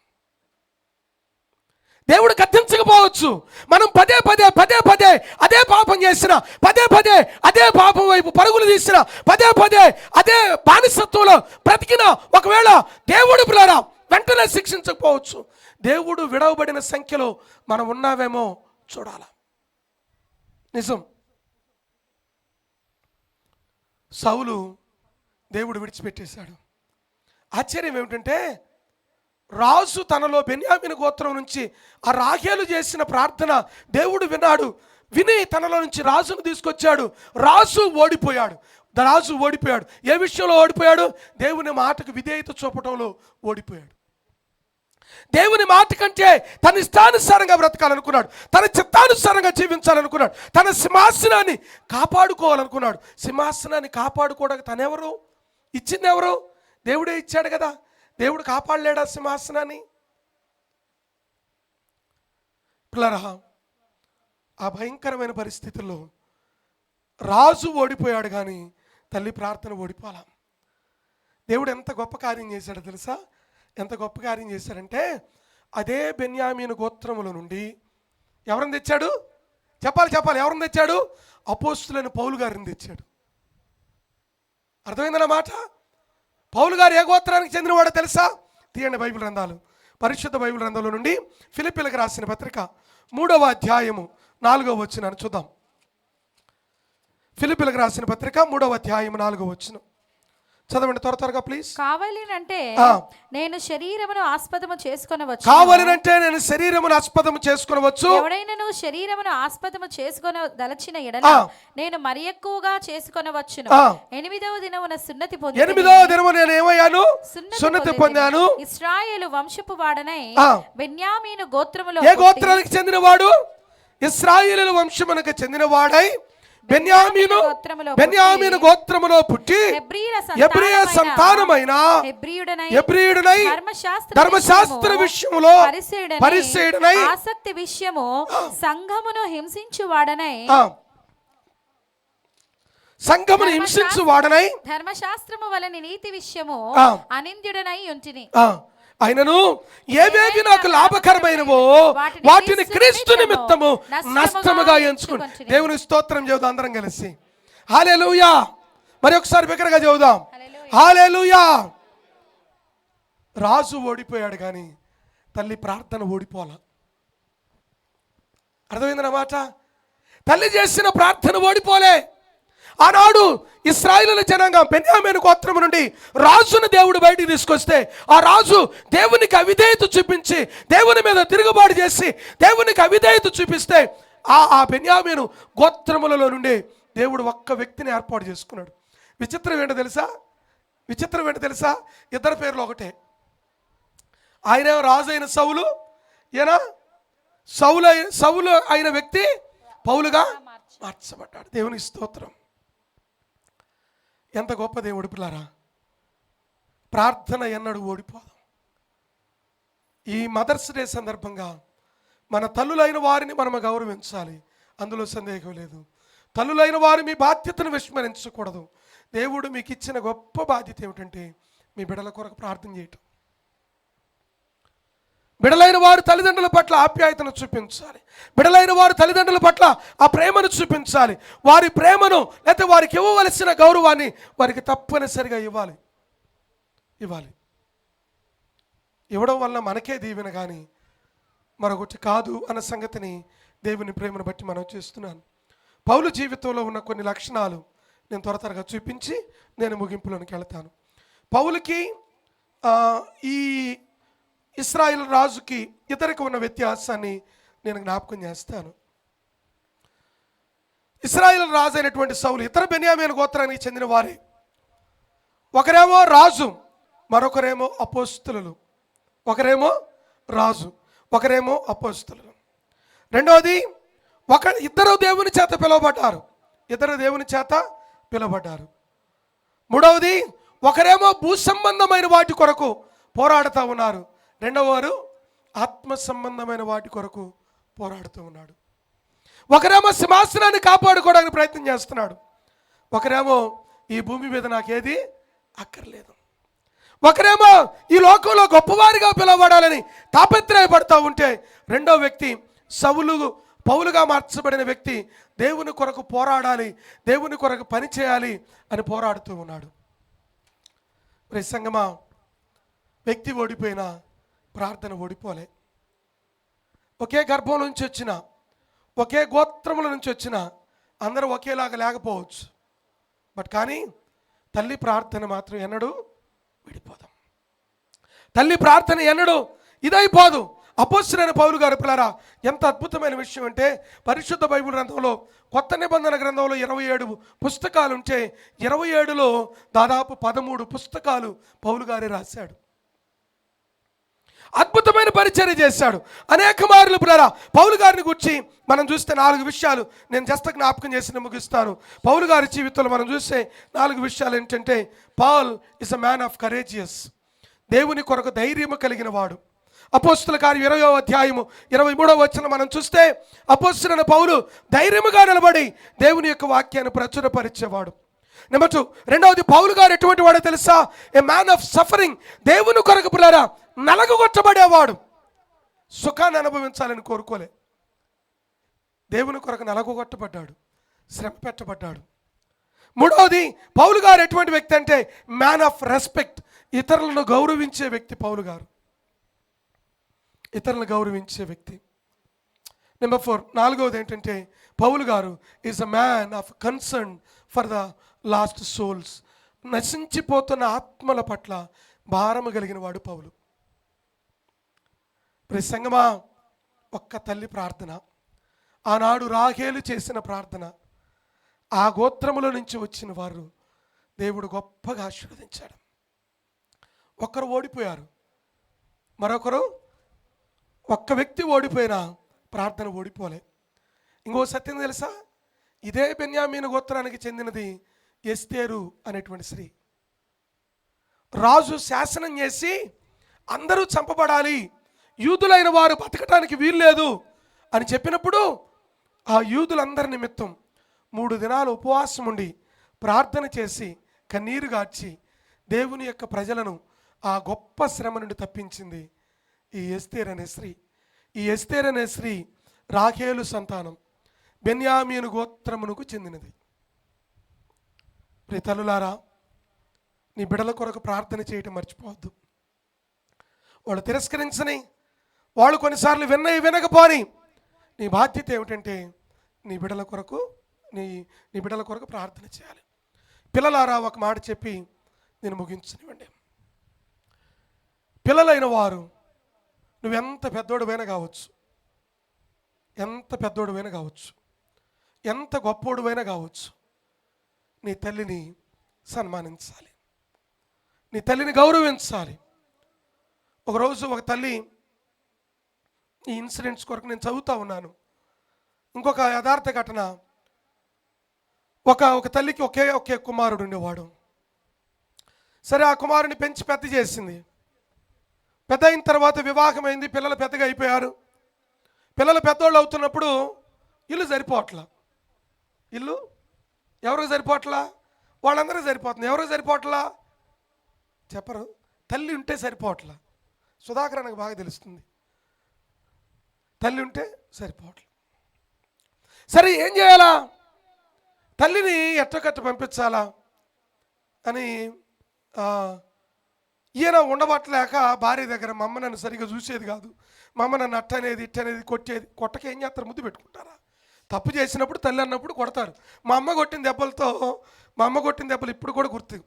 దేవుడు గద్దించకపోవచ్చు. మనం పదే పదే అదే పాపం చేసిన, పదే అదే పాపం వైపు పరుగులు తీసిన, పదే అదే బానిసత్వంలో బ్రతికిన ఒకవేళ దేవుడు పిల్లరా వెంటనే శిక్షించకపోవచ్చు. దేవుడు విడవబడిన సంఖ్యలో మనం ఉన్నావేమో చూడాల. నిజం. సౌలు దేవుడు విడిచిపెట్టేశాడు. ఆశ్చర్యం ఏమిటంటే రాజు తనలో బెన్యామీను గోత్రం నుంచి ఆ రాహేలు చేసిన ప్రార్థన దేవుడు విన్నాడు. విని తనలో నుంచి రాజును తీసుకొచ్చాడు. రాజు ఓడిపోయాడు. ఏ విషయంలో ఓడిపోయాడు? దేవుని మాటకు విధేయత చూపటంలో ఓడిపోయాడు. దేవుని మాట కంటే తన ఇష్టానుసారంగా బ్రతకాలనుకున్నాడు. తన చిత్తానుసారంగా జీవించాలనుకున్నాడు. తన సింహాసనాన్ని కాపాడుకోవాలనుకున్నాడు. సింహాసనాన్ని కాపాడుకోవడానికి తనెవరు? ఇచ్చింది ఎవరు? దేవుడే ఇచ్చాడు కదా. దేవుడు కాపాడలేడా సింహాసనాన్ని? పిల్లరా, ఆ భయంకరమైన పరిస్థితుల్లో రాజు ఓడిపోయాడు కానీ తల్లి ప్రార్థన ఓడిపోలా. దేవుడు ఎంత గొప్ప కార్యం చేశాడో తెలుసా? ఎంత గొప్ప కార్యం చేశాడంటే అదే బెన్యామీను గోత్రముల నుండి ఎవరిని తెచ్చాడు? చెప్పాలి. ఎవరిని తెచ్చాడు? అపోస్తులైన పౌలు గారిని తెచ్చాడు. అర్థమైందన్నమాట. పౌలు గారు ఏ గోత్రానికి చెందినవాడో తెలుసా? తీయండి బైబిల్ గ్రంథాలు. పరిశుద్ధ బైబిల్ గ్రంథంలో నుండి ఫిలిప్పీలకు రాసిన పత్రిక 3వ అధ్యాయము 4వ వచనాన్ని చూద్దాం. ఫిలిప్పీలకు రాసిన పత్రిక 3వ అధ్యాయము 4వ వచనం చదవండి త్వరగా ప్లీజ్. కావాలంటే నేను శరీరమును ఆస్పదము చేసుకొనవచ్చు. కావాలంటే నేను శరీరమును ఆస్పదము చేసుకొనవచ్చు. ఎవడైనను శరీరమును ఆస్పదము చేసుకొనదలచిన యెడల నేను మరి ఎక్కువగా చేసుకొనవచ్చును. 8వ దినమున సున్నతి పొంది 8వ దినమున నేను ఏమయ్యాను? సున్నతి పొందాను. ఇశ్రాయేలు వంశపు వాడనై బెన్యామీను గోత్రములో. ఏ గోత్రానికి చెందినవాడు? ఇశ్రాయేలు వంశమునకు చెందినవాడై బెన్యామీను గోత్రములో పుట్టి హెబ్రీయ సంతానమైన హెబ్రీయుడనై ధర్మశాస్త్ర విషయములో పరిసయ్యుడనై ఆసక్తి విషయము సంఘమును హింసించువాడనై ధర్మశాస్త్రము వలన నీతి విషయము అనింద్యుడనై ఉంటిని. ఆయనను ఏవేవి నాకు లాభకరమైనవో వాటిని క్రీస్తు నిమిత్తము నష్టముగా ఎంచుకుని. దేవుని స్తోత్రం చెబుదాం అందరం కలిసి. హల్లెలూయా. మరి ఒకసారి బిగ్గరగా చెబుదాం. హల్లెలూయా. రాజు ఓడిపోయాడు కానీ తల్లి ప్రార్థన ఓడిపోలా. అర్థమైందన్నమాట. తల్లి చేసిన ప్రార్థన ఓడిపోలే. ఆనాడు ఇశ్రాయేలు జనాంగం బెన్యామీను గోత్రము నుండి రాజును దేవుడు బయటికి తీసుకొస్తే ఆ రాజు దేవునికి అవిధేయత చూపించి దేవుని మీద తిరుగుబాటు చేసి దేవునికి అవిధేయత చూపిస్తే ఆ బెన్యామీను గోత్రములలో నుండి దేవుడు ఒక్క వ్యక్తిని ఏర్పాటు చేసుకున్నాడు. విచిత్రం ఏంటో తెలుసా? ఇద్దరు పేర్లు ఒకటే. ఆయన రాజు అయిన సౌలు, ఈయన సౌలు అయిన వ్యక్తి పౌలుగా మార్చబడ్డాడు. దేవుని స్తోత్రం. ఎంత గొప్ప దేవుడు పిల్లారా. ప్రార్థన ఎన్నడూ ఓడిపోదు. ఈ మదర్స్ డే సందర్భంగా మన తల్లులైన వారిని మనం గౌరవించాలి, అందులో సందేహం లేదు. తల్లులైన వారు మీ బాధ్యతను విస్మరించకూడదు. దేవుడు మీకు ఇచ్చిన గొప్ప బాధ్యత ఏమిటంటే మీ బిడ్డల కొరకు ప్రార్థన చేయటం. బిడలైన వారు తల్లిదండ్రుల పట్ల ఆప్యాయతను చూపించాలి. బిడలైన వారు తల్లిదండ్రుల పట్ల ఆ ప్రేమను చూపించాలి. వారి ప్రేమను లేకపోతే వారికి ఇవ్వవలసిన గౌరవాన్ని వారికి తప్పనిసరిగా ఇవ్వాలి. ఇవ్వడం వల్ల మనకే దీవెన కానీ మరొకటి కాదు అన్న సంగతిని దేవుని ప్రేమను బట్టి మనం చేస్తున్నాను. పౌలు జీవితంలో ఉన్న కొన్ని లక్షణాలు నేను త్వరగా చూపించి నేను ముగింపులోనికి వెళ్తాను. పౌలుకి ఈ ఇశ్రాయేలు రాజుకి ఇద్దరికి ఉన్న వ్యత్యాసాన్ని నేను జ్ఞాపకం చేస్తాను. ఇశ్రాయేలు రాజు అయినటువంటి సౌలు ఇతర బెన్యామీను గోత్రానికి చెందిన వారే. ఒకరేమో రాజు, మరొకరేమో అపోస్తలులు. ఒకరేమో రాజు, ఒకరేమో అపోస్తలులు. రెండవది, ఇద్దరు దేవుని చేత పిలువబడ్డారు. ఇద్దరు దేవుని చేత పిలువబడ్డారు. మూడవది, ఒకరేమో భూ సంబంధమైన వాటి కొరకు పోరాడుతూ ఉన్నారు. రెండవవారు ఆత్మ సంబంధమైన వాటి కొరకు పోరాడుతూ ఉన్నాడు. ఒకరేమో సింహాసనాన్ని కాపాడుకోవడానికి ప్రయత్నం చేస్తున్నాడు. ఒకరేమో ఈ భూమి మీద నాకేది అక్కర్లేదు. ఒకరేమో ఈ లోకంలో గొప్పవారిగా పిలువబడాలని తాపత్రయపడతా ఉంటే, రెండో వ్యక్తి పౌలుగా మార్చబడిన వ్యక్తి దేవుని కొరకు పోరాడాలి, దేవుని కొరకు పని చేయాలి అని పోరాడుతూ ఉన్నాడు. సంగమా, వ్యక్తి ఓడిపోయినా ప్రార్థన ఓడిపోలే. ఒకే గర్భం నుంచి వచ్చిన, ఒకే గోత్రముల నుంచి వచ్చిన అందరూ ఒకేలాగా లేకపోవచ్చు. కానీ తల్లి ప్రార్థన మాత్రం ఎన్నడూ విడిపోదాం. తల్లి ప్రార్థన ఎన్నడూ ఇదైపోదు. అపోస్తలుడైన పౌలు గారు పిల్లరా, ఎంత అద్భుతమైన విషయం అంటే, పరిశుద్ధ బైబిల్ గ్రంథంలో కొత్త నిబంధన గ్రంథంలో 27 పుస్తకాలు ఉంటే 27లో దాదాపు 13 పుస్తకాలు పౌలు గారే రాశాడు. అద్భుతమైన పరిచర్య చేశాడు. అనేక మార్లు పిల్లరా పౌలు గారిని గురించి మనం చూస్తే 4 విషయాలు నేను జస్ట్ జ్ఞాపకం చేసి ముగిస్తాను. పౌలు గారి జీవితంలో మనం చూస్తే 4 విషయాలు ఏంటంటే, Paul is a man of courageous, దేవుని కొరకు ధైర్యము కలిగిన వాడు. అపోస్తల కార్యం 20వ అధ్యాయము 23వ వచనం మనం చూస్తే, అపోస్తలుడైన పౌలు ధైర్యముగా నిలబడి దేవుని యొక్క వాక్యాన్ని ప్రచురపరిచేవాడు. నెంబర్ 2, రెండవది, పౌలు గారు ఎటువంటి వాడో తెలుసా? ఏ మ్యాన్ ఆఫ్ సఫరింగ్, దేవుని కొరకు పిల్లరా నలగొట్టబడేవాడు. సుఖాన్ని అనుభవించాలని కోరుకోలే, దేవుని కొరకు నలగొట్టబడ్డాడు, శ్రమ పెట్టబడ్డాడు. మూడవది, పౌలు గారు ఎటువంటి వ్యక్తి అంటే మ్యాన్ ఆఫ్ రెస్పెక్ట్, ఇతరులను గౌరవించే వ్యక్తి పౌలు గారు, ఇతరులను గౌరవించే వ్యక్తి. నెంబర్ 4, నాలుగవది ఏంటంటే, పౌలు గారు is a man of concern for the last souls, నశించిపోతున్న ఆత్మల పట్ల భారము కలిగిన వాడు పౌలు. సంగమా, ఒక్క తల్లి ప్రార్థన, ఆనాడు రాహేలు చేసిన ప్రార్థన, ఆ గోత్రముల నుంచి వచ్చిన వారు దేవుడు గొప్పగా ఆశీర్వదించాడు. ఒకరు ఓడిపోయారు, మరొకరు, ఒక్క వ్యక్తి ఓడిపోయినా ప్రార్థన ఓడిపోలే. ఇంకో సత్యం తెలుసా? ఇదే బెన్యామీను గోత్రానికి చెందినది ఎస్తేరు అనేటువంటి స్త్రీ. రాజు శాసనం చేసి అందరూ చంపబడాలి, యూదులైన వారు బతకటానికి వీల్లేదు అని చెప్పినప్పుడు ఆ యూదులందరి నిమిత్తం 3 దినాలు ఉపవాసం ఉండి ప్రార్థన చేసి కన్నీరు గార్చి దేవుని యొక్క ప్రజలను ఆ గొప్ప శ్రమ నుండి తప్పించింది ఈ ఎస్తేరు అనే స్త్రీ. ఈ ఎస్తేరు అనే స్త్రీ రాహేలు సంతానం, బెన్యామీను గోత్రమునకు చెందినది. తల్లులారా, నీ బిడ్డల కొరకు ప్రార్థన చేయటం మర్చిపోవద్దు. వాళ్ళు తిరస్కరించని, వాళ్ళు కొన్నిసార్లు వినకపోని, నీ బాధ్యత ఏమిటంటే నీ బిడ్డల కొరకు ప్రార్థన చేయాలి. పిల్లలారా, ఒక మాట చెప్పి నేను ముగించనివ్వండి. పిల్లలైన వారు నువ్వెంత పెద్దోడువైనా కావచ్చు, ఎంత గొప్పోడువైనా కావచ్చు, నీ తల్లిని సన్మానించాలి, నీ తల్లిని గౌరవించాలి. ఒకరోజు ఒక తల్లి, ఈ ఇన్సిడెంట్స్ కొరకు నేను చదువుతూ ఉన్నాను, ఇంకొక యథార్థ ఘటన. ఒక తల్లికి ఒకే కుమారుడు ఉండేవాడు. సరే, ఆ కుమారుని పెంచి పెద్ద చేసింది. పెద్ద అయిన తర్వాత వివాహమైంది, పిల్లలు పెద్దగా అయిపోయారు. పిల్లలు పెద్దోళ్ళు అవుతున్నప్పుడు ఇల్లు సరిపోవట్లా. ఇల్లు ఎవరికి సరిపోవట్లా? వాళ్ళందరికీ సరిపోతుంది. ఎవరికి సరిపోవట్లా చెప్పరు? తల్లి ఉంటే సరిపోవట్లా. సుధాకర్ నాకు బాగా తెలుస్తుంది, తల్లి ఉంటే సరిపోవట్లా. సరే, ఏం చేయాలా? తల్లిని ఎట్టకట్ట పంపించాలా అని ఈయన ఉండబట్టలేక భార్య దగ్గర మా అమ్మ నన్ను సరిగ్గా చూసేది కాదు, మా అమ్మ నన్ను అట్టనేది ఇట్టనేది కొట్టేది. కొట్టక ఏం చేస్తారు, ముద్దు పెట్టుకుంటారా? తప్పు చేసినప్పుడు తల్లి అన్నప్పుడు కొడతారు. మా అమ్మ కొట్టిన దెబ్బలు ఇప్పుడు కూడా గుర్తు.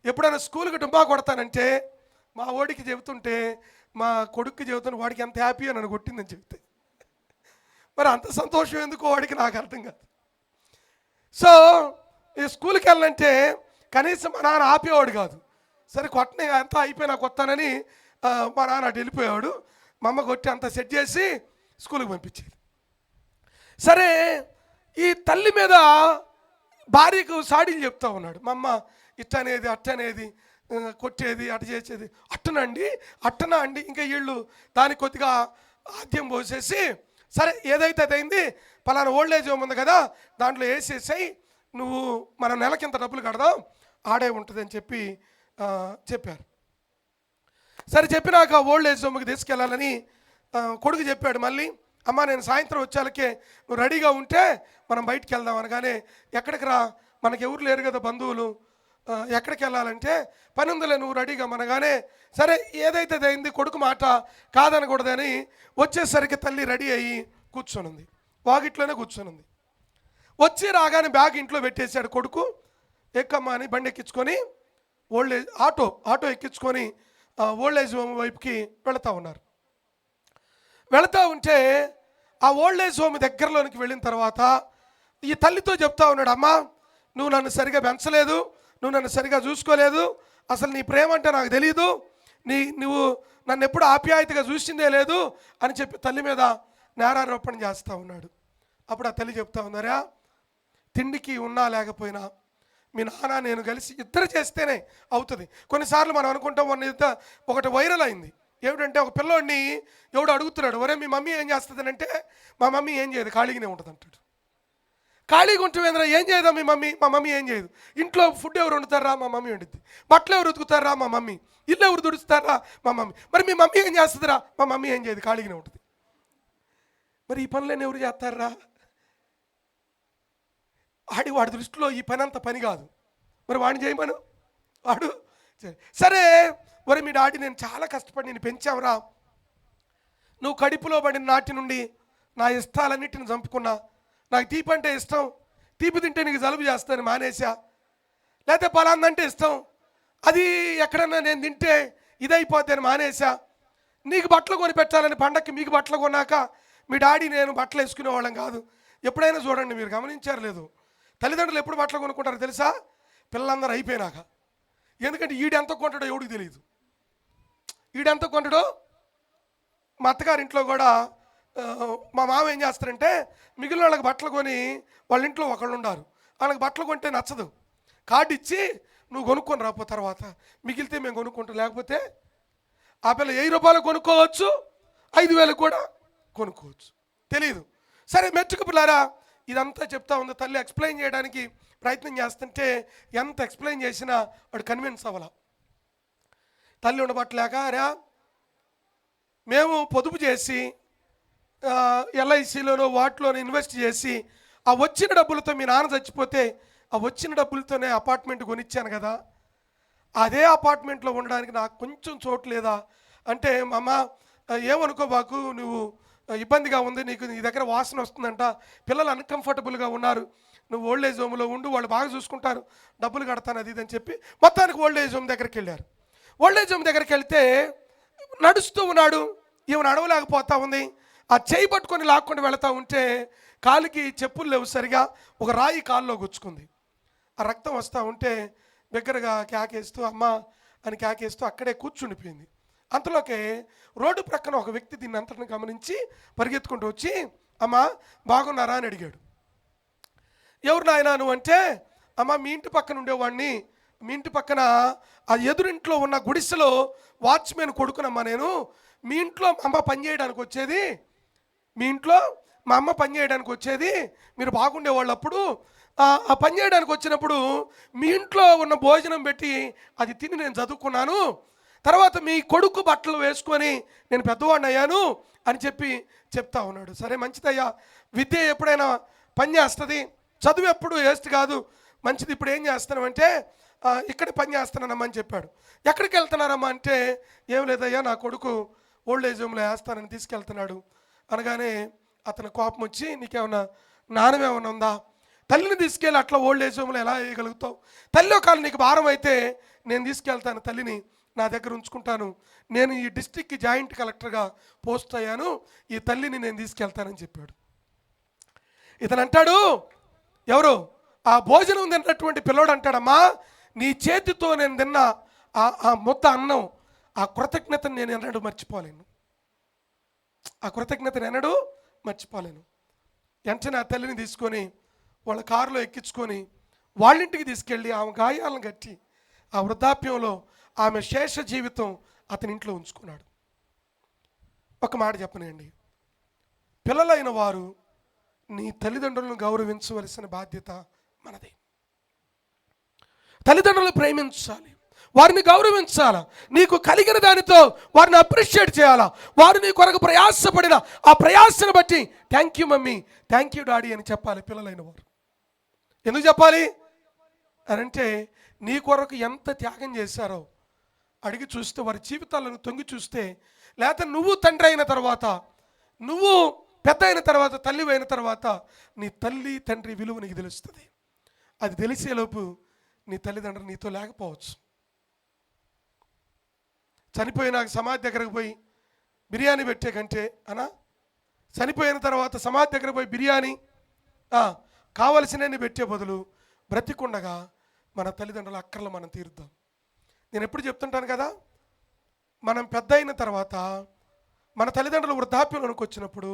ఎప్పుడైనా స్కూల్కి డుంబా కొడతానంటే మా ఓడికి చెబుతుంటే, మా కొడుక్కి చెబుతుంటే వాడికి ఎంత హ్యాపీ నన్ను కొట్టిందని చెబితే, మరి అంత సంతోషం ఎందుకో వాడికి నాకు అర్థం కాదు. సో ఈ స్కూల్కి వెళ్ళాలంటే కనీసం మా నాన్న ఆపేవాడు కాదు. సరే కొట్టనే అంతా అయిపోయినా కొత్తానని మా నాన్న అటు వెళ్ళిపోయాడు. మా అమ్మ కొట్టి అంతా సెట్ చేసి స్కూల్కి పంపించేది. సరే ఈ తల్లి మీద భార్యకు సాడీలు చెప్తా ఉన్నాడు. మా అమ్మ ఇట్టనేది అట్టనేది కొట్టేది అటు చేసేది. అట్టనా అండి ఇంకా వీళ్ళు దానికి కొద్దిగా ఆద్యం పోసేసి, సరే ఏదైతే అదైంది, పలానా ఓల్డ్ ఏజ్ హోమ్ ఉంది కదా దాంట్లో వేసేసాయి, నువ్వు మన నెలకింత డబ్బులు కడదాం ఆడే ఉంటుందని చెప్పి చెప్పారు. సరే చెప్పినాక ఓల్డ్ ఏజ్ హోమ్కి తీసుకెళ్ళాలని కొడుకు చెప్పాడు. మళ్ళీ అమ్మ నేను సాయంత్రం వచ్చేళ్ళకే నువ్వు రెడీగా ఉంటే మనం బయటికి వెళ్దాం అనగానే, ఎక్కడికి రా, మనకి ఎవరు లేరు కదా బంధువులు, ఎక్కడికి వెళ్ళాలంటే పని ఉందిలే నువ్వు రెడీగా అనగానే, సరే ఏదైతే అయింది కొడుకు మాట కాదనకూడదని వచ్చేసరికి తల్లి రెడీ అయ్యి కూర్చొనుంది, వాకిట్లోనే కూర్చొనుంది. వచ్చి రాగానే బ్యాగ్ ఇంట్లో పెట్టేశాడు కొడుకు. ఎక్కమ్మా అని బండి ఎక్కించుకొని ఓల్డ్ ఏజ్ ఆటో ఎక్కించుకొని ఓల్డ్ ఏజ్ హోమ్ వైపుకి వెళుతూ ఉన్నారు. వెళుతూ ఉంటే ఆ ఓల్డ్ ఏజ్ హోమ్ దగ్గరలోనికి వెళ్ళిన తర్వాత ఈ తల్లితో చెప్తా ఉన్నాడు, అమ్మా నువ్వు నన్ను సరిగా పెంచలేదు, నువ్వు నన్ను సరిగా చూసుకోలేదు, అసలు నీ ప్రేమ అంటే నాకు తెలియదు, నువ్వు నన్ను ఎప్పుడు ఆప్యాయతగా చూసిందే లేదు అని చెప్పి తల్లి మీద నేరారోపణ చేస్తూ ఉన్నాడు. అప్పుడు ఆ తల్లి చెప్తా ఉన్నారా, తిండికి ఉన్నా లేకపోయినా మీ నాన్న నేను కలిసి ఇద్దరు చేస్తేనే అవుతుంది. కొన్నిసార్లు మనం అనుకుంటాం ఒకటి వైరల్ అయింది ఏమిటంటే, ఒక పిల్లోడిని ఎవడు అడుగుతున్నాడు, ఒరే మీ మమ్మీ ఏం చేస్తుంది అంటే, మా మమ్మీ ఏం చేయదు ఖాళీగానే ఉంటుంది అంటాడు. ఖాళీగా ఉంటుందేంద్రా, ఏం చేయదా మీ మమ్మీ? మా మమ్మీ ఏం చేయదు. ఇంట్లో ఫుడ్ ఎవరు వండుతారా? మా మమ్మీ వండుద్ది. బట్టలు ఎవరు ఉతుకుతారా? మా మమ్మీ. ఇల్లు ఎవరు తుడుస్తారా? మా మమ్మీ. మరి మీ మమ్మీ ఏం చేస్తుందిరా? మా మమ్మీ ఏం చేయదు ఖాళీగానే ఉంటుంది. మరి ఈ పనులన్నీ ఎవరు చేస్తారా? వాడి దృష్టిలో ఈ పని అంత పని కాదు, మరి వాడిని చేయమను, వాడు సరే. మరి మీ డాడీ నేను చాలా కష్టపడి నేను పెంచావురా, నువ్వు కడుపులో పడిన నాటి నుండి నా ఇష్టాలన్నిటిని చంపుకున్నా, నాకు తీపి అంటే ఇష్టం, తీపి తింటే నీకు జలుబు చేస్తాను మానేసా, లేకపోతే పలాందంటే ఇష్టం, అది ఎక్కడన్నా నేను తింటే ఇదైపోద్ది అని మానేసా, నీకు బట్టలు కొని పెట్టాలని పండక్కి మీకు బట్టలు కొన్నాక మీ డాడీ నేను బట్టలు వేసుకునేవాళ్ళం కాదు. ఎప్పుడైనా చూడండి, మీరు గమనించారు లేదు, తల్లిదండ్రులు ఎప్పుడు బట్టలు కొనుక్కుంటారో తెలుసా? పిల్లలందరూ అయిపోయినాక. ఎందుకంటే ఈడెంత కొంటాడో ఎవడికి తెలియదు. ఈడెంత కొంటాడో మా అత్తగారింట్లో కూడా మా మామ ఏం చేస్తారంటే, మిగిలిన వాళ్ళకి బట్టలు కొని వాళ్ళ ఇంట్లో ఒకళ్ళు ఉండారు, వాళ్ళకి బట్టలు కొంటే నచ్చదు, కార్డు ఇచ్చి నువ్వు కొనుక్కొని రాపో, తర్వాత మిగిలితే మేము కొనుక్కుంటాం, లేకపోతే ఆ పిల్ల 1000 రూపాయలు కొనుక్కోవచ్చు, 5000 కూడా కొనుక్కోవచ్చు, తెలియదు. సరే మెచ్చుకు పిల్లారా, ఇదంతా చెప్తా ఉంది తల్లి. ఎక్స్ప్లెయిన్ చేయడానికి ప్రయత్నం చేస్తుంటే ఎంత ఎక్స్ప్లెయిన్ చేసినా వాడు కన్విన్స్ అవ్వాల. తల్లి ఉండబట్టలేక, రా మేము పొదుపు చేసి LICలోనో వాటిలోనో ఇన్వెస్ట్ చేసి ఆ వచ్చిన డబ్బులతో మీ నాన్న చచ్చిపోతే ఆ వచ్చిన డబ్బులతోనే అపార్ట్మెంట్ కొనిచ్చాను కదా, అదే అపార్ట్మెంట్లో ఉండడానికి నాకు కొంచెం చోటు లేదా అంటే, అమ్మ ఏమనుకోబాకు, నువ్వు ఇబ్బందిగా ఉంది, నీకు నీ దగ్గర వాసన వస్తుందంట, పిల్లలు అన్కంఫర్టబుల్గా ఉన్నారు, నువ్వు ఓల్డ్ ఏజ్ హోమ్లో ఉండు, వాళ్ళు బాగా చూసుకుంటారు, డబ్బులు కడతాను అది ఇదని చెప్పి మొత్తానికి ఓల్డ్ ఏజ్ హోమ్ దగ్గరికి వెళ్ళారు. ఓల్డ్ ఏజ్ హోమ్ దగ్గరికి వెళ్తే నడుస్తూ ఉన్నాడు, ఈమె నడవలేకపోతా ఉంది. ఆ చేయి పట్టుకొని లాక్కొని వెళతా ఉంటే కాలుకి చెప్పులు లేవు సరిగా, ఒక రాయి కాల్లో గుచ్చుకుంది. ఆ రక్తం వస్తూ ఉంటే దగ్గరగా కేకేస్తూ అమ్మ అని కేకేస్తూ అక్కడే కూర్చుండిపోయింది. అంతలోకే రోడ్డు ప్రక్కన ఒక వ్యక్తి దీన్ని అంతటిని గమనించి పరిగెత్తుకుంటూ వచ్చి, అమ్మ బాగున్నారా అని అడిగాడు. ఎవరు నాయనా నువ్వు అంటే, అమ్మ మీ ఇంటి పక్కన ఉండేవాడిని, మీ ఇంటి పక్కన ఆ ఎదురింట్లో ఉన్న గుడిసెలో వాచ్మెన్ కొడుకునమ్మా నేను, మీ ఇంట్లో అమ్మ పని చేయడానికి వచ్చేది, మీ ఇంట్లో మా అమ్మ పని చేయడానికి వచ్చేది, మీరు బాగుండేవాళ్ళు. అప్పుడు ఆ పని చేయడానికి వచ్చినప్పుడు మీ ఇంట్లో ఉన్న భోజనం పెట్టి అది తిని నేను చదువుకున్నాను, తర్వాత మీ కొడుకు బట్టలు వేసుకొని నేను పెద్దవాడిని అయ్యాను అని చెప్పి చెప్తా ఉన్నాడు. సరే మంచిదయ్యా, విద్య ఎప్పుడైనా పని చేస్తుంది, చదువు ఎప్పుడు వేస్ట్ కాదు, మంచిది. ఇప్పుడు ఏం చేస్తున్నామంటే ఇక్కడ పని చేస్తున్నానమ్మా అని చెప్పాడు. ఎక్కడికి వెళ్తున్నారమ్మా అంటే, ఏం లేదయ్యా నా కొడుకు ఓల్డ్ ఏజ్ హోమ్లో వేస్తానని తీసుకెళ్తున్నాడు అనగానే అతను కోపం వచ్చి, నీకేమన్నా జ్ఞానం ఏమైనా ఉందా? తల్లిని తీసుకెళ్ళి అట్లా ఓల్డ్ ఏజ్ హోమ్లో ఎలా వేయగలుగుతావు? తల్లి ఒకవేళ నీకు భారం అయితే నేను తీసుకెళ్తాను, తల్లిని నా దగ్గర ఉంచుకుంటాను, నేను ఈ డిస్ట్రిక్ట్కి జాయింట్ కలెక్టర్గా పోస్ట్ అయ్యాను, ఈ తల్లిని నేను తీసుకెళ్తానని చెప్పాడు. ఇతను అంటాడు, ఎవరు ఆ భోజనం తిన్నటువంటి పిల్లోడు అంటాడమ్మా, నీ చేతితో నేను తిన్న ఆ ముద్ద అన్నం, ఆ కృతజ్ఞతను నేను ఎన్నడూ మర్చిపోలేను, ఆ కృతజ్ఞతను ఎన్నడూ మర్చిపోలేను. వెంటనే ఆ తల్లిని తీసుకొని వాళ్ళ కారులో ఎక్కించుకొని వాళ్ళింటికి తీసుకెళ్ళి ఆమె గాయాలను కట్టి ఆ వృద్ధాప్యంలో ఆమె శేష జీవితం అతని ఇంట్లో ఉంచుకున్నాడు. ఒక మాట చెప్పనండి, పిల్లలైన వారు నీ తల్లిదండ్రులను గౌరవించవలసిన బాధ్యత మనది. తల్లిదండ్రులను ప్రేమించాలి, వారిని గౌరవించాలా, నీకు కలిగిన దానితో వారిని అప్రిషియేట్ చేయాలా. వారు నీ కొరకు ప్రయాసపడిన ఆ ప్రయాసను బట్టి thank you mummy, thank you daddy అని చెప్పాలి పిల్లలైన వారు. ఎందుకు చెప్పాలి అని అంటే, నీ కొరకు ఎంత త్యాగం చేశారో అడిగి చూస్తే, వారి జీవితాలను తొంగి చూస్తే, లేకపోతే నువ్వు తండ్రి అయిన తర్వాత, నువ్వు పెద్ద అయిన తర్వాత, తల్లి అయిన తర్వాత నీ తల్లి తండ్రి విలువ నీకు తెలుస్తుంది. అది తెలిసేలోపు నీ తల్లిదండ్రులు నీతో లేకపోవచ్చు. చనిపోయినాక సమాధి దగ్గరకు పోయి బిర్యానీ పెట్టే కంటే అనా, చనిపోయిన తర్వాత సమాధి దగ్గర పోయి బిర్యానీ కావలసినవి పెట్టే బదులు బ్రతికుండగా మన తల్లిదండ్రుల అక్కర్లు మనం తీరుద్దాం. నేను ఎప్పుడు చెప్తుంటాను కదా, మనం పెద్ద అయిన తర్వాత మన తల్లిదండ్రులు వృద్ధాప్యంలోకి వచ్చినప్పుడు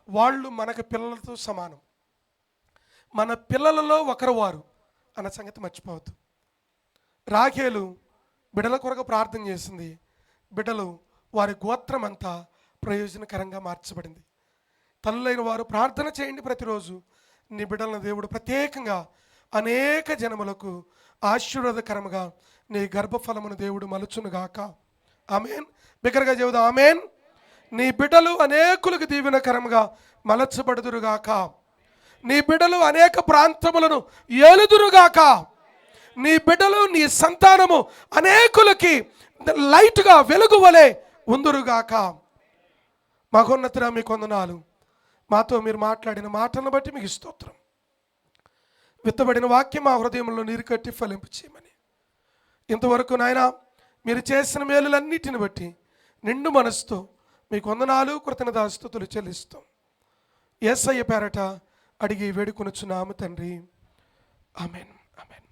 వాళ్ళు మనకు పిల్లలతో సమానం, మన పిల్లలలో ఒకరు వారు అన్న సంగతి మర్చిపోవద్దు. రాఖేలు బిడ్డల కొరకు ప్రార్థన చేసింది, బిడ్డలు వారి గోత్రం అంతా ప్రయోజనకరంగా మార్చబడింది. తల్లులైన వారు ప్రార్థన చేయండి ప్రతిరోజు, నీ బిడ్డలను దేవుడు ప్రత్యేకంగా అనేక జనములకు ఆశీర్వాదకరముగా నీ గర్భఫలమును దేవుడు మలుచునుగాక. ఆమేన్. బిగ్గరగా చెబుదాం ఆమేన్. నీ బిడ్డలు అనేకులకు దీవెనకరముగా మలచబడుదురుగాక. నీ బిడ్డలు అనేక ప్రాంతములను ఏలుదురుగాక. నీ బిడ్డలు నీ సంతానము అనేకులకి లైట్గా వెలుగు వలె ఉందురుగాక. మహోన్నతుడా మీకు వందనాలు. మాతో మీరు మాట్లాడిన మాటలను బట్టి మీకు స్తోత్రం. విత్తబడిన వాక్యం మా హృదయంలో నీరు కట్టి ఫలింపు చేయమని, ఇంతవరకు నాయన మీరు చేసిన మేలులన్నిటిని బట్టి నిండు మనసుతో మీకు వందనాలు కృతజ్ఞతాస్తుతులు చెల్లిస్తాం. యేసయ్య పేరట అడిగి వేడుకొనుచున్నాము తండ్రి. ఆమేన్. ఆమేన్.